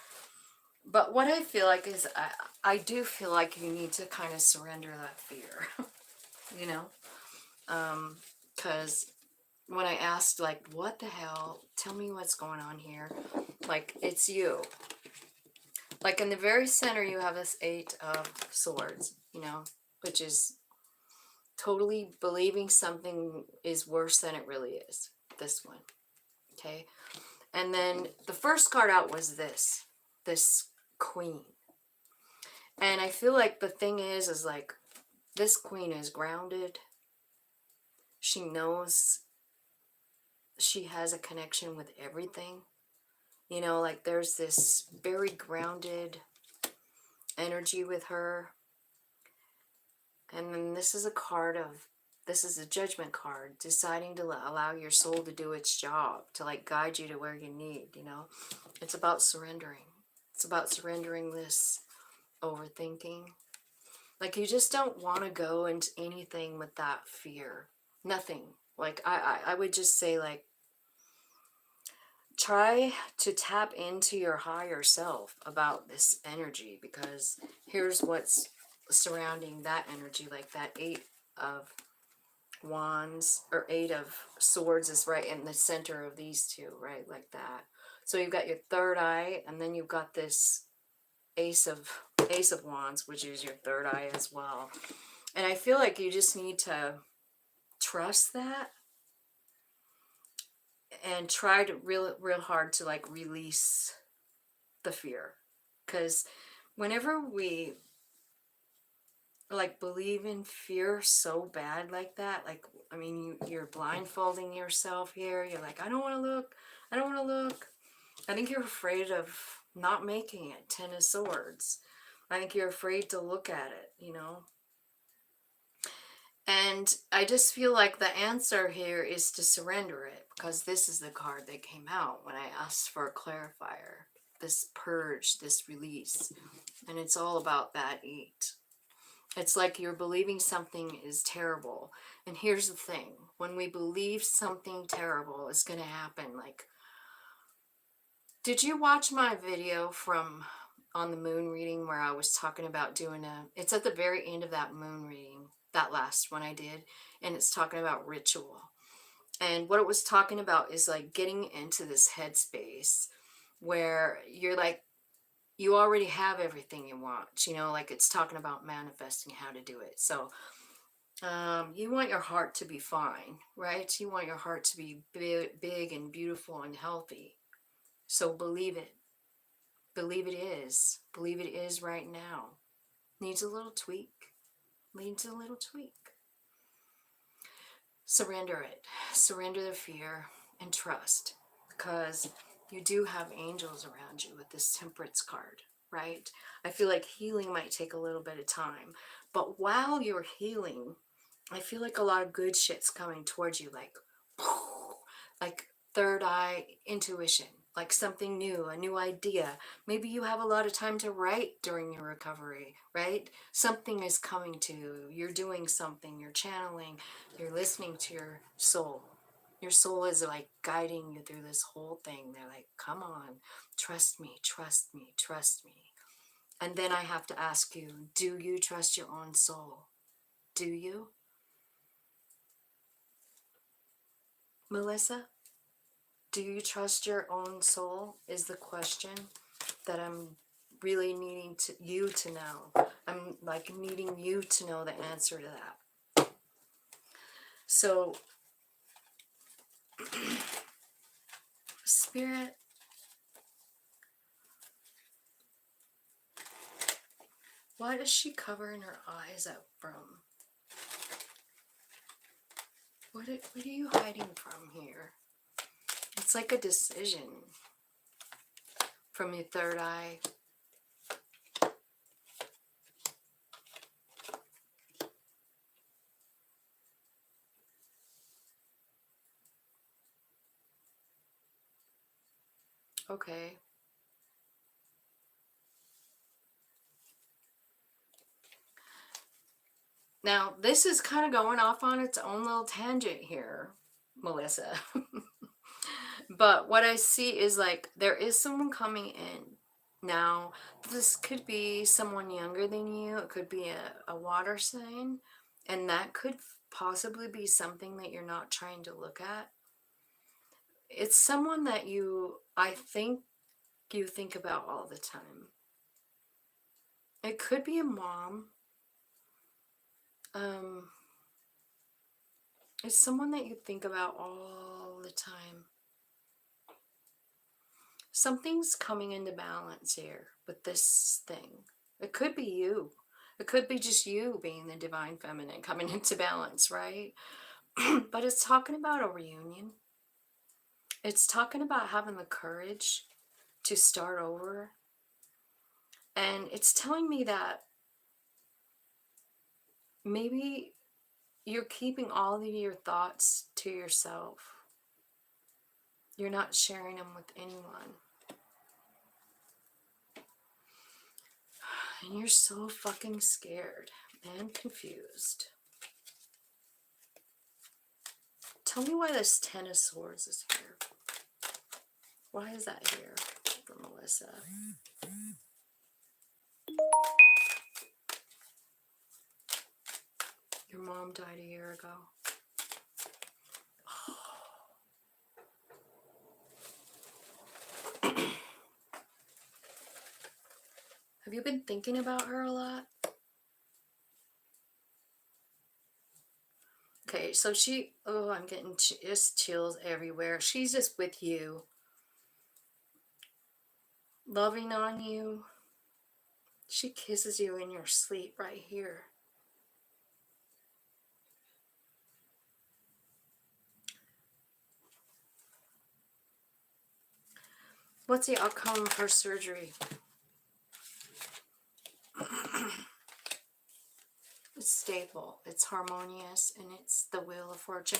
But what I feel like is I do feel like you need to kind of surrender that fear, you know? Because when I asked, like, what the hell, tell me what's going on here, like, it's you. Like, in the very center, you have this 8 of Swords, you know, which is totally believing something is worse than it really is. This one, okay? And then the first card out was this Queen. And I feel like the thing is like, this Queen is grounded. She knows she has a connection with everything. You know, like there's this very grounded energy with her. And then this is a card of, this is a judgment card, deciding to allow your soul to do its job, to like guide you to where you need, you know. It's about surrendering. It's about surrendering this overthinking. Like, you just don't want to go into anything with that fear. Nothing. Like, I would just say, like, try to tap into your higher self about this energy, because here's what's surrounding that energy. Like, that 8 of Wands, or 8 of Swords is right in the center of these two, right? Like that. So you've got your third eye, and then you've got this Ace of Wands, which is your third eye as well. And I feel like you just need to trust that and try to real hard to like release the fear. Because whenever we like believe in fear so bad like that, like, I mean, you're blindfolding yourself here. You're like, I don't want to look. I don't want to look. I think you're afraid of not making it. 10 of Swords. I think you're afraid to look at it, you know. And I just feel like the answer here is to surrender it, because this is the card that came out when I asked for a clarifier. This purge, this release. And it's all about that 8. It's like you're believing something is terrible. And here's the thing. When we believe something terrible is going to happen, like, did you watch my video from on the moon reading where I was talking about doing it's at the very end of that moon reading, that last one I did, and it's talking about ritual. And what it was talking about is like getting into this headspace where you're like, you already have everything you want, you know, like it's talking about manifesting how to do it. So you want your heart to be fine, right? You want your heart to be big and beautiful and healthy. So believe it. Believe it is. Believe it is right now. Needs a little tweak. Needs a little tweak. Surrender it. Surrender the fear and trust, because you do have angels around you with this Temperance card, right? I feel like healing might take a little bit of time, but while you're healing, I feel like a lot of good shit's coming towards you, like third eye intuition. like something new, a new idea. Maybe you have a lot of time to write during your recovery, right? Something is coming to you. You're doing something, you're channeling, you're listening to your soul. Your soul is like guiding you through this whole thing. They're like, come on, trust me, trust me, trust me. And then I have to ask you, do you trust your own soul? Do you? Melissa? Do you trust your own soul is the question that I'm really needing you to know. I'm like needing you to know the answer to that. So, Spirit, what is she covering her eyes up from? What are you hiding from here? It's like a decision from your third eye. Okay. Now, this is kind of going off on its own little tangent here, Melissa. But what I see is like there is someone coming in. Now, this could be someone younger than you. It could be a water sign. And that could possibly be something that you're not trying to look at. It's someone that I think you think about all the time. It could be a mom. It's someone that you think about all the time. Something's coming into balance here with this thing. It could be you. It could be just you being the divine feminine coming into balance, right? But it's talking about a reunion. It's talking about having the courage to start over. And it's telling me that maybe you're keeping all of your thoughts to yourself. You're not sharing them with anyone. And you're so fucking scared and confused. Tell me why this Ten of Swords is here. Why is that here for Melissa? Your mom died a year ago. Have you been thinking about her a lot? Okay, so I'm getting just chills everywhere. She's just with you. Loving on you. She kisses you in your sleep right here. What's the outcome of her surgery? It's stable, it's harmonious, and it's the Wheel of Fortune.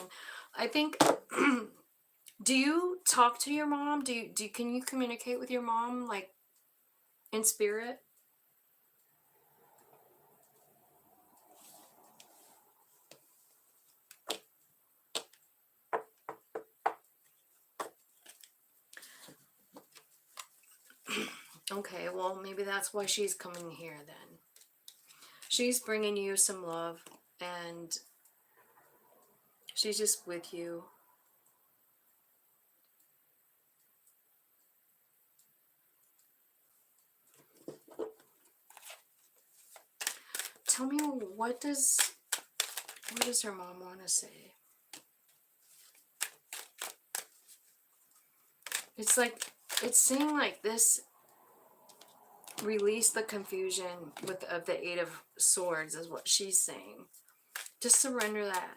I think, do you talk to your mom? Can you communicate with your mom, like, in spirit? Okay, well, maybe that's why she's coming here then. She's bringing you some love, and she's just with you. Tell me, what does her mom want to say? It's like, it's saying like this, release the confusion of the Eight of Swords is what she's saying. Just surrender that.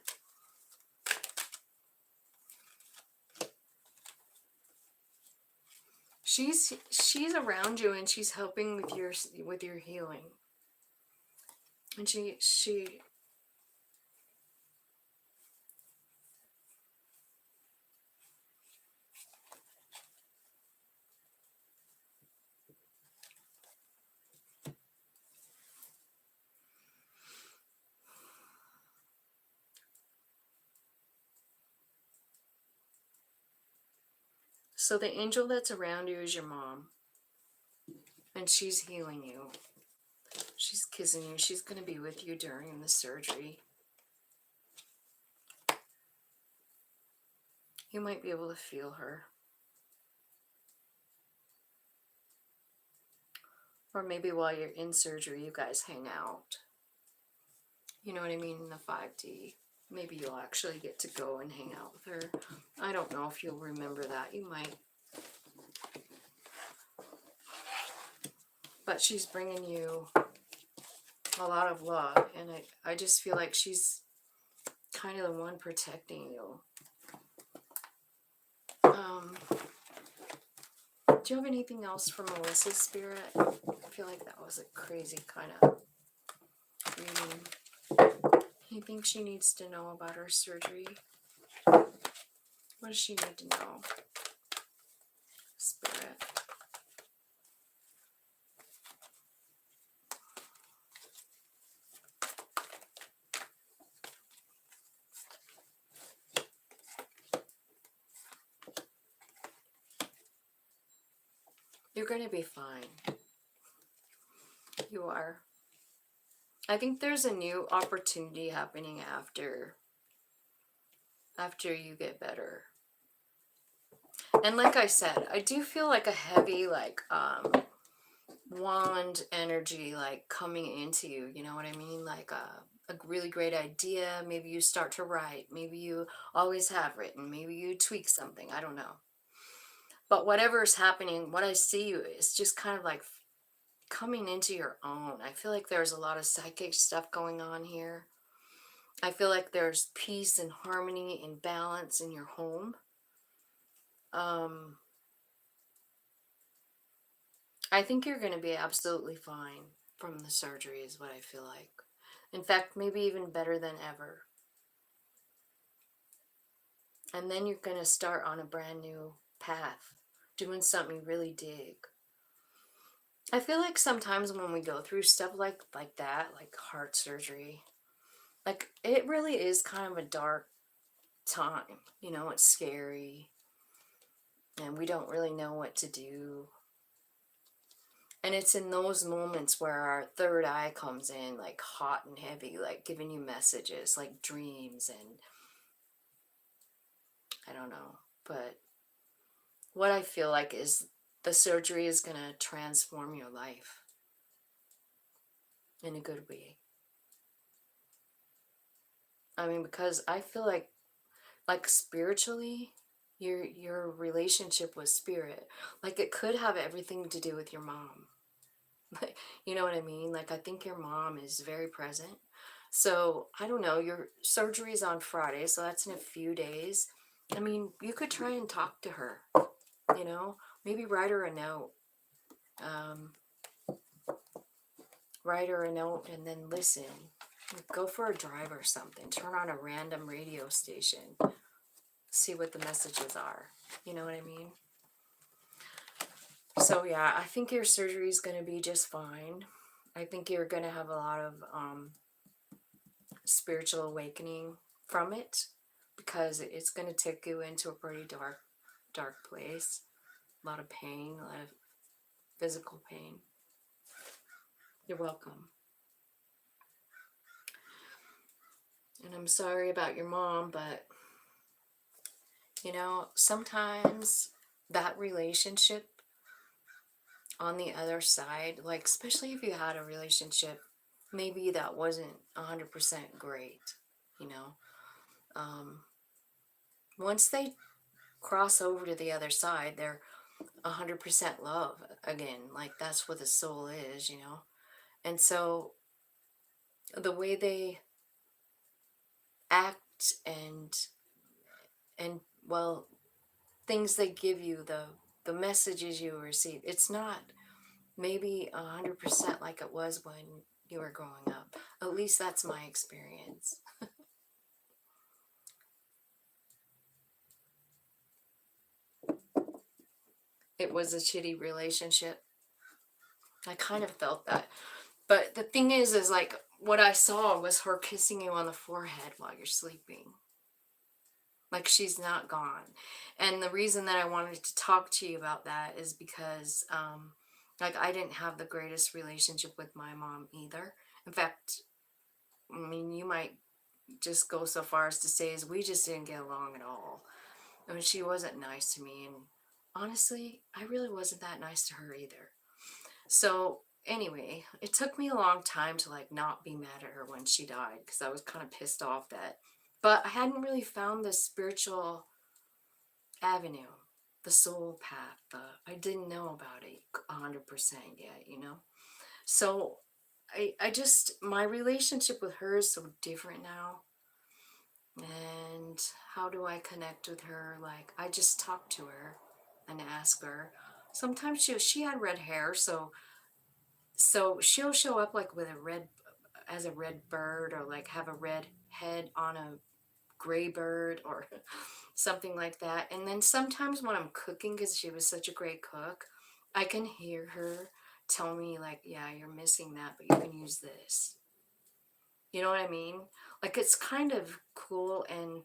She's around you, and she's helping with your healing. And she So the angel that's around you is your mom, and she's healing you. She's kissing you. She's going to be with you during the surgery. You might be able to feel her. Or maybe while you're in surgery, you guys hang out. You know what I mean? In the 5D. Maybe you'll actually get to go and hang out with her. I don't know if you'll remember that. You might. But she's bringing you a lot of love. And I just feel like she's kind of the one protecting you. Do you have anything else for Melissa's spirit? I feel like that was a crazy kind of reading. Anything she needs to know about her surgery? What does she need to know? Spirit. You're going to be fine. You are. I think there's a new opportunity happening after you get better. And like I said, I do feel like a heavy, like, wand energy, like, coming into you. You know what I mean? Like a really great idea. Maybe you start to write. Maybe you always have written. Maybe you tweak something. I don't know. But whatever is happening, what I see you is just kind of like coming into your own. I feel like there's a lot of psychic stuff going on here. I feel like there's peace and harmony and balance in your home. I think you're going to be absolutely fine from the surgery is what I feel like. In fact, maybe even better than ever. And then you're going to start on a brand new path, doing something you really dig. I feel like sometimes when we go through stuff like that, like heart surgery, like it really is kind of a dark time. You know, it's scary. And we don't really know what to do. And it's in those moments where our third eye comes in, like hot and heavy, like giving you messages, like dreams and I don't know. But what I feel like is the surgery is going to transform your life in a good way. I mean, because I feel like spiritually, your relationship with spirit, like it could have everything to do with your mom. You know what I mean? Like, I think your mom is very present. So, I don't know, your surgery is on Friday, so that's in a few days. I mean, you could try and talk to her, you know? Maybe write her a note. Write her a note and then listen. Go for a drive or something. Turn on a random radio station. See what the messages are. You know what I mean? So, yeah, I think your surgery is going to be just fine. I think you're going to have a lot of spiritual awakening from it because it's going to take you into a pretty dark place. A lot of pain, a lot of physical pain. You're welcome. And I'm sorry about your mom, but you know, sometimes that relationship on the other side, like especially if you had a relationship maybe that wasn't 100% great, you know, once they cross over to the other side, they're 100% love again. Like that's what the soul is, you know. And so the way they act and well, things they give you, the messages you receive, it's not maybe 100% like it was when you were growing up. At least that's my experience. It was a shitty relationship. I kind of felt that. But the thing is like what I saw was her kissing you on the forehead while you're sleeping. Like, she's not gone. And the reason that I wanted to talk to you about that is because, like, I didn't have the greatest relationship with my mom either. In fact, I mean, you might just go so far as to say is we just didn't get along at all. I mean, she wasn't nice to me, and honestly, I really wasn't that nice to her either. So anyway, it took me a long time to like not be mad at her when she died, because I was kind of pissed off that, but I hadn't really found the spiritual avenue, the soul path. I didn't know about it 100% yet, you know? So I just, my relationship with her is so different now. And how do I connect with her? Like, I just talk to her and ask her. Sometimes she had red hair, so she'll show up like with a red, as a red bird, or like have a red head on a gray bird or something like that. And then sometimes when I'm cooking, because she was such a great cook, I can hear her tell me like, yeah, you're missing that, but you can use this. You know what I mean? Like, it's kind of cool. And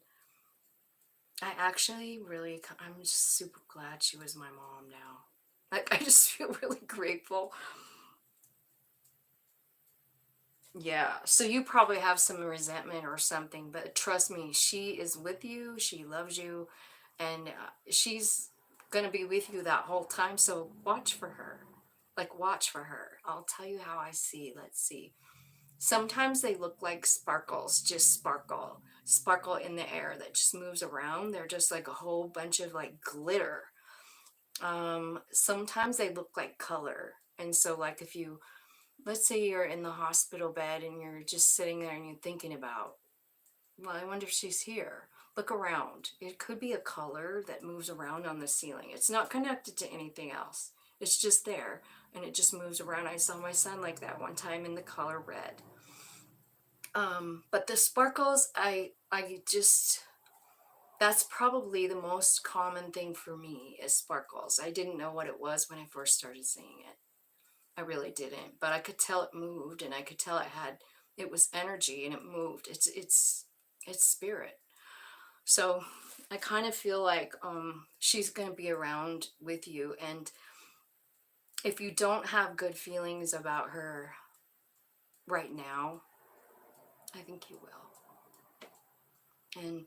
I actually really, I'm just super glad she was my mom now. Like, I just feel really grateful. Yeah, so you probably have some resentment or something, but trust me, she is with you, she loves you, and she's gonna be with you that whole time, so watch for her. Like, watch for her. I'll tell you how I see. Let's see. Sometimes they look like sparkles, just sparkle. Sparkle in the air that just moves around. They're just like a whole bunch of like glitter. Sometimes they look like color. And so like if you, let's say you're in the hospital bed and you're just sitting there and you're thinking about, well, I wonder if she's here. Look around. It could be a color that moves around on the ceiling. It's not connected to anything else. It's just there and it just moves around. I saw my son like that one time in the color red. But the sparkles, I just, that's probably the most common thing for me is sparkles. I didn't know what it was when I first started seeing it. I really didn't, but I could tell it moved, and I could tell it was energy and it moved. It's spirit. So I kind of feel like she's going to be around with you, and if you don't have good feelings about her right now, I think you will. And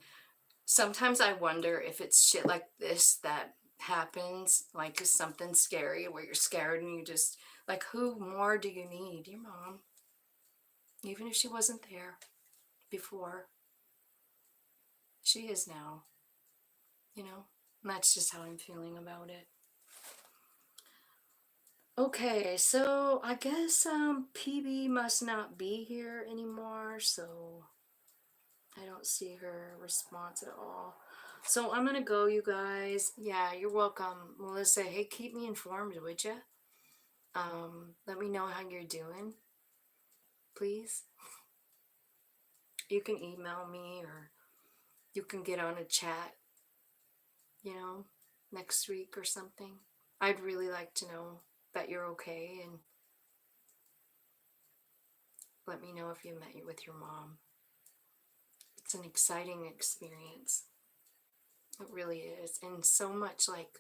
sometimes I wonder if it's shit like this that happens, like something scary where you're scared and you just, like, who more do you need? Your mom. Even if she wasn't there before, she is now, you know? And that's just how I'm feeling about it. Okay, so I guess PB must not be here anymore, so I don't see her response at all. So I'm gonna go, you guys. Yeah, you're welcome, Melissa. Hey, keep me informed, would you? Let me know how you're doing, please. You can email me, or you can get on a chat, you know, next week or something. I'd really like to know that you're okay, and let me know if you met with your mom. It's an exciting experience. It really is. And so much, like,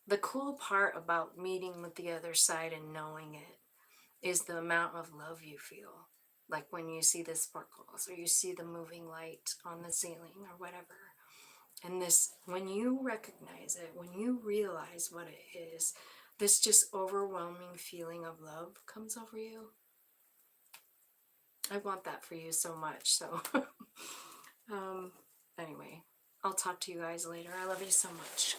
the cool part about meeting with the other side and knowing it is the amount of love you feel. Like when you see the sparkles or you see the moving light on the ceiling or whatever. And this, when you recognize it, when you realize what it is, this just overwhelming feeling of love comes over you. I want that for you so much. So, anyway, I'll talk to you guys later. I love you so much.